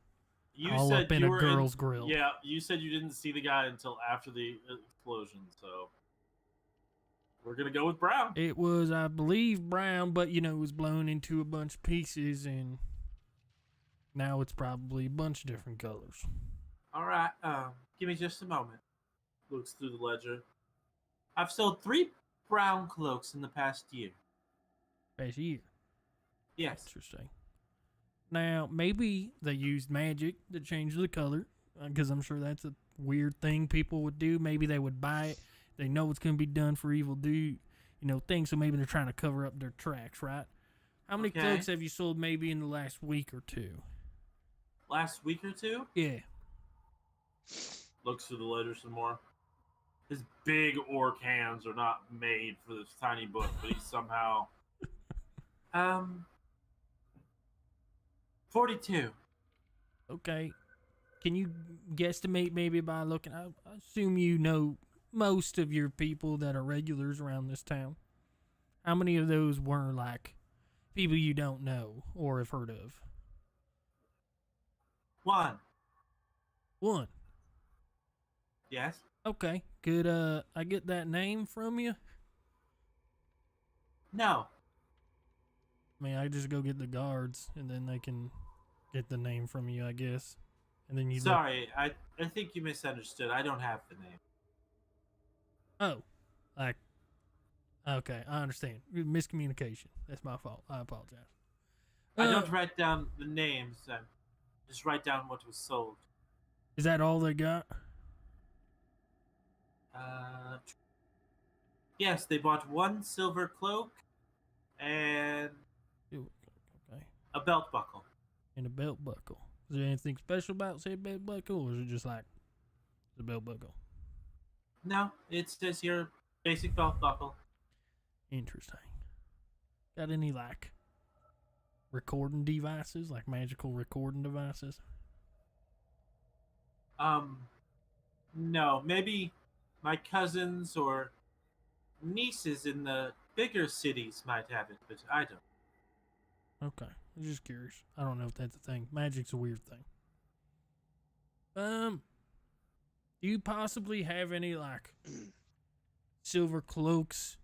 You all said up in you a were girl's grill. Yeah, you said you didn't see the guy until after the explosion, so we're gonna go with brown. It was, I believe, brown, but it was blown into a bunch of pieces, and now it's probably a bunch of different colors. All right, give me just a moment. Looks through the ledger. I've sold 3 brown cloaks in the past year. Past year. Yes. Interesting. Now, maybe they used magic to change the color, because I'm sure that's a weird thing people would do. Maybe they would buy it. They know it's going to be done for evil things, so maybe they're trying to cover up their tracks, right? How many Okay. cloaks have you sold maybe in the last week or two? Last week or two? Yeah. Looks through the ledger some more. His big orc hands are not made for this tiny book, but he's somehow 42. Okay. Can you guesstimate maybe by looking? I assume you know most of your people that are regulars around this town. How many of those were like people you don't know or have heard of? 1. One. Yes. Okay. Could I get that name from you? No. I mean, I just go get the guards, and then they can get the name from you, I guess. And then you. Sorry, I think you misunderstood. I don't have the name. Oh, like. Okay, I understand. Miscommunication. That's my fault. I apologize. I don't write down the names. I just write down what was sold. Is that all they got? Yes, they bought 1 silver cloak and Okay. a belt buckle. And a belt buckle. Is there anything special about said belt buckle, or is it just like the belt buckle? No, it's just your basic belt buckle. Interesting. Got any like recording devices, like magical recording devices? No, maybe my cousins or nieces in the bigger cities might have it, but I don't. Okay, I'm just curious. I don't know if that's a thing. Magic's a weird thing. Do you possibly have any like silver cloaks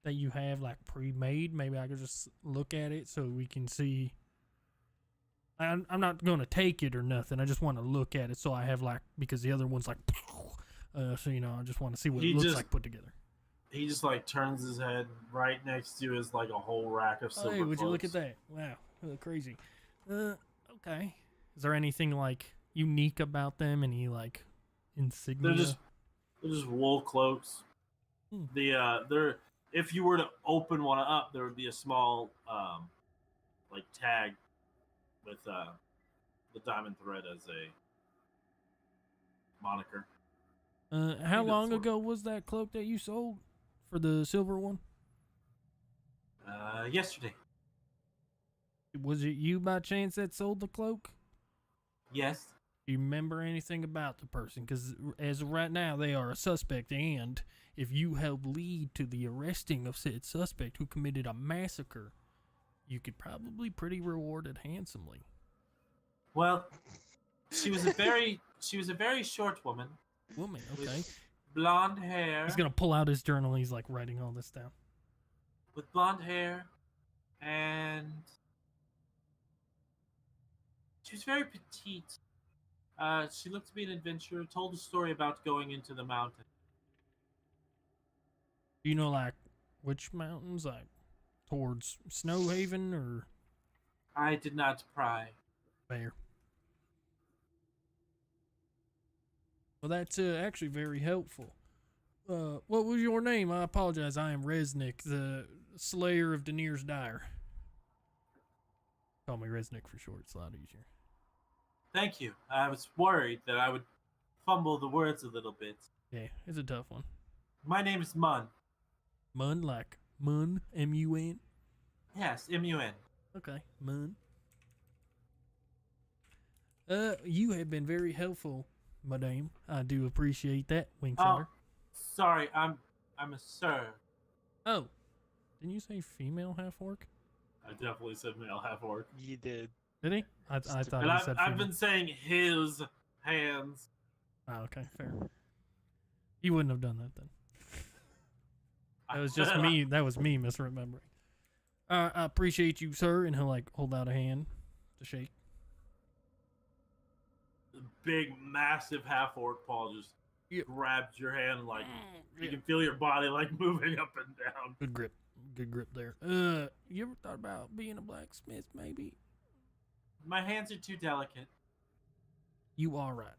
that you have like pre-made? Maybe I could just look at it so we can see. I'm not gonna take it or nothing. I just want to look at it so I have like, because the other one's like, so I just want to see what it looks like put together. He just like turns his head. Right next to you is like a whole rack of silver. Hey, would you look at cloaks. that? Wow, crazy. Okay. Is there anything like unique about them? Any like insignia? They're just wool cloaks. Hmm. They're if you were to open one up, there would be a small like tag with the diamond thread as a moniker. How long ago was that cloak that you sold for the silver one? Yesterday. Was it you by chance that sold the cloak? Yes. Do you remember anything about the person? Because as of right now, they are a suspect, and if you help lead to the arresting of said suspect who committed a massacre, you could probably pretty rewarded handsomely. Well, she was a very short woman. Woman, okay. With blonde hair. He's gonna pull out his journal. He's like writing all this down. With blonde hair, and she was very petite. She looked to be an adventurer. Told a story about going into the mountain. Do you know like which mountains, like towards Snowhaven or? I did not pry. Fair. Well, that's actually very helpful. What was your name? I apologize. I am Resnick, the Slayer of Daenerys Dire. Call me Resnick for short. It's a lot easier. Thank you. I was worried that I would fumble the words a little bit. Yeah, it's a tough one. My name is Mun. Mun, like Mun, M-U-N? Yes, M-U-N. Okay, Mun. You have been very helpful, madame. I do appreciate that, Winkfeather. Sorry, I'm a sir. Oh, didn't you say female half-orc? I definitely said male half-orc. You did. Did he? I thought And he said I've female. been saying his hands. Oh, okay, fair. You wouldn't have done that then. That was just me. That was me misremembering. I appreciate you, sir, and he'll like hold out a hand to shake. Big, massive half-orc paw just Yep. grabs your hand, like you Yeah. can feel your body like moving up and down. Good grip there. You ever thought about being a blacksmith? Maybe My hands are too delicate. you are right,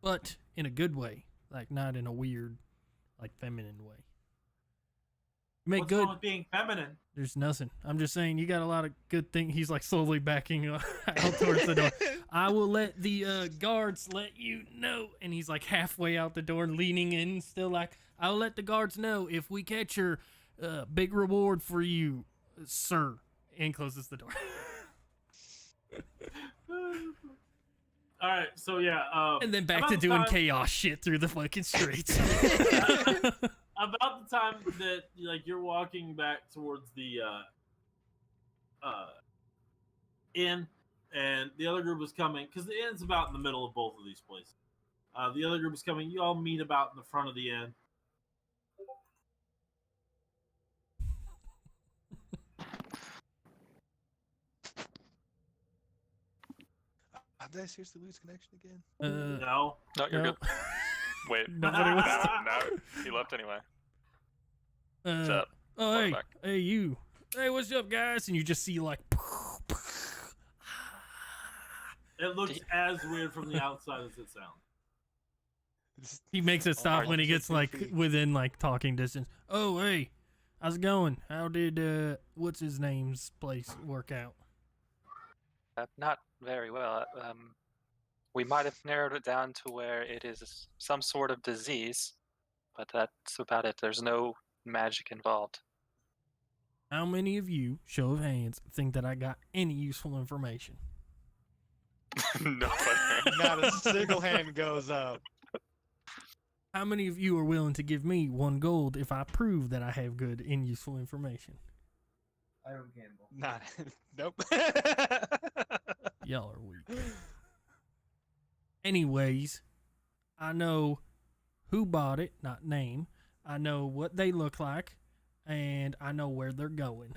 but in a good way, like not in a weird, like feminine way. You make What's good. wrong with being feminine? There's nothing. I'm just saying you got a lot of good things. He's like slowly backing out towards the door. I will let the guards let you know. And he's like halfway out the door, leaning in, still like, I'll let the guards know if we catch her. Big reward for you, sir. And closes the door. All right, so yeah. And then back about to the doing time- chaos shit through the fucking streets. About the time that like you're walking back towards the inn, and the other group is coming because the inn's about in the middle of both of these places. The other group is coming. You all meet about in the front of the inn. Did I seriously lose connection again? No, No, you're no. good. Wait. Nobody was. No, he left anyway. What's Uh, up? oh, Welcome hey, back. hey, you. Hey, what's up, guys? And you just see like. it looks as weird from the outside as it sounds. He makes it stop are when he you gets so like creepy? within like talking distance. Oh, hey, how's it going? How did what's his name's place work out? Not very well. We might have narrowed it down to where it is some sort of disease, but that's about it. There's no magic involved. How many of you, show of hands, think that I got any useful information? Nobody. Not a single hand goes up. How many of you are willing to give me 1 gold if I prove that I have good and useful information? I don't gamble. Not. Nope. Y'all are weak. Anyways, I know who bought it, not name. I know what they look like, and I know where they're going.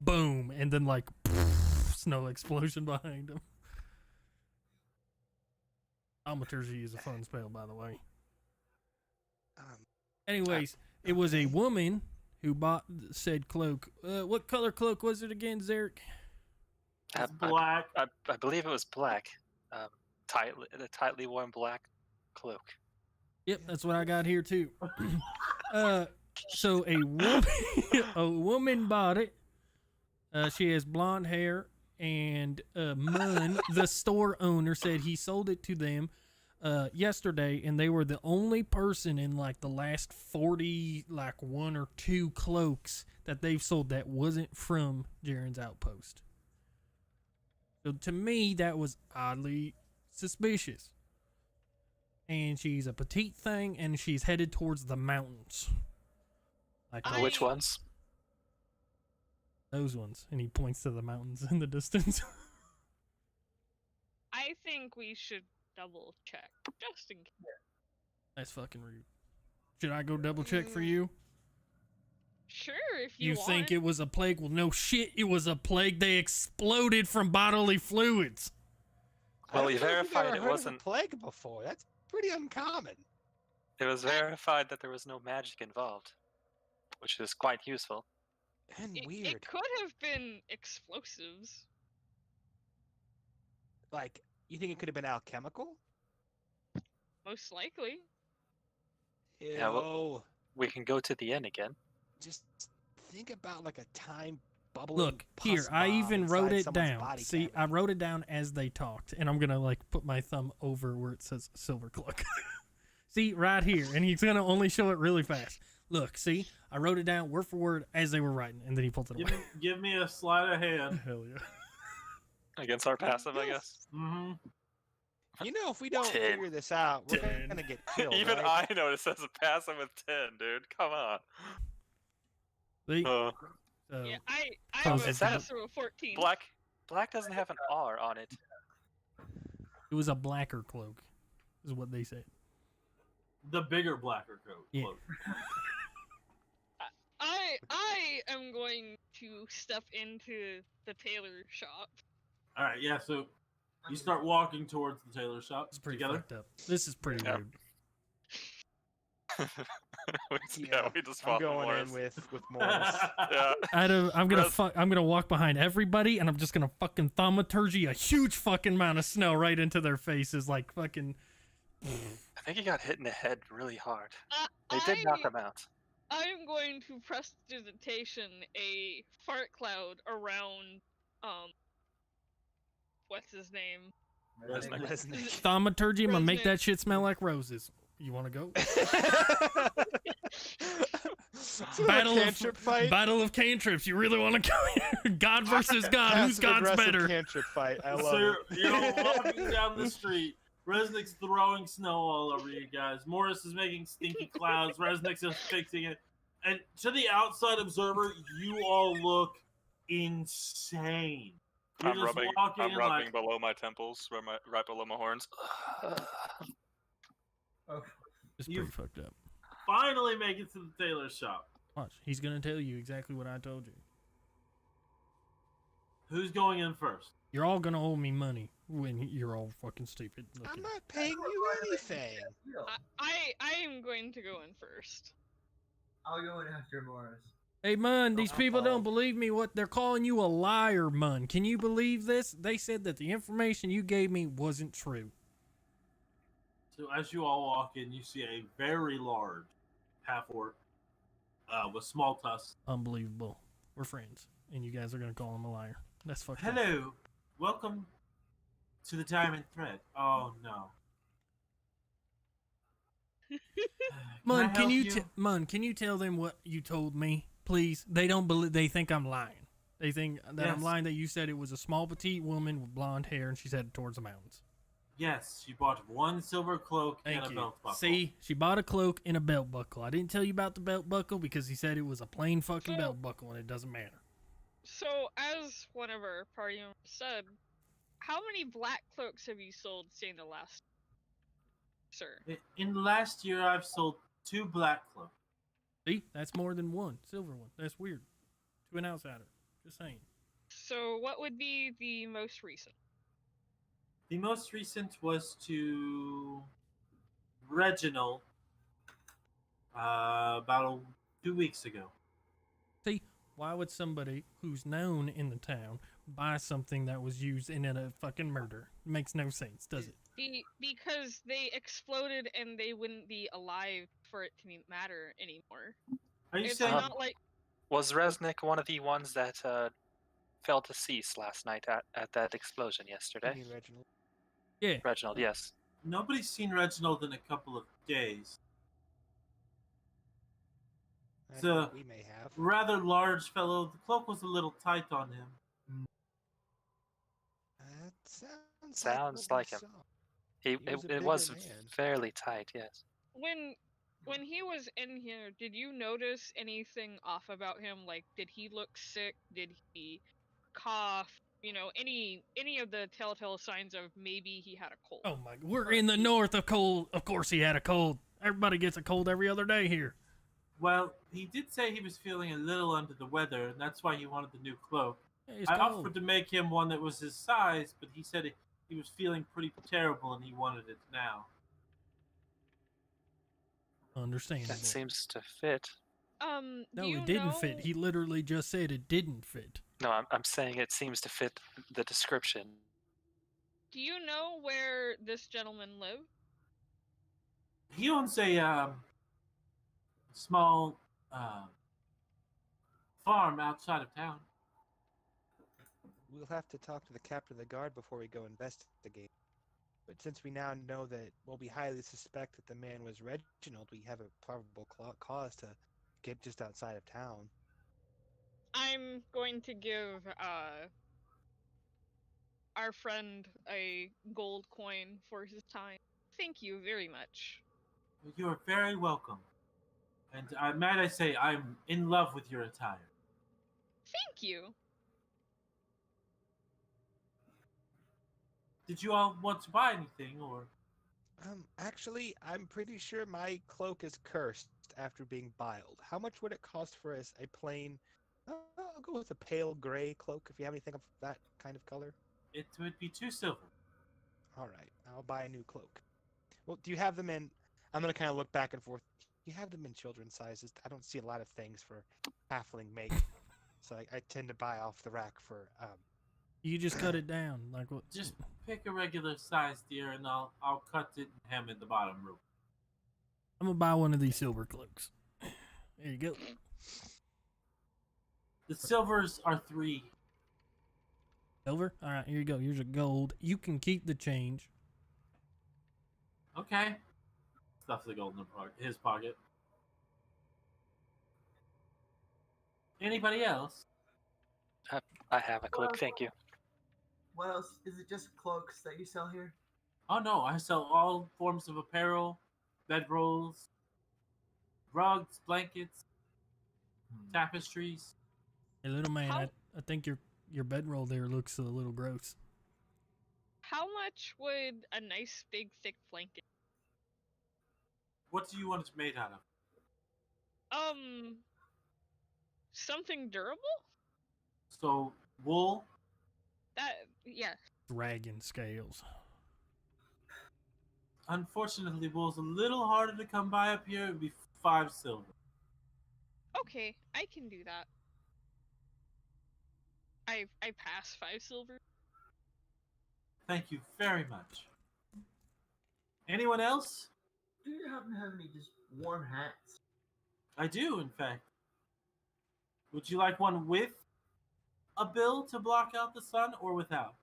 Boom, and then like snow explosion behind him. Thaumaturgy is a fun spell, by the way. Anyways, it was a woman who bought said cloak. What color cloak was it again, Zarek? It's black. I believe it was black. The tightly worn black cloak. Yep, that's what I got here too. So a woman bought it. She has blonde hair, and Munn, the store owner, said he sold it to them yesterday, and they were the only person in like the last 40, like 1 or 2 cloaks that they've sold that wasn't from Jaren's Outpost. So to me, that was oddly suspicious. And she's a petite thing, and she's headed towards the mountains. Like Which ones? those ones. And he points to the mountains in the distance. I think we should double check just in case. That's fucking rude. Should I go double check for you? Sure, if you, You want. think it was a plague? Well, no shit, it was a plague. They exploded from bodily fluids. Well, I we don't know if you've verified ever it heard of a wasn't. plague before. That's pretty uncommon. It was verified that there was no magic involved, which is quite useful. And It weird. could have been explosives. Like, you think it could have been alchemical? Most likely. Yeah, well- Ew. We can go to the inn again. Just think about like a time bubbling. Look, here, pus I bomb even wrote inside it someone's down. body See, I cavity. wrote it down as they talked, and I'm gonna like put my thumb over where it says silver cloak. See, right here, and he's gonna only show it really fast. Look, see, I wrote it down word for word as they were writing, and then he pulls it away. Give me a sleight of hand. Hell yeah. Against our passive, I guess. Mm-hmm. You know, if we don't 10. figure this out, we're 10. gonna get killed. Even right? I noticed as a pass him with 10, dude. Come on. See? Uh, So, Yeah, I Close have a is that a pass of a 14. Black doesn't have an R on it. it was a blacker cloak, is what they said. The bigger blacker coat. Yeah. Cloak. I am going to step into the tailor shop. All right, yeah. So you start walking towards the tailor shop It's pretty together. fucked up. This is pretty Yeah. rude. We just I'm fought going Morris. in with Morris. Yeah. I'm gonna walk behind everybody, and I'm just gonna fucking thaumaturgy a huge fucking amount of snow right into their faces, like fucking. I think he got hit in the head really hard. Uh, They did knock him out. I am going to prestidigitation a fart cloud around, what's his name? Resnick. Resnick. Thaumaturgy, I'm gonna make Resnick. that shit smell like roses. You wanna go? Cantrip fight. Battle of cantrips. You really wanna go? God versus God. Who's God's Passive-aggressive better? Cantrip fight. I love So it. you're all walking down the street. Resnick's throwing snow all over you guys. Morris is making stinky clouds. Resnick's just fixing it. And to the outside observer, you all look insane. You're I'm just rubbing walking and like, below my temples, right below my horns. Oh, It's You- pretty fucked up. finally make it to the tailor shop. Watch. He's gonna tell you exactly what I told you. Who's going in first? You're all gonna owe me money when you're all fucking stupid. I'm Looking. not paying you anything. I am going to go in first. I'll go in after Morris. Hey, Mun, these I'll people follow. don't believe me. What they're calling you a liar, Mun. Can you believe this? They said that the information you gave me wasn't true. So as you all walk in, you see a very large half-orc with small tusks. Unbelievable. We're friends, and you guys are gonna call him a liar. That's fucked up. Hello, welcome to the Diamond Thread. Oh no. Mun, I can help you Mun, can you tell them what you told me, please? They don't believe. They think I'm lying. They think that I'm Yes. lying. That you said it was a small, petite woman with blonde hair, and she's headed towards the mountains. Yes, you bought one silver cloak Thank and a you. belt buckle. See, she bought a cloak and a belt buckle. I didn't tell you about the belt buckle because he said it was a plain fucking So- belt buckle, and it doesn't matter. So, as one of our party members said, how many black cloaks have you sold saying the last, sir? In the last year, I've sold 2 black cloaks. See, that's more than one silver one. That's weird. To an outsider. Just saying. So, what would be the most recent? The most recent was to Reginald about 2 weeks ago. See, why would somebody who's known in the town buy something that was used in a fucking murder? It makes no sense, does it? Because they exploded and they wouldn't be alive for it to matter anymore. Are you It's saying not like Was Resnick one of the ones that fell deceased last night at that explosion I yesterday? mean, Reginald. Yeah. Reginald, yes. nobody's seen Reginald in a couple of days? I So- think we may have. Rather large fellow. The cloak was a little tight on him. That sounds, Sounds what we like him. saw. It was a was bigger man. fairly tight, yes. when he was in here, did you notice anything off about him? Like, did he look sick? Did he cough? You know, any of the telltale signs of maybe he had a cold? Oh my, we're in the north of cold. Of course he had a cold. Everybody gets a cold every other day here. Well, he did say he was feeling a little under the weather, and that's why he wanted the new cloak. Hey, it's I cold. offered to make him one that was his size, but he said he was feeling pretty terrible and he wanted it now. Understandable. That seems to fit. Do No, you it didn't fit. know- He literally just said it didn't fit. No, I'm saying it seems to fit the description. Do you know where this gentleman lived? He owns a small farm outside of town. We'll have to talk to the captain of the guard before we go investigate. But since we now know that, well, we highly suspect that the man was Reginald, we have a probable cause to get just outside of town. I'm going to give our friend a gold coin for his time. Thank you very much. You are very welcome. And might I say, I'm in love with your attire. Thank you. Did you all want to buy anything, or? Actually, I'm pretty sure my cloak is cursed after being biled. How much would it cost for us a plain? I'll go with a pale gray cloak if you have anything of that kind of color. It would be 2 silver. All right, I'll buy a new cloak. Well, do you have them in? I'm gonna kind of look back and forth. You have them in children's sizes. I don't see a lot of things for halfling make, so I tend to buy off the rack for. You just cut it down, like what? Just pick a regular size, dear, and I'll cut it and hem in the bottom room. I'm gonna buy one of these silver cloaks. There you go. The silvers are 3. Silver? All right, here you go. Here's a gold. You can keep the change. Okay. Stuff the gold in his pocket. Anybody else? I have a cloak, thank you. What else? Is it just cloaks that you sell here? Oh no, I sell all forms of apparel, bedrolls, rugs, blankets, tapestries. Hey, little man, How- I think your bedroll there looks a little gross. How much would a nice big thick blanket? What do you want it made out of? Something durable? So, wool? Yeah. Dragon scales. Unfortunately, wool's a little harder to come by up here. It would be 5 silver. Okay, I can do that. I pass 5 silver. Thank you very much. Anyone else? Do you happen to have any just warm hats? I do, in fact. Would you like one with a bill to block out the sun or without?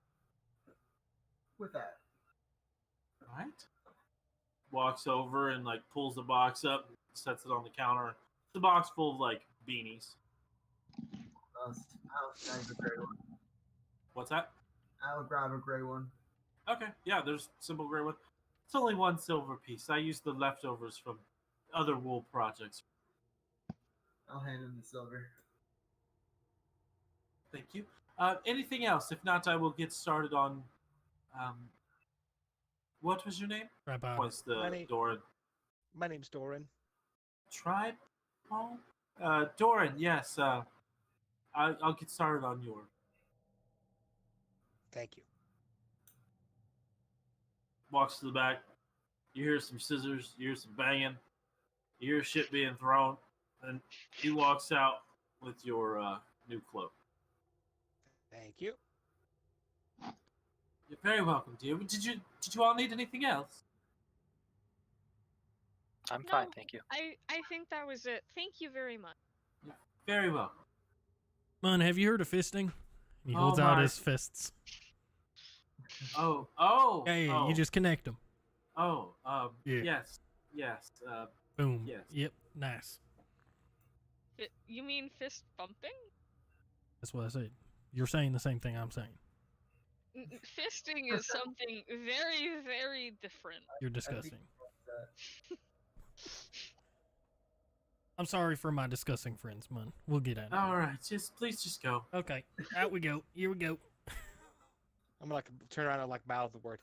With that. All right. Walks over and like pulls the box up, sets it on the counter. It's a box full of like beanies. I'll grab a gray one. What's that? I'll grab a gray one. Okay, yeah, there's simple gray one. It's only 1 silver piece. I used the leftovers from other wool projects. I'll hand him the silver. Thank you. Anything else? If not, I will get started on. What was your name? Rabbi. Points My the name- Doran. My name's Doran. Tribe? Doran, yes. I'll get started on your. Thank you. Walks to the back. You hear some scissors. You hear some banging. You hear shit being thrown. And he walks out with your new cloak. Thank you. You're very welcome, dear. Did you all need anything else? I'm fine, No. thank you. I think that was it. Thank you very much. Very welcome. Man, have you heard of fisting? He Oh holds out my- his fists. Oh. Yeah, oh, you just connect them. Oh. Yeah. Yes. Boom. Yes. Yep. Nice. You mean fist bumping? That's what I said. You're saying the same thing I'm saying. Fisting is something very, very different. You're discussing. That. I'm sorry for my discussing friends, man. We'll get at it. All right. Please just go. Okay. Out we go. Here we go. I'm gonna turn around and like mouth the word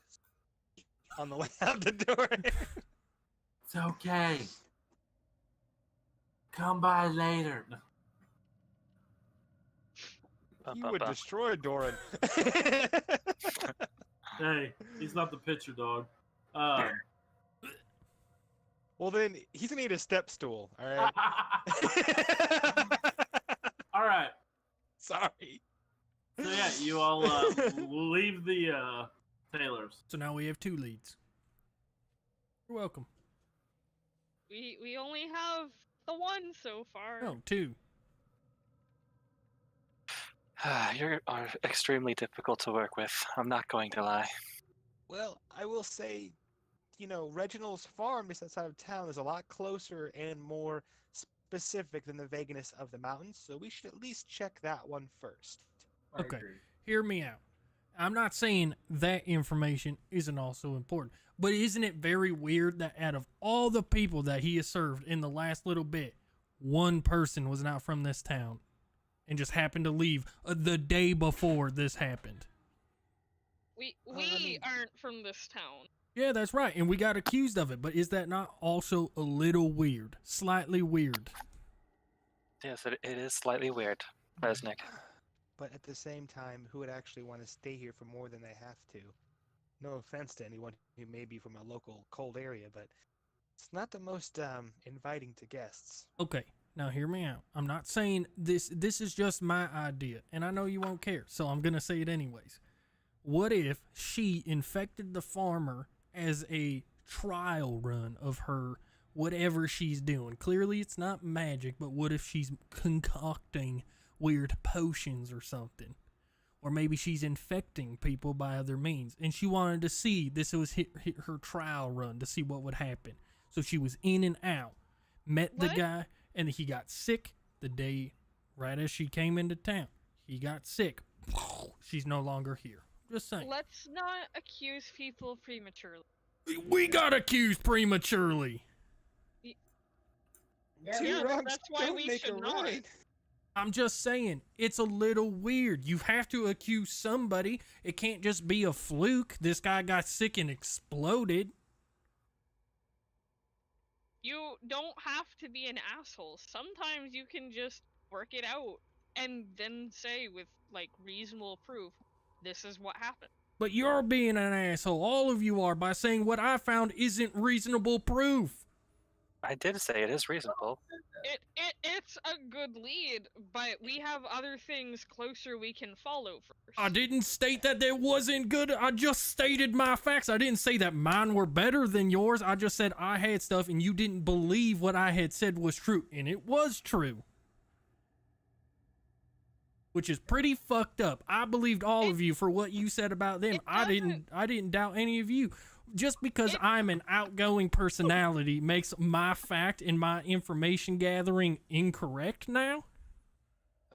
on the way out the door. It's okay. Come by later. No. You would destroy Doran. Hey, he's not the pitcher, dog. Well then, he's gonna need a step stool. All right. All right. Sorry. So yeah, you all leave the tailors. So now we have 2 leads. You're welcome. We only have the one so far. Oh, 2. You are extremely difficult to work with. I'm not going to lie. Well, I will say, Reginald's farm is outside of town is a lot closer and more specific than the vagueness of the mountains, so we should at least check that one first. I Okay. agree. Hear me out. I'm not saying that information isn't also important, but isn't it very weird that out of all the people that he has served in the last little bit, one person was not from this town and just happened to leave the day before this happened? We I mean- aren't from this town. Yeah, that's right, and we got accused of it, but is that not also a little weird? Slightly weird. Yes, it is slightly weird, Resnick. But at the same time, who would actually want to stay here for more than they have to? No offense to anyone who may be from a local cold area, but it's not the most inviting to guests. Okay, now hear me out. I'm not saying this is just my idea, and I know you won't care, so I'm going to say it anyways. What if she infected the farmer as a trial run of her whatever she's doing? Clearly it's not magic, but what if she's concocting weird potions or something? Or maybe she's infecting people by other means, and she wanted to see, this was her trial run to see what would happen. So she was in and out, met the What? guy, and he got sick the day right as she came into town. He got sick. She's no longer here. Just saying. Let's not accuse people prematurely. We got accused prematurely. Yeah, Two yeah, wrongs that's why don't we make a should not. right. I'm just saying, it's a little weird. You have to accuse somebody. It can't just be a fluke. This guy got sick and exploded. You don't have to be an asshole. Sometimes you can just work it out and then say with like reasonable proof, this is what happened. But you're being an asshole. All of you are, by saying what I found isn't reasonable proof. I did say it is reasonable. It's a good lead, but we have other things closer we can follow first. I didn't state that there wasn't good. I just stated my facts. I didn't say that mine were better than yours. I just said I had stuff and you didn't believe what I had said was true. And it was true. Which is pretty fucked up. I believed all of you for what you said about them. I didn't doubt any of you. Just because I'm an outgoing personality makes my fact and my information gathering incorrect now?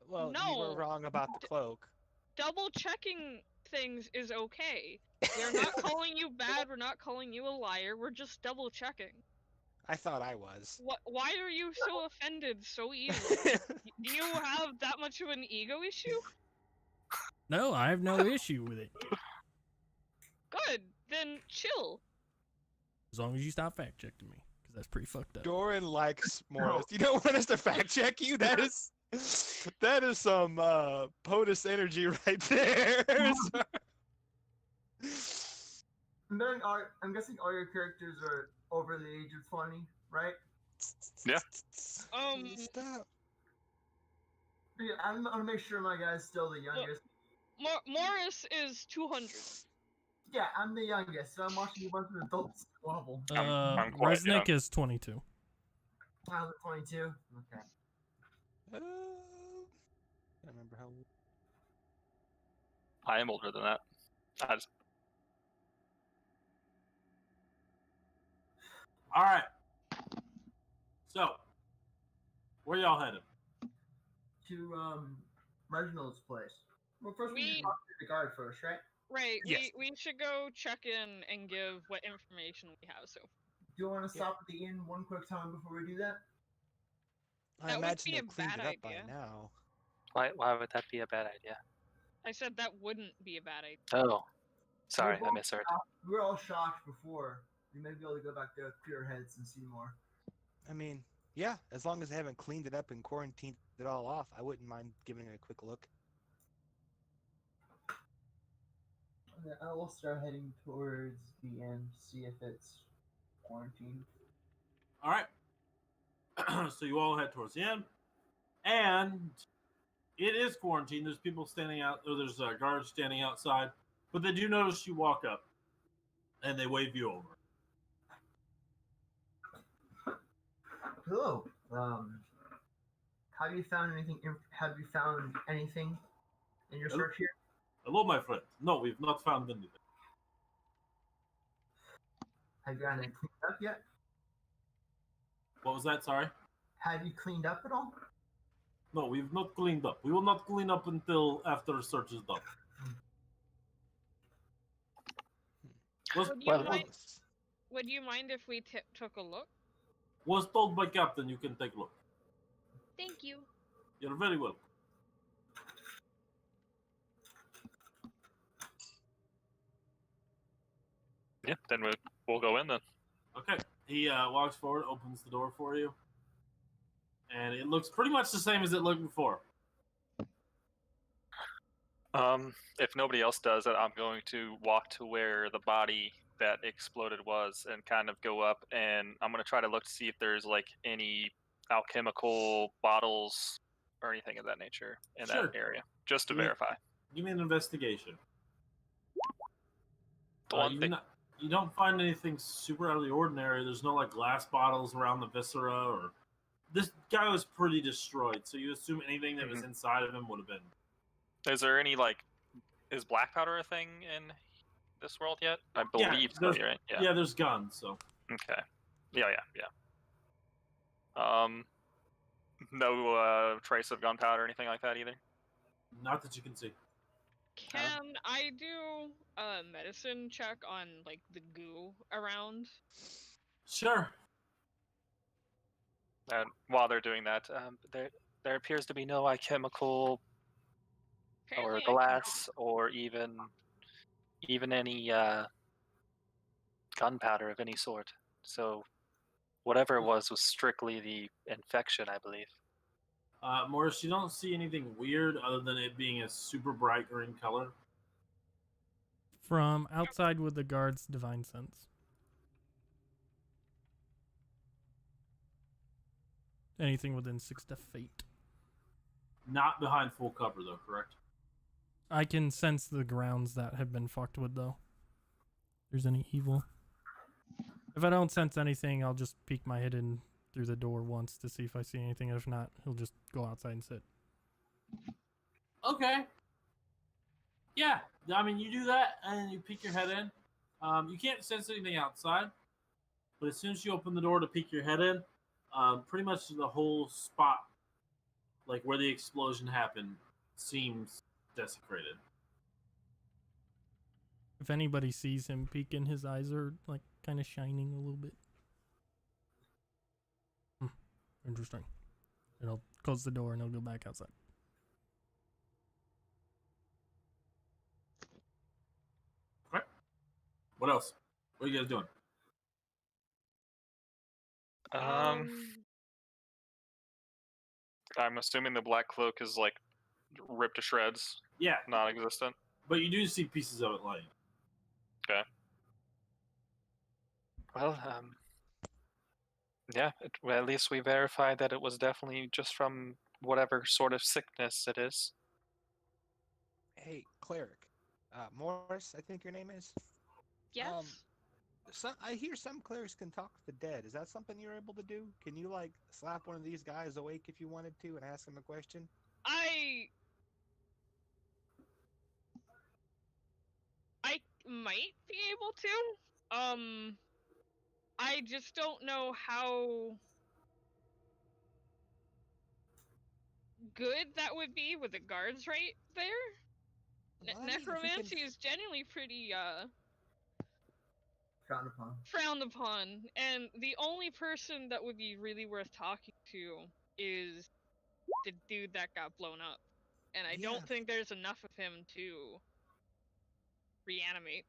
Well, you No. were wrong about the cloak. Double checking things is okay. We're not calling you bad, we're not calling you a liar, we're just double checking. I thought I was. Why are you so offended so easily? Do you have that much of an ego issue? No, I have no issue with it. Good, then chill. As long as you stop fact checking me, because that's pretty fucked up. Doran likes Morris. You don't want us to fact check you? That is some POTUS energy right there. I'm guessing all your characters are over the age of 20, right? Yeah. Stop. Yeah, I'm gonna make sure my guy's still the youngest. Morris is 200. Yeah, I'm the youngest, so I'm watching a bunch of adults squabble. I'm quite Resnick is 22. I was 22. Okay. I don't remember how old. I am older than that. I just, All right. So, where y'all headed? To Reginald's place. Well, first we We- should talk to the guard first, right? Right, Yes. we should go check in and give what information we have so far. Do you want to stop at the inn one quick time before we do that? I That would imagine be they a cleaned it bad up by idea. now. why would that be a bad idea? I said that wouldn't be a bad idea. Oh, sorry, I both misheard. We were all shocked before. We may be able to go back there with clear heads and see more. I mean, yeah, as long as they haven't cleaned it up and quarantined it all off, I wouldn't mind giving it a quick look. I will start heading towards the inn to see if it's quarantined. All right. So you all head towards the end, and it is quarantine. There's people standing out, or there's guards standing outside, but they do notice you walk up, and they wave you over. Hello. Have you found anything? Have you found anything in your search here? Hello, my friend. No, we've not found anything. Have you gotten it cleaned up yet? What was that? Sorry. Have you cleaned up at all? No, we've not cleaned up. We will not clean up until after search is done. Was, Would you Well, mind? Would you mind if we took a look? was told by Captain you can take a look. Thank you. You're very welcome. Yeah, then we'll go in then. Okay. He walks forward, opens the door for you, and it looks pretty much the same as it looked before. If nobody else does it, I'm going to walk to where the body that exploded was and kind of go up, and I'm going to try to look to see if there's like any alchemical bottles or anything of that nature in Sure. that area, just to Give me- verify. Give me an investigation. One big- You don't find anything super out of the ordinary. There's no like glass bottles around the viscera, or this guy was pretty destroyed, so you assume anything that was inside of him would have been. Is there any like, is black powder a thing in this world yet? I Yeah, believe so, there's- right? Yeah, there's guns. So Okay. Yeah. No trace of gunpowder or anything like that either. not that you can see. Can I do a medicine check on like the goo around? Sure. And while they're doing that, there appears to be no alchemical Apparently or I can glass or even any gunpowder of any sort. So whatever it was strictly the infection, I believe. Morris, you don't see anything weird other than it being a super bright green color. From outside with the guard's divine sense. Anything within 6 to fate. Not behind full cover, though, correct? I can sense the grounds that have been fucked with, though. If there's any evil. If I don't sense anything, I'll just peek my head in through the door once to see if I see anything. If not, he'll just go outside and sit. Okay. Yeah, I mean, you do that, and you peek your head in. You can't sense anything outside, but as soon as you open the door to peek your head in, pretty much the whole spot, like where the explosion happened, seems desecrated. If anybody sees him peeking, his eyes are like kind of shining a little bit. Interesting. And I'll close the door and I'll go back outside. Okay. What else? What are you guys doing? I'm assuming the black cloak is like ripped to shreds, Yeah, non-existent. but you do see pieces of it lying. Okay. Well, yeah. Well, at least we verified that it was definitely just from whatever sort of sickness it is. Hey, cleric. Morris, I think your name is. Yes. I hear some clerics can talk to the dead. Is that something you're able to do? Can you like slap one of these guys awake if you wanted to and ask them a question? I might be able to. I just don't know how good that would be with the guards right there. Well, I mean, if we can- Necromancy is generally pretty Frowned upon. frowned upon, and the only person that would be really worth talking to is the dude that got blown up. And I Yeah. don't think there's enough of him to reanimate.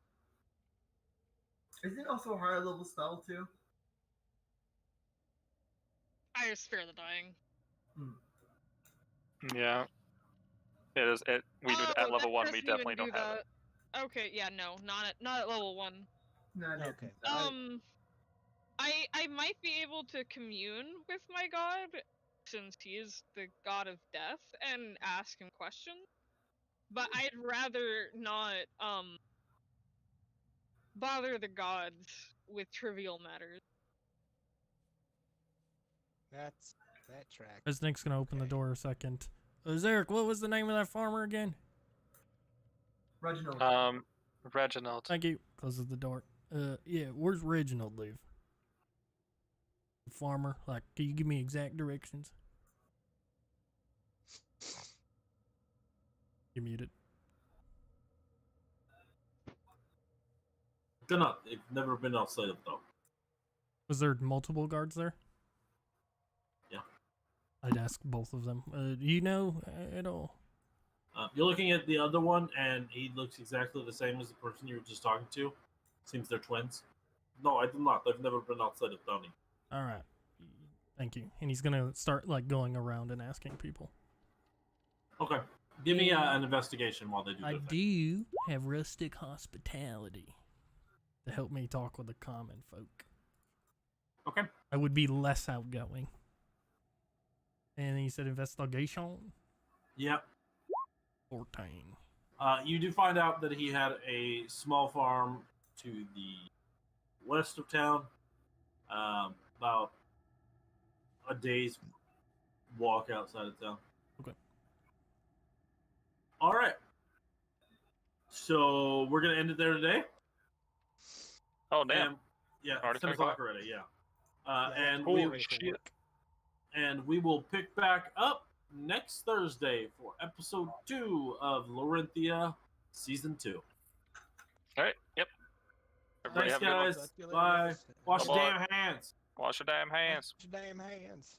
Isn't it also a higher level spell too? I spare the dying. Yeah. It is. We do at level 1. We doesn't even definitely do don't have it. that. Okay, yeah, no, not at level 1. Not yet. Okay. I might be able to commune with my god, since he is the god of death, and ask him questions. But I'd rather not bother the gods with trivial matters. that track. This Nick's gonna open the door a second. Zarek, what was the name of that farmer again? Reginald. Reginald. Thank you. Closes the door. Yeah, where's Reginald live? Farmer, like, can you give me exact directions? You're muted. They're not. They've never been outside of though. Was there multiple guards there? Yeah. I'd ask both of them. Do you know at all? You're looking at the other one, and he looks exactly the same as the person you were just talking to. Seems they're twins. No, I do not. They've never been outside of Downey. All right. Thank you. And he's gonna start like going around and asking people. Okay. Give me an investigation while they do I their thing. do have rustic hospitality to help me talk with the common folk. Okay. I would be less outgoing. And he said investigation. Yep. 14. You do find out that he had a small farm to the west of town, about a day's walk outside of town. Okay. All right. So we're gonna end it there today. Oh damn! Yeah, Already 10 10 o'clock o'clock? already. Yeah. Yeah, And we're we ready for work. and we will pick back up next Thursday for episode 2 of Lorinthia season 2. All right. Yep. Everybody Thanks, have a good one. guys. Bye. Wash your Bye-bye. damn hands. Wash your damn hands. Wash your damn hands.